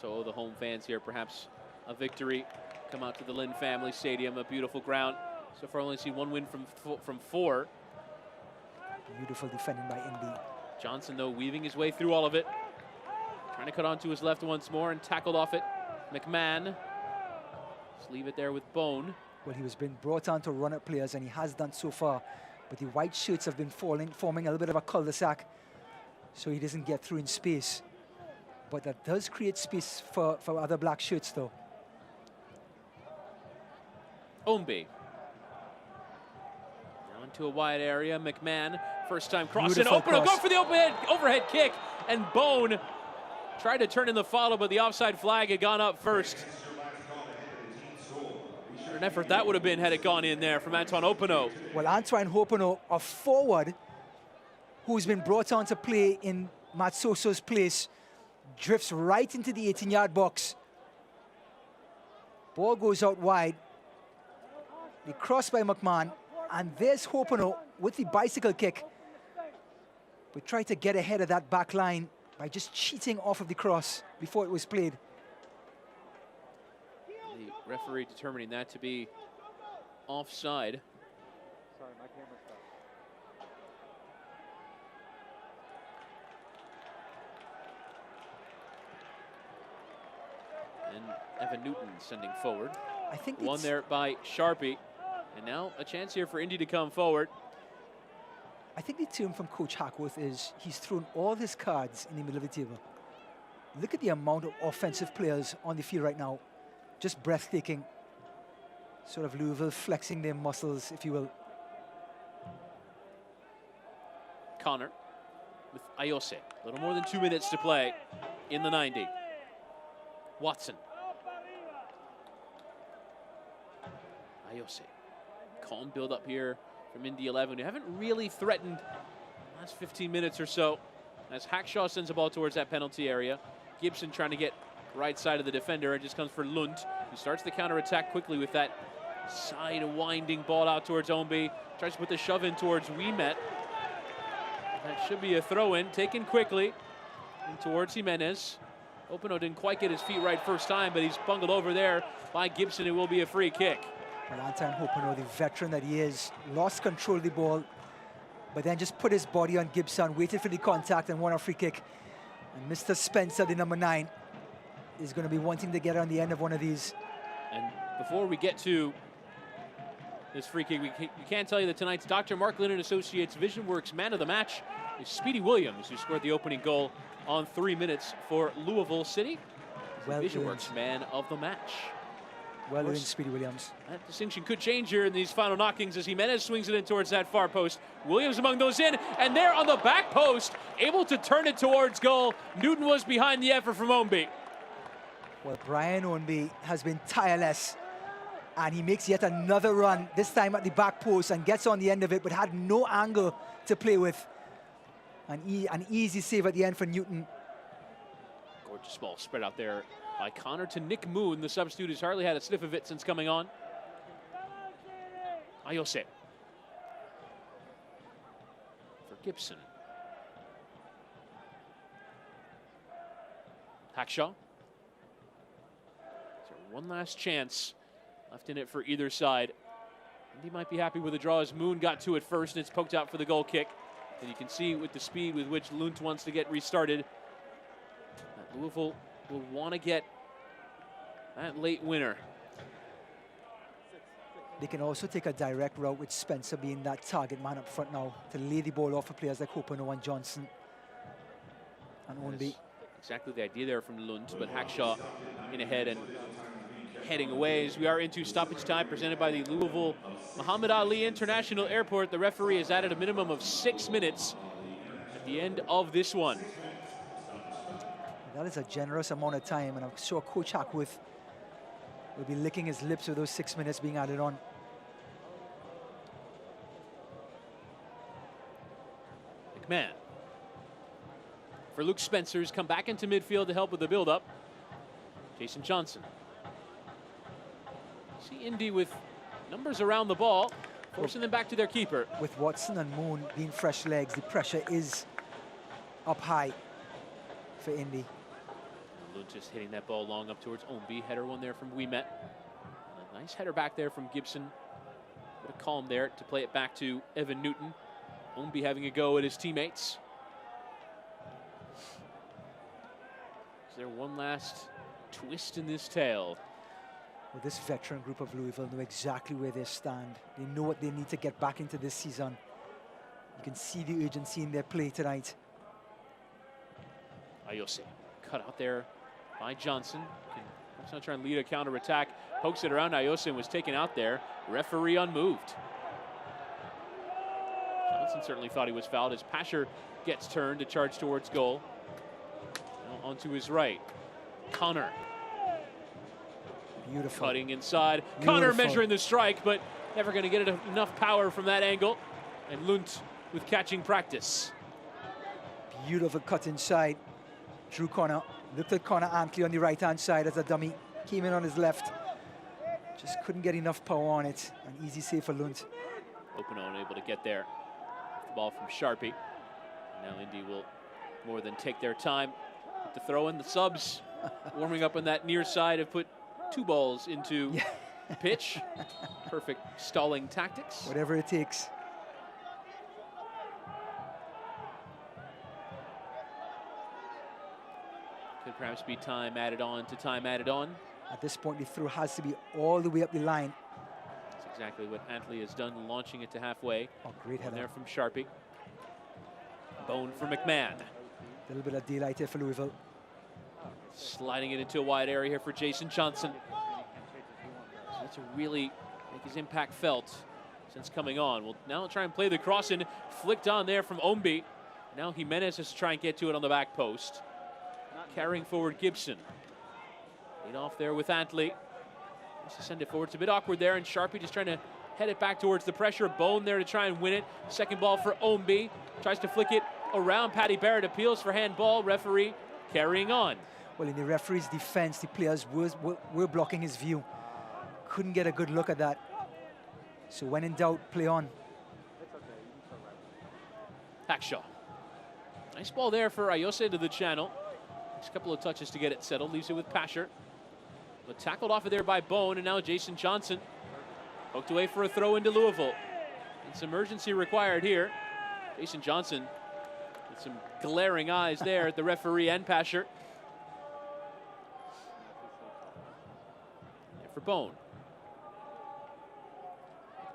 So the home fans here, perhaps a victory. Come out to the Lynn Family Stadium, a beautiful ground. So far only seen 1 win from 4. Beautiful defending by Indy. Johnson, though, weaving his way through all of it. Trying to cut onto his left once more and tackled off it. McMahon. Just leave it there with Bone. Well, he was being brought on to run at players, and he has done so far. But the white shirts have been forming a little bit of a cul-de-sac, so he doesn't get through in space. But that does create space for other black shirts, though. Ombi. Now into a wide area. McMahon, first time crossing. Openo going for the overhead kick. And Bone tried to turn in the follow, but the offside flag had gone up first. An effort that would have been had it gone in there from Antoine Openo. Well, Antoine Openo, a forward who's been brought on to play in Matsoso's place, drifts right into the 18-yard box. Ball goes out wide. The cross by McMahon, and there's Openo with the bicycle kick. We tried to get ahead of that back line by just cheating off of the cross before it was played. The referee determining that to be offside. Sorry, my camera stopped. And Evan Newton sending forward. I think one there by Sharpie. And now a chance here for Indy to come forward. I think the term from Coach Hackworth is he's thrown all his cards in the middle of the table. Look at the amount of offensive players on the field right now. Just breathtaking. Sort of Louisville flexing their muscles, if you will. Connor with Ayose. A little more than 2 minutes to play in the 90. Watson. Ayose. Calm build up here from Indy 11, who haven't really threatened the last 15 minutes or so. As Hackshaw sends the ball towards that penalty area. Gibson trying to get right side of the defender. It just comes for Lund, who starts the counterattack quickly with that side winding ball out towards Ombi. Tries to put the shove in towards Ouimet. That should be a throw-in, taken quickly and towards Jimenez. Openo didn't quite get his feet right first time, but he's bungled over there by Gibson. It will be a free kick. Well, Anton Hopano, the veteran that he is, lost control of the ball, but then just put his body on Gibson, waited for the contact and won a free kick. And Mr. Spencer, the number 9, is going to be wanting to get on the end of one of these. And before we get to this free kick, we can't tell you that tonight's Dr. Mark Lynn & Associates VisionWorks man of the match is Speedy Williams, who scored the opening goal on 3 minutes for Louisville City. Well VisionWorks man of the match. Well earned, Speedy Williams. That distinction could change here in these final knockings as Jimenez swings it in towards that far post. Williams among those in, and there on the back post, able to turn it towards goal. Newton was behind the effort from Ownby. Well, Brian Ownby has been tireless, and he makes yet another run, this time at the back post, and gets on the end of it, but had no angle to play with. An easy save at the end for Newton. Gorgeous ball spread out there by Connor to Nick Moon, the substitute who's hardly had a sniff of it since coming on. Ayose for Gibson. Hackshaw. Is there one last chance left in it for either side? Indy might be happy with the draw as Moon got to it first, and it's poked out for the goal kick. And you can see with the speed with which Lund wants to get restarted, that Louisville will want to get that late winner. They can also take a direct route with Spencer being that target man up front now to lay the ball off for players like Hopano and Johnson and Ownby. Exactly the idea there from Lund, but Hackshaw in ahead and heading away as we are into stoppage time presented by the Louisville Muhammad Ali International Airport. The referee has added a minimum of 6 minutes at the end of this one. That is a generous amount of time, and I'm sure Coach Hackworth will be licking his lips with those 6 minutes being added on. McMahon for Luke Spencer's come back into midfield to help with the build-up. Jason Johnson. See Indy with numbers around the ball, forcing them back to their keeper. With Watson and Moon being fresh legs, the pressure is up high for Indy. Lund just hitting that ball long up towards Ownby. Header one there from Ouimet. A nice header back there from Gibson. Bit of calm there to play it back to Evan Newton. Ownby having a go at his teammates. Is there one last twist in this tale? Well, this veteran group of Louisville know exactly where they stand. They know what they need to get back into this season. You can see the urgency in their play tonight. Ayose cut out there by Johnson. He's not trying to lead a counter-attack. Pokes it around Ayose and was taken out there. Referee unmoved. Johnson certainly thought he was fouled as Pasher gets turned to charge towards goal. Now onto his right. Connor. Beautiful. Cutting inside. Beautiful. Connor measuring the strike, but never going to get enough power from that angle. And Lund with catching practice. Beautiful cut inside. Drew Connor. Looked at Connor Antley on the right-hand side as a dummy. Came in on his left. Just couldn't get enough power on it. An easy save for Lund. Hopano unable to get there. The ball from Sharpie. Now Indy will more than take their time to throw in. The subs warming up on that near side have put 2 balls into the pitch. Perfect stalling tactics. Whatever it takes. Could perhaps be time added on to time added on. At this point, the throw has to be all the way up the line. That's exactly what Antley has done, launching it to halfway. Oh, great header there from Sharpie. Bone for McMahon. A little bit of daylight here for Louisville. Sliding it into a wide area here for Jason Johnson. So that's to really make his impact felt since coming on. We'll now try and play the cross in. Flicked on there from Ownby. Now Jimenez has to try and get to it on the back post. Carrying forward Gibson. Lead off there with Antley. Wants to send it forward. It's a bit awkward there, and Sharpie just trying to head it back towards the pressure. Bone there to try and win it. Second ball for Ownby. Tries to flick it around. Paddy Barrett appeals for handball. Referee carrying on. Well, in the referee's defense, the players were blocking his view. Couldn't get a good look at that. So when in doubt, play on. Hackshaw. Nice ball there for Ayose to the channel. Just a couple of touches to get it settled. Leaves it with Pasher. But tackled off of there by Bone, and now Jason Johnson Poked away for a throw into Louisville. It's emergency required here. Jason Johnson with some glaring eyes there at the referee and Pasher. And for Bone.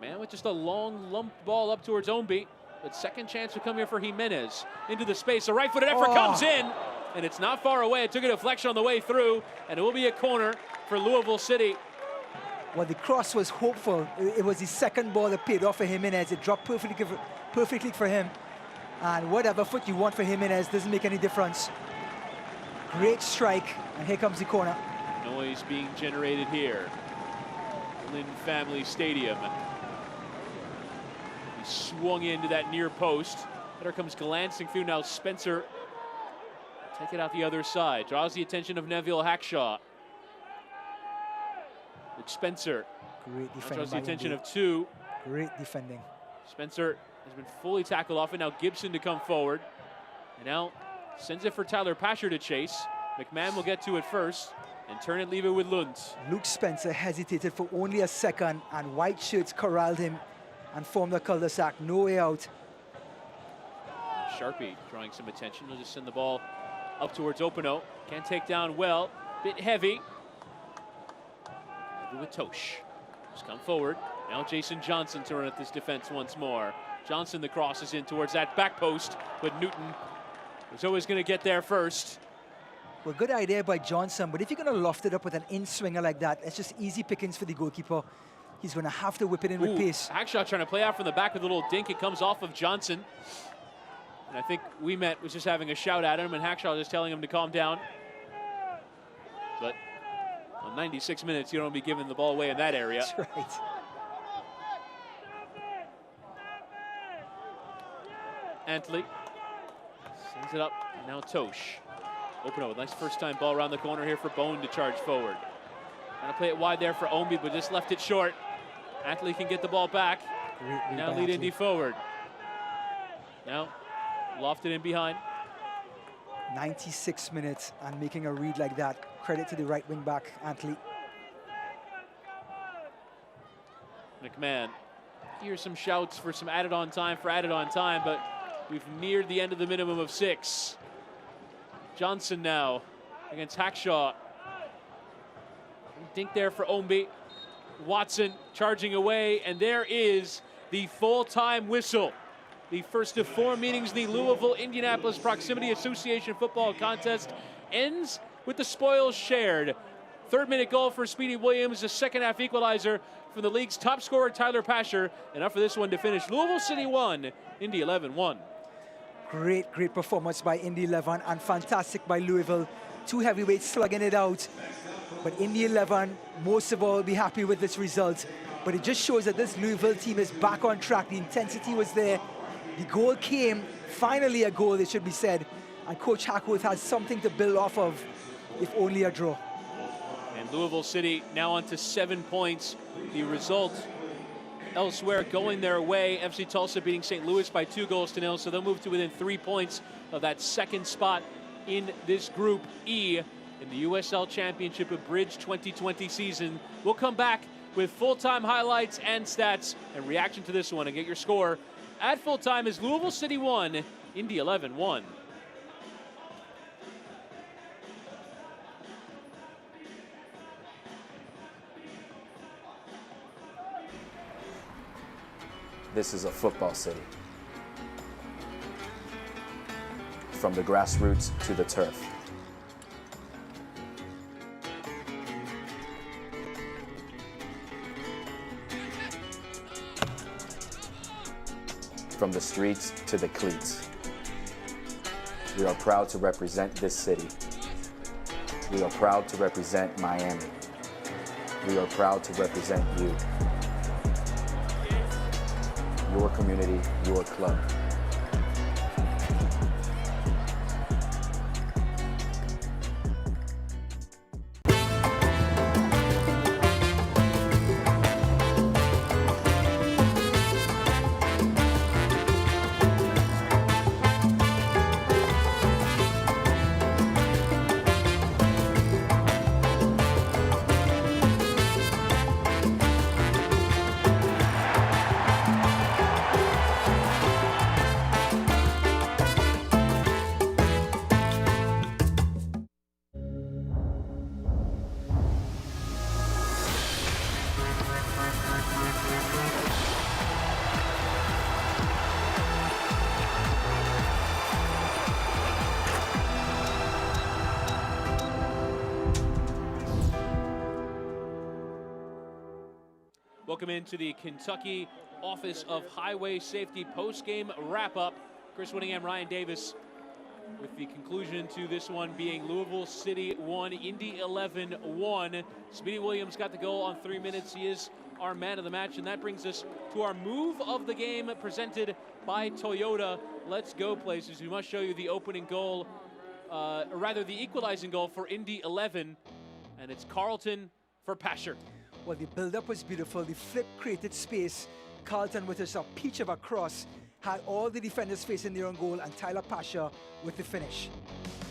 Man with just a long lumped ball up towards Ownby. But second chance will come here for Jimenez. Into the space, a right-footed effort comes in. And it's not far away. It took a deflection on the way through. And it will be a corner for Louisville City. Well, the cross was hopeful. It was the second ball that paid off for Jimenez. It dropped perfectly for him. And whatever foot you want for Jimenez doesn't make any difference. Great strike. And here comes the corner. Noise being generated here. Lynn Family Stadium. He swung into that near post. There comes glancing through now Spencer. Take it out the other side. Draws the attention of Neville Hackshaw. Luke Spencer. Great defending. Draws the attention of two. Great defending. Spencer has been fully tackled off, and now Gibson to come forward. And now sends it for Tyler Pasher to chase. McMahon will get to it first and turn it, leave it with Lund. Luke Spencer hesitated for only a second, and white shirts corralled him and formed a cul-de-sac. No way out. Sharpie drawing some attention. He'll just send the ball up towards Opino. Can't take down well. Bit heavy. With Tosh. Just come forward. Now Jason Johnson to run at this defense once more. Johnson, the cross is in towards that back post, but Newton was always going to get there first. Well, good idea by Johnson, but if you're going to loft it up with an in-swinger like that, it's just easy pickings for the goalkeeper. He's going to have to whip it in with pace. Hackshaw trying to play out from the back with a little dink. It comes off of Johnson. And I think Ouimet was just having a shout at him, and Hackshaw just telling him to calm down. But on 96 minutes, you don't want to be giving the ball away in that area. That's right. Antley sends it up, and now Tosh. Open up, nice first time ball around the corner here for Bone to charge forward. Trying to play it wide there for Ownby, but just left it short. Antley can get the ball back. Now lead Indy forward. Now lofted in behind. 96 minutes and making a read like that. Credit to the right wing back, Antley. McMahon. Here's some shouts for some added on time, but we've neared the end of the minimum of 6. Johnson now against Hackshaw. Dink there for Ownby. Watson charging away, and there is the full-time whistle. The first of 4 meetings in the Louisville-Indianapolis Proximity Association football contest ends with the spoils shared. 3rd-minute goal for Speedy Williams, the second-half equalizer from the league's top scorer, Tyler Pasher. Enough for this one to finish Louisville City 1, Indy 11-1. Great performance by Indy 11 and fantastic by Louisville. 2 heavyweights slugging it out. But Indy 11, most of all, will be happy with this result. But it just shows that this Louisville team is back on track. The intensity was there. The goal came, finally a goal, it should be said. And Coach Hackworth has something to build off of, if only a draw. And Louisville City now on to 7 points. The result elsewhere going their way. FC Tulsa beating St. Louis by 2-0, so they'll move to within 3 points of that second spot in this Group E in the USL Championship Abridged 2020 season. We'll come back with full-time highlights and stats and reaction to this one and get your score. At full-time is Louisville City 1, Indy 11-1. This is a football city. From the grassroots to the turf. From the streets to the cleats. We are proud to represent this city. We are proud to represent Miami. We are proud to represent you. Your community, your club. Welcome into the Kentucky Office of Highway Safety post-game wrap-up. Chris Whittingham, Ryan Davis, with the conclusion to this one being Louisville City 1, Indy 11 1. Speedy Williams got the goal on 3 minutes. He is our man of the match, and that brings us to our move of the game presented by Toyota. Let's go places. We must show you the opening goal, or rather the equalizing goal for Indy 11, and it's Carlton for Pasher. Well, the build-up was beautiful. The flip created space. Carlton with a peach of a cross had all the defenders facing their own goal, and Tyler Pasher with the finish.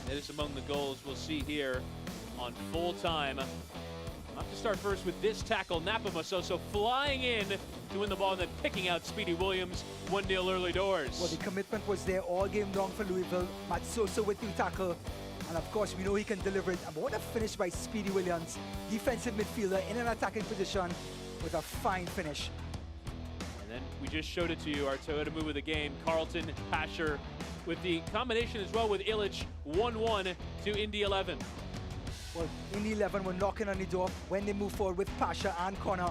That is among the goals we'll see here on full time. I'll have to start first with this tackle. Napa Masoso flying in to win the ball and then picking out Speedy Williams. 1-0 early doors. Well, the commitment was there all game long for Louisville. Matsoso with the tackle. And of course, we know he can deliver it. And what a finish by Speedy Williams, defensive midfielder in an attacking position with a fine finish. And then we just showed it to you, our Toyota move of the game. Carlton, Pasher, with the combination as well with Illich. 1-1 to Indy 11. Well, Indy 11 were knocking on the door when they move forward with Pasher and Connor.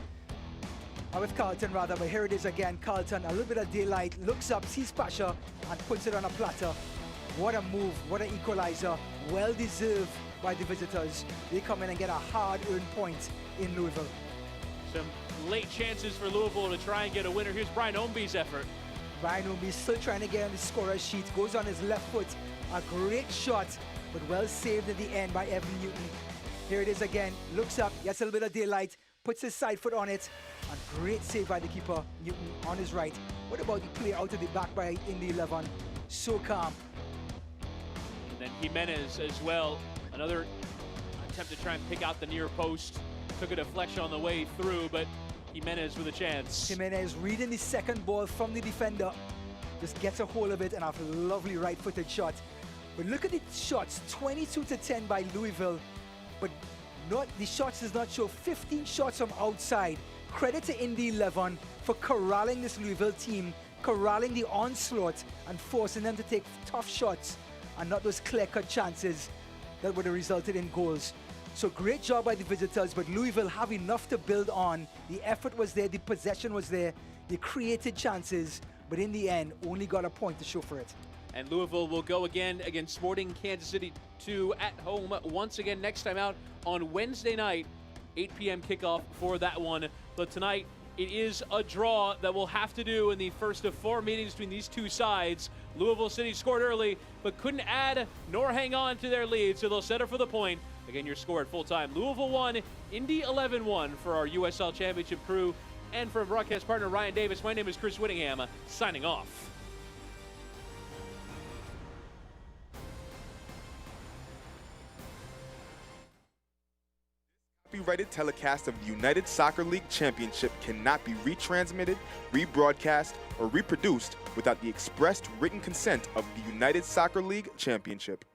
Or with Carlton rather, but here it is again. Carlton, a little bit of daylight, looks up, sees Pasher and puts it on a platter. What a move, what an equalizer. Well deserved by the visitors. They come in and get a hard-earned point in Louisville. Some late chances for Louisville to try and get a winner. Here's Brian Omby's effort. Brian Omby still trying to get on the scorer's sheet. Goes on his left foot. A great shot, but well saved at the end by Evan Newton. Here it is again. Looks up, gets a little bit of daylight, puts his side foot on it. A great save by the keeper, Newton, on his right. What about the play out of the back by Indy 11? So calm. And then Jimenez as well. Another attempt to try and pick out the near post. Took a deflection on the way through, but Jimenez with a chance. Jimenez reading the second ball from the defender. Just gets a hold of it and a lovely right-footed shot. But look at the shots, 22-10 by Louisville. But the shots does not show 15 shots from outside. Credit to Indy 11 for corralling this Louisville team, corralling the onslaught and forcing them to take tough shots and not those clear-cut chances that would have resulted in goals. So great job by the visitors, but Louisville have enough to build on. The effort was there, the possession was there, they created chances, but in the end, only got a point to show for it. And Louisville will go again against Sporting Kansas City 2 at home once again next time out on Wednesday night, 8 p.m. kickoff for that one. But tonight, it is a draw that we'll have to do in the first of 4 meetings between these two sides. Louisville City scored early, but couldn't add nor hang on to their lead, so they'll settle for the point. Again, your score at full time. Louisville 1, Indy 11-1 for our USL Championship crew. And for broadcast partner Ryan Davis, my name is Chris Whittingham, signing off. Copyrighted telecast of the United Soccer League Championship cannot be retransmitted, rebroadcast, or reproduced without the expressed written consent of the United Soccer League Championship.